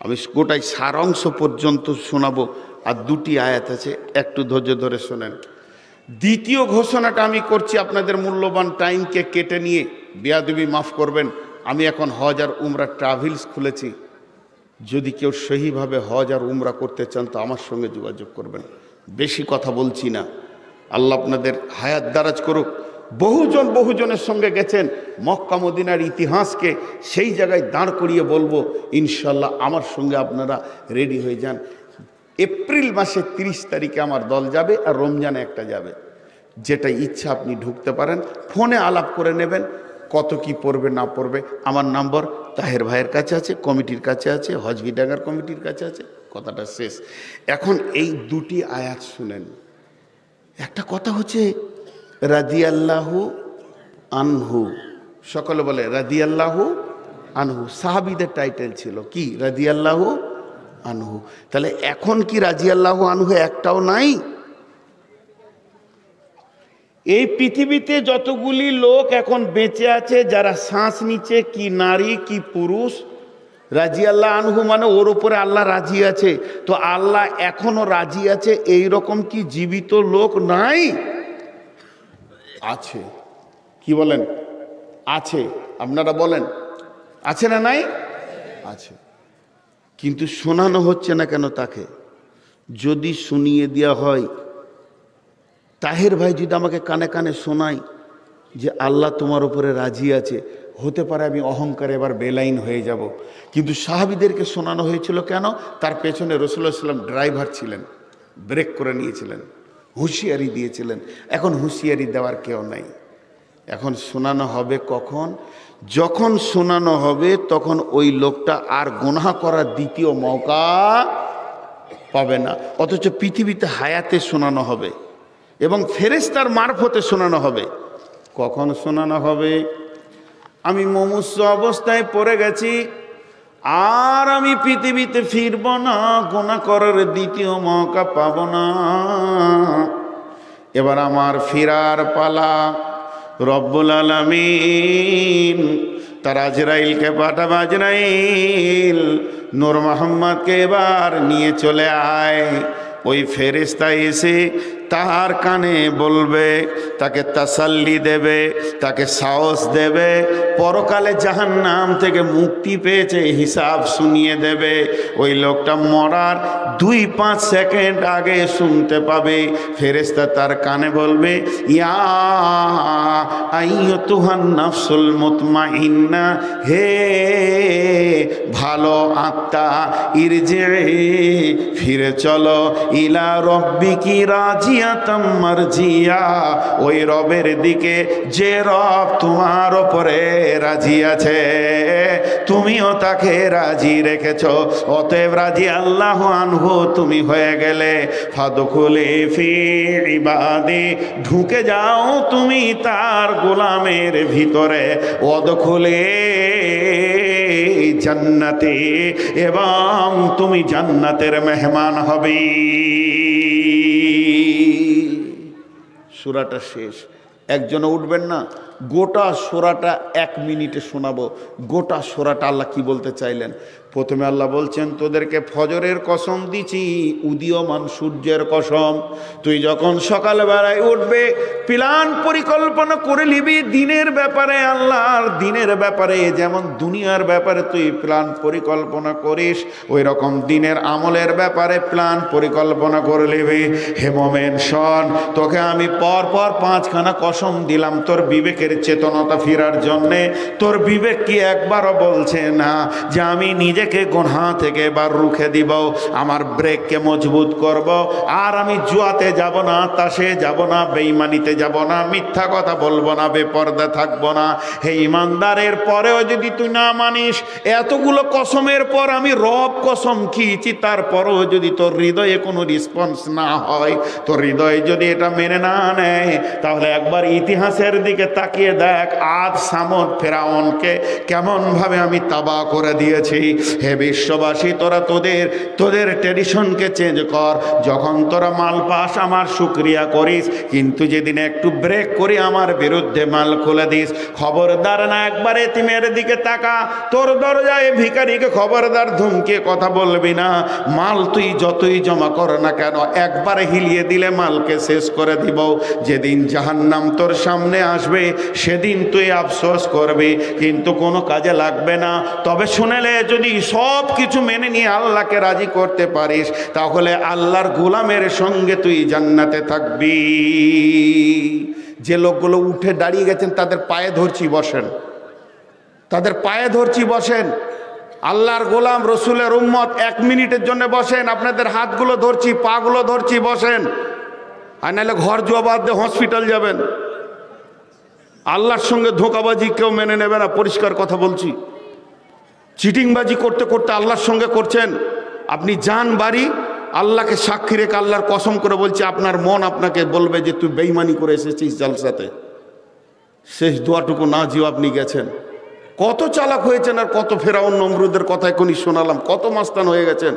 আমি গোটাই সারাংশ পর্যন্ত শোনাবো, আর 2টি আয়াত আছে, একটু ধৈর্য ধরে শোনেন। দ্বিতীয় ঘোষণাটা আমি করছি, আপনাদের মূল্যবান টাইমকে কেটে নিয়ে, বেয়াদবি মাফ করবেন, আমি এখন হজ আর উমরা ট্রাভেলস খুলেছি। যদি কেউ সহিভাবে হজ আর উমরা করতে চান তো আমার সঙ্গে যোগাযোগ করবেন। বেশি কথা বলছি না, আল্লাহ আপনাদের হায়াত দারাজ করুক। বহুজনের সঙ্গে গেছেন, মক্কা মদিনার ইতিহাসকে সেই জায়গায় দাঁড় করিয়ে বলবো। ইনশাল্লাহ আমার সঙ্গে আপনারা রেডি হয়ে যান। এপ্রিল মাসের 30 তারিখে আমার দল যাবে, আর রমজানে একটা যাবে। যেটা ইচ্ছা আপনি ঢুকতে পারেন, ফোনে আলাপ করে নেবেন, কত কি পড়বে না পড়বে। আমার নম্বর তাহের ভাইয়ের কাছে আছে, কমিটির কাছে আছে, হজবিডাঙ্গার কমিটির কাছে আছে। কথাটা শেষ। এখন এই 2টি আয়াত শুনেন। একটা কথা হচ্ছে রাদিয়াল্লাহু আনহু, সকলে বলে রাদিয়াল্লাহু আনহু। সাহাবীদের টাইটেল ছিল কি? রাদিয়াল্লাহু আনহু। তাহলে এখন কি রাদিয়াল্লাহু আনহু একটাও নাই? এই পৃথিবীতে যতগুলি লোক এখন বেঁচে আছে, যারা শ্বাস নিচ্ছে, কি নারী কি পুরুষ, রাদিয়াল্লাহু আনহু মানে ওর উপরে আল্লাহ রাজি আছে। তো আল্লাহ এখনো রাজি আছে, এই রকম কি জীবিত লোক নাই? আছে। কি বলেন? আছে। আপনারা বলেন আছে না নাই? আছে। কিন্তু শোনানো হচ্ছে না কেন তাকে? যদি শুনিয়ে দেওয়া হয়, তাহের ভাই যদি আমাকে কানে কানে শোনায় যে আল্লাহ তোমার উপরে রাজি আছে, হতে পারে আমি অহংকারে এবার বেলাইন হয়ে যাব। কিন্তু সাহাবীদেরকে শোনানো হয়েছিল কেন? তার পেছনে রাসূলুল্লাহ সাল্লাল্লাহু আলাইহি ওয়াসাল্লাম ড্রাইভার ছিলেন, ব্রেক করে নিয়েছিলেন, হুঁশিয়ারি দিয়েছিলেন। এখন হুঁশিয়ারি দেওয়ার কেউ নাই। এখন শোনানো হবে কখন? যখন শোনানো হবে তখন ওই লোকটা আর গুনাহ করার দ্বিতীয় মৌকা পাবে না। অথচ পৃথিবীতে হায়াতে শোনানো হবে এবং ফেরেশতার মারফতে শোনানো হবে। কখন শোনানো হবে? আমি মুমূর্ষু অবস্থায় পড়ে গেছি, আর আমি পৃথিবীতে ফিরব না, গুনাহ করার দ্বিতীয় মৌকা পাব না। এবার আমার ফিরার পালা। রব্বুল আলামিন তার আজরাইলকে পাঠাবে। আজরাইল, নূর মোহাম্মদকে এবার নিয়ে চলে আয়। ওই ফেরেশতা এসে তার কানে বলবে, তাকে তাসাল্লি দেবে, তাকে সাহস দেবে, পরকালে জাহান্নাম থেকে মুক্তি পেয়েছে হিসাব শুনিয়ে দেবে। ওই লোকটা মরার 2-5 সেকেন্ড আগে শুনতে পাবে। ফেরেশতা তার কানে বলবে, ইয়া আইয়ুতুহান নাফসুল মুতমাইন্না, হে ভালো আত্মা, ইরজিই, ফিরে চলো, ইলা রব্বিকি রাজিয়াতাম মারজিয়া, ওই রবের দিকে যে রব তোমার উপরে রাজি আছে, তুমিও তাকে রাজি রেখেছো। অতএব রাদিয়াল্লাহু আনহু তুমি হয়ে গেলে। ফাদখুলি ফি ইবাদি, ঢুকে যাও তুমি তার গোলামের ভিতরে। ওয়াদখুলি জান্নাতি, এবং তুমি জান্নাতের মেহমান হবে। সূরাটা শেষ। একজনে উঠবেন না, গোটা সূরাটা 1 মিনিটে শোনাবো। গোটা সূরাটা আল্লাহ কি বলতে চাইলেন। প্রথমে আল্লাহ বলছেন, তোদেরকে ফজরের কসম দিছি, উদীয়মান সূর্যের কসম। তুই যখন সকালবেলায় উঠবে, প্ল্যান পরিকল্পনা করে নিবি দিনের ব্যাপারে। আল্লাহর দিনের ব্যাপারে যেমন দুনিয়ার ব্যাপারে তুই প্ল্যান পরিকল্পনা করিস, ওই রকম দিনের আমলের ব্যাপারে প্ল্যান পরিকল্পনা করে নিবি। হে মোমেন শোন, তোকে আমি পরপর 5খানা কসম দিলাম তোর বিবেকের চেতনতা ফেরার জন্যে। তোর বিবেক কি একবারও বলছে না যে আমি নিজেকে গুনাহ থেকে এবার রুখে দিব, আমার ব্রেককে মজবুত করব, আর আমি জুয়াতে যাব না, তাসে যাব না, বেঈমানিতে যাব না, মিথ্যা কথা বলবো না, বেপরদা থাকবো না। হে ইমানদারের পরেও যদি তুই না মানিস, এতগুলো কসমের পর আমি রব কসম খেয়েছি, তারপরও যদি তোর হৃদয়ে কোনো রেসপন্স না হয়, তোর হৃদয় যদি এটা মেনে না নেয়, তাহলে একবার ইতিহাসের দিকে তাকিয়ে তাকিয়ে দেখ আদ সামদ ফেরাউনকে কেমন ভাবে আমি তাবা করে দিয়েছি। হে বিশ্ববাসী, তোরা তোদের ট্র্যাডিশনকে চেঞ্জ কর। যখন তোরা মাল পাস আমার শুকরিয়া করিস, কিন্তু যেদিন একটু ব্রেক করি আমার বিরুদ্ধে মাল খুলে দিস। খবরদার না একবার এতিমের দিকে তাকা, তোর দরজায় ভিখারিকে খবরদার ধমকে কথা বলবি না। মাল তুই যতই জমা কর না কেন, একবার হিলিয়ে দিলে মালকে শেষ করে দিব। যেদিন জাহান্নাম তোর সামনে আসবে সেদিন তুই আফসোস করবি, কিন্তু কোনো কাজে লাগবে না। তবে শুনেলে যদি সব কিছু মেনে নিয়ে আল্লাহকে রাজি করতে পারিস, তাহলে আল্লাহর গোলামের সঙ্গে তুই জান্নাতে থাকবি। যে লোকগুলো উঠে দাঁড়িয়ে গেছেন তাদের পায়ে ধরছি বসেন, তাদের পায়ে ধরছি বসেন। আল্লাহর গোলাম রসুলের উম্মত 1 মিনিটের জন্য বসেন। আপনাদের হাতগুলো ধরছি, পাগুলো ধরছি, বসেন। আর নাহলে ঘর জবাব দিয়ে হসপিটাল যাবেন। আল্লাহর সঙ্গে ধোঁকাবাজি কেউ মেনে নেবে না, পরিষ্কার কথা বলছি। চিটিংবাজি করতে করতে আল্লাহর সঙ্গে করছেন। আপনি যান বাড়ি, আল্লাহকে সাক্ষী রেখে আল্লাহর কসম করে বলছি, আপনার মন আপনাকে বলবে যে তুই বেঈমানি করে এসেছিস জালসাতে। শেষ দোয়াটুকু না জিও আপনি গেছেন। কত চালাক হয়েছেন, আর কত ফেরাউন নমরুদের কথা এখনই শোনালাম, কত মাস্তান হয়ে গেছেন।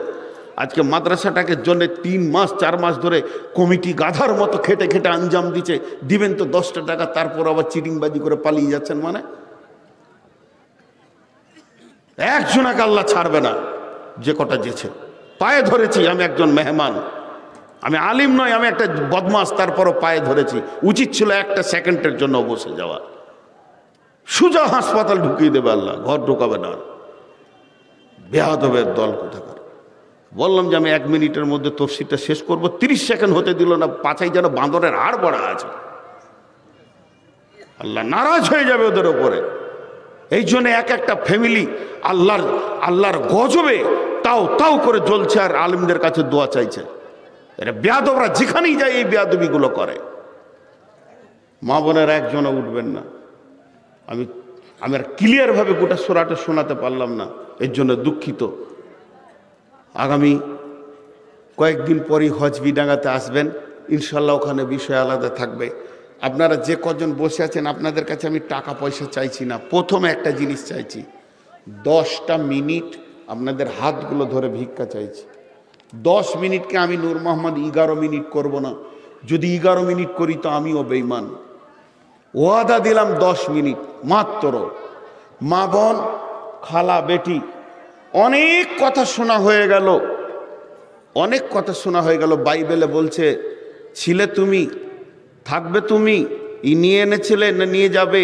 আজকে মাদ্রাসাটাকে জন্য 3 মাস 4 মাস ধরে কমিটি গাধার মতো খেটে খেটে আঞ্জাম দিচ্ছে। দিবেন তো 10টা টাকা, তারপর আবার চিটিংবাজি করে পালিয়ে যাচ্ছেন। মানে একজনাকে আল্লাহ ছাড়বে না। যে কটা যেছে পায়ে ধরেছি, আমি একজন মেহমান, আমি আলিম নয়, আমি একটা বদমাস, তারপরও পায়ে ধরেছি। উচিত ছিল 1 সেকেন্ডের জন্য বসে যাওয়া। সোজা হাসপাতাল ঢুকিয়ে দেবে আল্লাহ, ঘর ঢুকাবে না। বেয়াদবের দল কোথাকার। বললাম যে আমি 1 মিনিটের মধ্যে তফসিরটা শেষ করব, 30 সেকেন্ড হতে দিল না। পাছাই যেন বাঁদরের হাড় বড়া আছে। আল্লাহ নারাজ হয়ে যাবে ওদের ওপরে। এই জন্য একটা ফ্যামিলি আল্লাহর গজবে তাও করে জ্বলছে, আর আলিমদের কাছে দোয়া চাইছে। এরা বেয়াদবরা যেখানেই যায় এই বেয়াদবিগুলো করে। মা বোনের একজনও উঠবেন না। আমি আর ক্লিয়ারভাবে গোটা সূরাটা শোনাতে পারলাম না, এর জন্য দুঃখিত। আগামী কয়েকদিন পরই হজবিডাঙ্গাতে আসবেন, ইনশাল্লাহ ওখানে বিষয় আলাদা থাকবে। আপনারা যে কজন বসে আছেন, আপনাদের কাছে আমি টাকা পয়সা চাইছি না। প্রথমে একটা জিনিস চাইছি, 10টা মিনিট আপনাদের হাতগুলো ধরে ভিক্ষা চাইছি। 10 মিনিটকে আমি নূর মোহাম্মদ 11 মিনিট করব না। যদি 11 মিনিট করি তো আমিও বেঈমান। ওয়াদা দিলাম 10 মিনিট মাত্র। মা বোন, খালা, বেটি, অনেক কথা শোনা হয়ে গেল, অনেক কথা শোনা হয়ে গেল। বাইবেলে বলছে ছিলে তুমি, থাকবে তুমি, নিয়ে এনেছিলে না নিয়ে যাবে।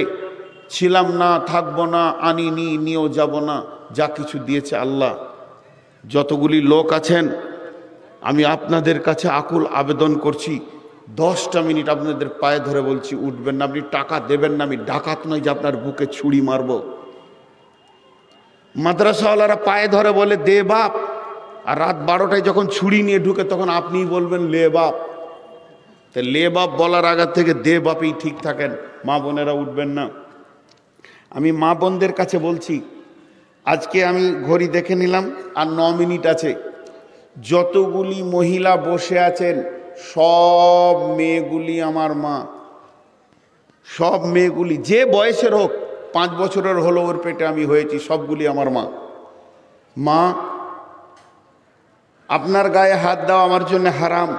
ছিলাম না, থাকবো না, আনিনি, নিয়েও যাব না। যা কিছু দিয়েছে আল্লাহ। যতগুলি লোক আছেন, আমি আপনাদের কাছে আকুল আবেদন করছি, 10টা মিনিট আপনাদের পায়ে ধরে বলছি, উঠবেন না। আপনি টাকা দেবেন না, আমি ডাকাত নই যে আপনার বুকে ছুরি মারব। মাদ্রাসাওয়ালারা পায়ে ধরে বলে দে বাপ, আর রাত 12টায় যখন ছুরি নিয়ে ঢুকে তখন আপনিই বলবেন লে বাপ। তো লে বাপ বলার আগে থেকে দে বাপই ঠিক থাকেন। মা বোনেরা উঠবেন না। আমি মা বোনদের কাছে বলছি, আজকে আমি ঘড়ি দেখে নিলাম আর 9 মিনিট আছে। যতগুলি মহিলা বসে আছেন সব মেয়েগুলি আমার মা। সব মেয়েগুলি যে বয়সের হোক, 5 বছরের হলো ওর পেটে আমি হয়েছি, সবগুলি আমার মা। মা, আপনার গায়ে হাত দেওয়া আমার জন্য হারাম,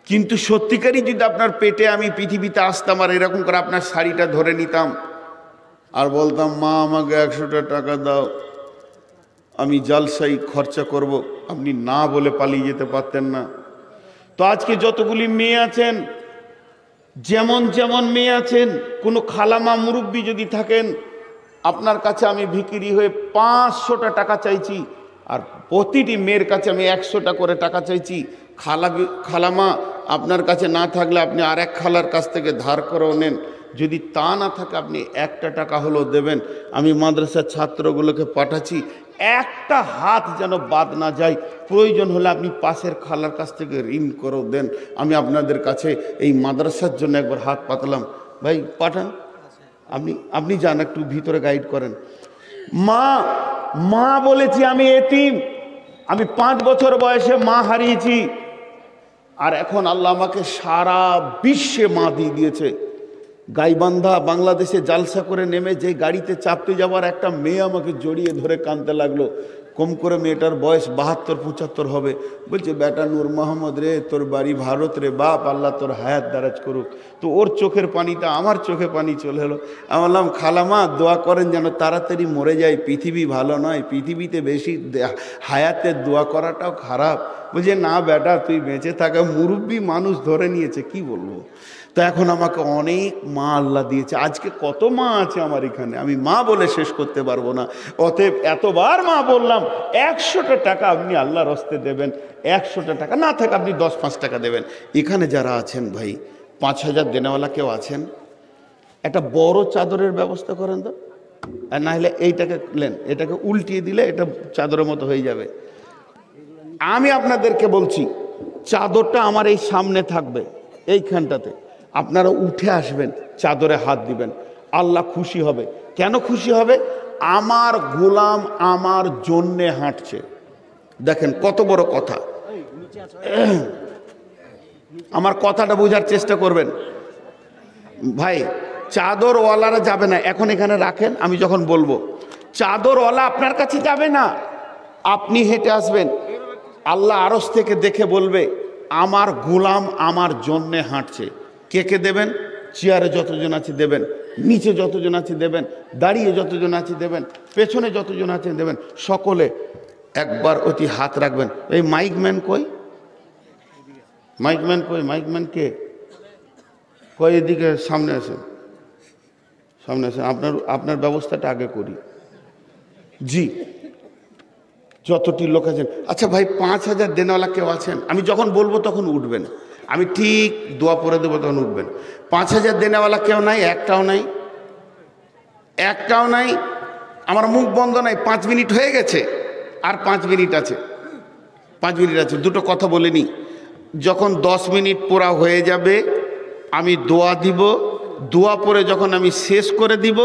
কিন্তু সত্যিকারই যদি আপনার পেটে আমি পৃথিবীতে আসতাম আর এরকম করে আপনার শাড়িটা ধরে নিতাম আর বলতাম মা আমাকে 100টা টাকা দাও, আমি জালসাই খরচা করব, আপনি না বলে পালিয়ে যেতে পারতেন না। তো আজকে যতগুলি মেয়ে আছেন, যেমন যেমন মেয়ে আছেন, কোনো খালামা মুরব্বী যদি থাকেন, আপনার কাছে আমি ভিখিরি হয়ে 500টা টাকা চাইছি, আর প্রতিটি মেয়ের কাছে আমি 100টা করে টাকা চাইছি। খালামা আপনার কাছে না থাকলে আপনি আরেক খালার কাছ থেকে ধার করেও নেন, যদি তা না থাকে আপনি 1টা টাকা হলেও দেবেন। আমি মাদ্রাসার ছাত্রগুলোকে পাঠাচ্ছি, একটা হাত যেন বাদ না যায়। প্রয়োজন হলে আপনি পাশের খালার কাছ থেকে ঋণ করেও দেন। আমি আপনাদের কাছে এই মাদ্রাসার জন্য একবার হাত পাতলাম, ভাই পাঠান। আপনি যান, একটু ভিতরে গাইড করেন। মা বলেছি আমি এতিম, আমি 5 বছর বয়সে মা হারিয়েছি, আর এখন আল্লাহ আমাকে সারা বিশ্বে মা দিয়ে দিয়েছে। গাইবান্ধা বাংলাদেশে জালসা করে নেমে যে গাড়িতে চাপতে যাওয়ার একটা মেয়ে আমাকে জড়িয়ে ধরে কাঁদতে লাগলো। কম করে মেয়েটার বয়স 72-75 হবে। বলছে, বেটা নূর মোহাম্মদ রে, তোর বাড়ি ভারত রে বাপ, আল্লাহ তোর হায়াত দারাজ করুক। তো ওর চোখের পানিটা আমার চোখে পানি চলে এলো। আমি বললাম, খালামা দোয়া করেন যেন তাড়াতাড়ি মরে যায়, পৃথিবী ভালো নয়, পৃথিবীতে বেশি হায়াতের দোয়া করাটাও খারাপ। বলছে, না বেটা তুই বেঁচে থাকা, মুরব্বী মানুষ ধরে নিয়েছে, কি বলবো। তো এখন আমাকে অনেক মা আল্লাহ দিয়েছে। আজকে কত মা আছে আমার এখানে, আমি মা বলে শেষ করতে পারবো না। অতএব এতবার মা বললাম, 100টা টাকা আপনি আল্লাহর হস্তে দেবেন, 100টা টাকা না থাকে আপনি 10-5 টাকা দেবেন। এখানে যারা আছেন ভাই, 5000 দেনেওয়ালা কেউ আছেন? একটা বড় চাদরের ব্যবস্থা করেন তো, আর না হলে এইটাকে নেন, এটাকে উল্টিয়ে দিলে এটা চাদরের মতো হয়ে যাবে। আমি আপনাদেরকে বলছি, চাদরটা আমার এই সামনে থাকবে, এইখানটাতে আপনারা উঠে আসবেন, চাদরে হাত দিবেন, আল্লাহ খুশি হবে। কেন খুশি হবে? আমার গোলাম আমার জন্যে হাঁটছে। দেখেন কত বড় কথা। আমার কথাটা বোঝার চেষ্টা করবেন ভাই। চাদরওয়ালারা যাবে না, এখন এখানে রাখেন, আমি যখন বলবো চাদরওয়ালা আপনার কাছে যাবে না, আপনি হেঁটে আসবেন। আল্লাহ আরশ থেকে দেখে বলবে, আমার গোলাম আমার জন্যে হাঁটছে। কে কে দেবেন? চেয়ারে যতজন আছে দেবেন, নিচে যতজন আছে দেবেন, দাঁড়িয়ে যতজন আছে দেবেন, পেছনে যতজন আছে দেবেন, সকলে একবার অতি হাত রাখবেন। এই মাইকম্যান কই? মাইকম্যান কই? মাইকম্যান কে কই? এদিকে সামনে আসেন, সামনে আসেন। আপনার ব্যবস্থাটা আগে করি। জি, যতটি লোক আছেন। আচ্ছা ভাই, 5000 দেনওয়ালা কেউ আছেন? আমি যখন বলবো তখন উঠবেন, আমি ঠিক দোয়া পরে দেবো তখন উঠবেন। 5000 দেনেওয়ালা কেউ নাই? একটাও নাই, একটাও নাই। আমার মুখ বন্ধ নাই, 5 মিনিট হয়ে গেছে, আর 5 মিনিট আছে, 5 মিনিট আছে। দুটো কথা বলে নি। যখন 10 মিনিট পুরা হয়ে যাবে আমি দোয়া দিব, দোয়া পরে যখন আমি শেষ করে দিব,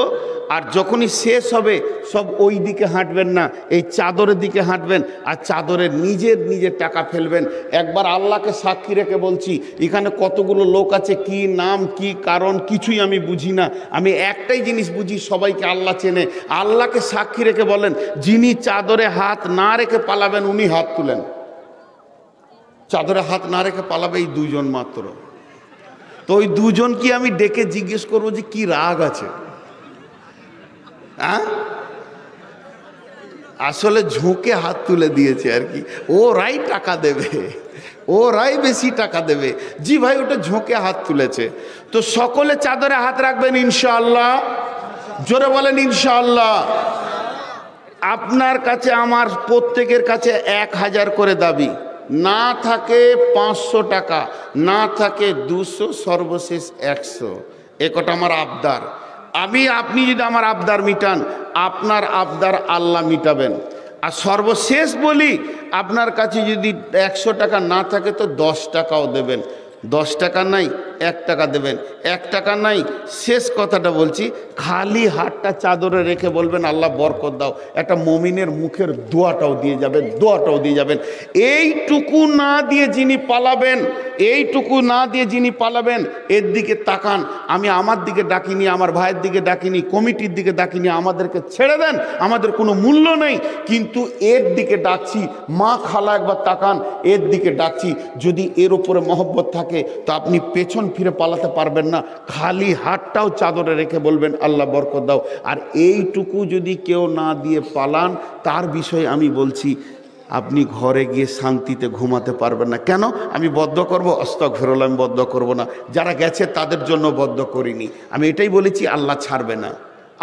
আর যখনই শেষ হবে সব ওই দিকে হাঁটবেন না, এই চাদরের দিকে হাঁটবেন, আর চাদরের নিজের টাকা ফেলবেন। একবার আল্লাহকে সাক্ষী রেখে বলছি, এখানে কতগুলো লোক আছে, কি নাম কি কারণ কিছুই আমি বুঝি না। আমি একটাই জিনিস বুঝি, সবাইকে আল্লাহ চেনে। আল্লাহকে সাক্ষী রেখে বলেন, যিনি চাদরে হাত না রেখে পালাবেন উনি হাত তুলেন। চাদরে হাত না রেখে পালাবে এই 2 জন মাত্র। তো ওই 2 জন কি আমি ডেকে জিজ্ঞেস করবো যে কি রাগ আছে? আসলে ঝুঁকে হাত তুলে দিয়েছে আর কি, ওরাই টাকা দেবে, ওরাই বেশি টাকা দেবে। জি ভাই, ওটা ঝুঁকে হাত তুলেছে। তো সকলে চাদরে হাত রাখবেন ইনশাআল্লাহ। জোরে বলেন ইনশাআল্লাহ। আপনার কাছে আমার প্রত্যেকের কাছে 1000 করে দাবি, না থাকে 500 টাকা, না থাকে 200, সর্বশেষ 100। এ কটা আমার আবদার। আপনি যদি আমার আবদার মিটান, আপনার আবদার আল্লাহ মিটাবেন। আর সর্বশেষ বলি, আপনার কাছে যদি 100 টাকা না থাকে তো 10 টাকাও দেবেন। 10 টাকা নাই 1 টাকা দেবেন, 1 টাকা নাই। শেষ কথাটা বলছি, খালি হাতটা চাদরে রেখে বলবেন, আল্লাহ বরকত দাও। একটা মুমিনের মুখের দোয়াটাও দিয়ে যাবেন, দোয়াটাও দিয়ে যাবেন। এইটুকু না দিয়ে যিনি পালাবেন, এইটুকু না দিয়ে যিনি পালাবেন, এর দিকে তাকান। আমি আমার দিকে ডাকিনি, আমার ভাইয়ের দিকে ডাকিনি, কমিটির দিকে ডাকিনি, আমাদেরকে ছেড়ে দেন, আমাদের কোনো মূল্য নেই, কিন্তু এর দিকে ডাকছি। মা খালা একবার তাকান, এর দিকে ডাকছি। যদি এর উপরে মহব্বত থাকে তো আপনি পেছন ফিরে পালাতে পারবেন না। খালি হাতটাও চাদরে রেখে বলবেন, আল্লাহ বরকত দাও। আর এইটুকু যদি কেউ না দিয়ে পালান, তার বিষয়ে আমি বলছি, আপনি ঘরে গিয়ে শান্তিতে ঘুমাতে পারবেন না। কেন? আমি বদ্ধ করব? আস্তাগফিরুল্লাহ, আমি বদ্ধ করব না। যারা গেছে তাদের জন্য বদ্ধ করিনি। আমি এটাই বলেছি, আল্লাহ ছাড়বে না,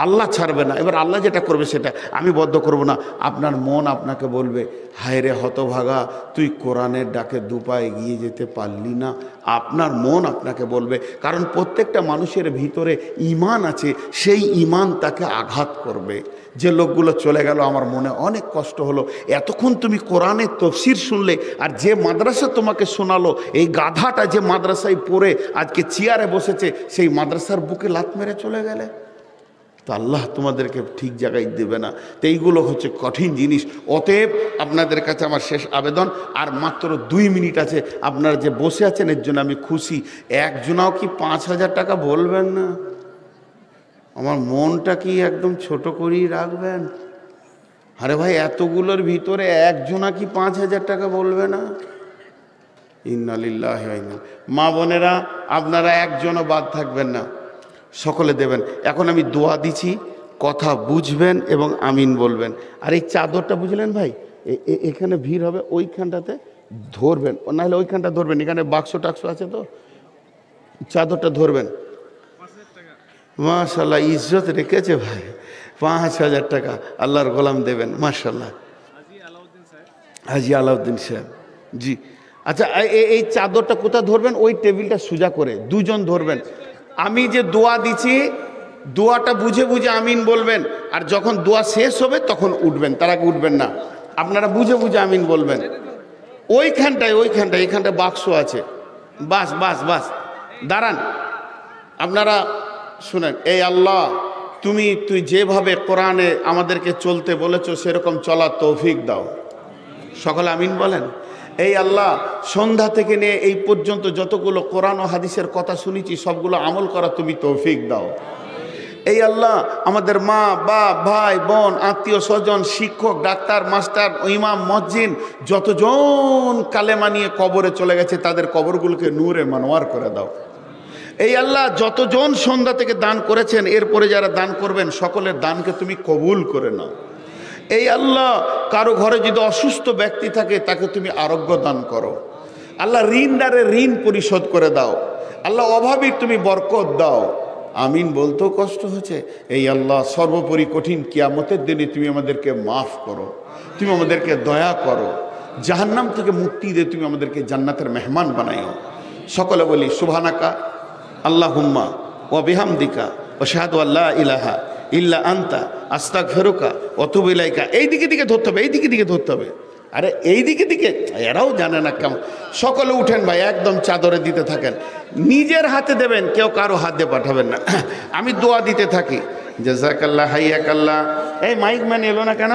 আল্লাহ ছাড়বে না। এবার আল্লাহ যেটা করবে সেটা আমি বদ্ধ করব না। আপনার মন আপনাকে বলবে, হায় রে হতভাগা, তুই কোরআনের ডাকে দুপা এগিয়ে যেতে পারলি না। আপনার মন আপনাকে বলবে, কারণ প্রত্যেকটা মানুষের ভিতরে ঈমান আছে, সেই ঈমান তাকে আঘাত করবে। যে লোকগুলো চলে গেল, আমার মনে অনেক কষ্ট হলো। এতক্ষণ তুমি কোরআনের তফসির শুনলে, আর যে মাদ্রাসা তোমাকে শোনালো, এই গাধাটা যে মাদ্রাসায় পড়ে আজকে চেয়ারে বসেছে, সেই মাদ্রাসার বুকে লাত মেরে চলে গেলে। তো আল্লাহ তোমাদেরকে ঠিক জায়গায় দেবে না। তো এইগুলো হচ্ছে কঠিন জিনিস। অতএব আপনাদের কাছে আমার শেষ আবেদন, আর মাত্র 2 মিনিট আছে, আপনারা যে বসে আছেন এর জন্য আমি খুশি। একজনাও কি 5,000 টাকা বলবেন না? আমার মনটা কি একদম ছোট করেই রাখবেন? আরে ভাই, এতগুলোর ভিতরে একজনা কি 5,000 টাকা বলবে না? ইন্না লিল্লাহি ওয়া ইন্না। মা বোনেরা, আপনারা একজনও বাদ থাকবেন না, সকলে দেবেন। এখন আমি দোয়া দিচ্ছি, কথা বুঝবেন এবং আমিন বলবেন। আর এই চাদরটা বুঝলেন ভাই, এখানে ভিড় হবে, ওইখানটাতে ধরবেন, নাহলে ওইখানটা ধরবেন, এখানে বাক্স টাক্স আছে তো, চাদরটা ধরবেন। মাশাল্লাহ, ইজ্জত রেখেছে ভাই। 5,000 টাকা আল্লাহর গোলাম দেবেন, মাশাল্লাহ। হাজি আলাউদ্দিন সাহেব, জি। আচ্ছা, এই চাদরটা কোথায় ধরবেন? ওই টেবিলটা সোজা করে 2 জন ধরবেন। আমি যে দোয়া দিচ্ছি, দোয়াটা বুঝে বুঝে আমিন বলবেন, আর যখন দোয়া শেষ হবে তখন উঠবেন, তার আগে উঠবেন না। আপনারা বুঝে বুঝে আমিন বলবেন। ওইখানটায় এখানটায় বাক্স আছে, বাস বাস বাস, দাঁড়ান। আপনারা শুনেন, এই আল্লাহ, তুই যেভাবে কোরআনে আমাদেরকে চলতে বলেছো সেরকম চলার তৌফিক দাও। সকলে আমিন বলেন। এই আল্লাহ, সন্ধ্যা থেকে নিয়ে এই পর্যন্ত যতগুলো কোরআন ও হাদিসের কথা শুনেছি সবগুলো আমল করা তুমি তৌফিক দাও। এই আল্লাহ, আমাদের মা বাপ ভাই বোন আত্মীয় স্বজন শিক্ষক ডাক্তার মাস্টার ইমাম মসজিদ যতজন কালেমা নিয়ে কবরে চলে গেছে তাদের কবরগুলোকে নূরে মানওয়ার করে দাও। এই আল্লাহ, যতজন সন্ধ্যা থেকে দান করেছেন এরপরে যারা দান করবেন সকলের দানকে তুমি কবুল করে নাও। এই আল্লাহ, কারো ঘরে যদি অসুস্থ ব্যক্তি থাকে তাকে তুমি আরোগ্য দান করো। আল্লাহ, ঋণদারে ঋণ পরিশোধ করে দাও। আল্লাহ, অভাবী তুমি বরকত দাও। আমিন বলতেও কষ্ট হচ্ছে। এই আল্লাহ, সর্বোপরি কঠিন কিয়ামতের দিনে তুমি আমাদেরকে মাফ করো, তুমি আমাদেরকে দয়া করো, জাহান্নাম থেকে মুক্তি দিয়ে তুমি আমাদেরকে জান্নাতের মেহমান বানাইও। সকলে বলি সুবহানাকা আল্লাহুম্মা ওয়া বিহামদিকা ওয়া আশহাদু আল্লা ইলাহা ইল্লা আনতা আস্তাগফিরুকা ওয়া আতুবু ইলাইকা। এই দিকে ধরতে হবে, এই দিকে ধরতে হবে। আরে এই দিকে এরাও জানে না কেমন। সকলে উঠেন ভাই, একদম চাদরে দিতে থাকেন, নিজের হাতে দেবেন, কেউ কারো হাত দিয়ে পাঠাবেন না। আমি দোয়া দিতে থাকি। জাযাকাল্লাহ, হাইয়াকাল্লাহ। এই মাইক ম্যান এলো না কেন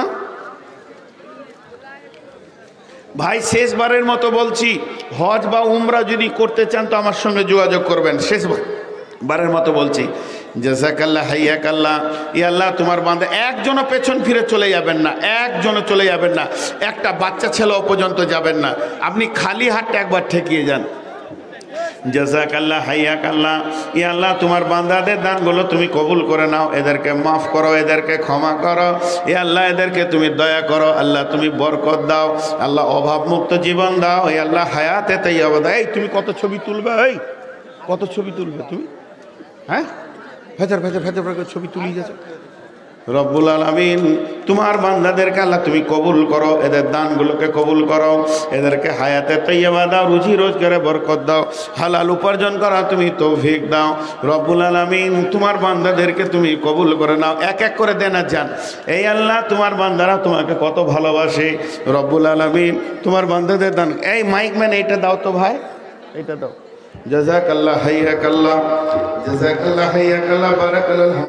ভাই? শেষবারের মতো বলছি, হজ বা উমরা যদি করতে চান তো আমার সঙ্গে যোগাযোগ করবেন। শেষবারের মতো বলছি, জাযাকাল্লাহ, হাইয়াকাল্লাহ। ইয়া আল্লাহ, তোমার বান্দা একজনও পেছন ফিরে চলে যাবেন না, একজনও চলে যাবেন না, একটা বাচ্চা ছেলেও পর্যন্ত যাবেন না। আপনি খালি হাতটা একবার ঠেকিয়ে যান। জাযাকাল্লাহ, হাইয়াকাল্লাহ। ইয়া আল্লাহ, তোমার বান্দাদের দানগুলো তুমি কবুল করে নাও, এদেরকে মাফ করো, এদেরকে ক্ষমা করো। ইয়া আল্লাহ, এদেরকে তুমি দয়া করো। আল্লাহ, তুমি বরকত দাও। আল্লাহ, অভাবমুক্ত জীবন দাও। ইয়া আল্লাহ, হায়াতে তাইয়্যিবা দাও। এই তুমি কত ছবি তুলবে? এই কত ছবি তুলবে তুমি? হ্যাঁ, ভেতর ছবি তুলি যাচ্ছে। রব্বুল আলামিন, তোমার বান্দাদেরকে আল্লাহ তুমি কবুল করো, এদের দানগুলোকে কবুল করো, এদেরকে হায়াতে তাইয়্যিবা দাও, রুজি রোজগারে বরকত দাও, হালাল উপার্জন করা তুমি তৌফিক দাও। রব্বুল আলামিন, তোমার বান্দাদেরকে তুমি কবুল করে নাও। এক এক করে দেন আর যান। এই আল্লাহ, তোমার বান্দারা তোমাকে কত ভালোবাসে। রব্বুল আলামিন, তোমার বান্দাদের দান। এই মাইক ম্যান, এইটা দাও তো ভাই, এইটা দাও। জাযাকাল্লাহ, হাইয়াকাল্লাহ, জাযাকাল্লাহ, হাইয়াকাল্লাহ, বারাকাল্লাহ।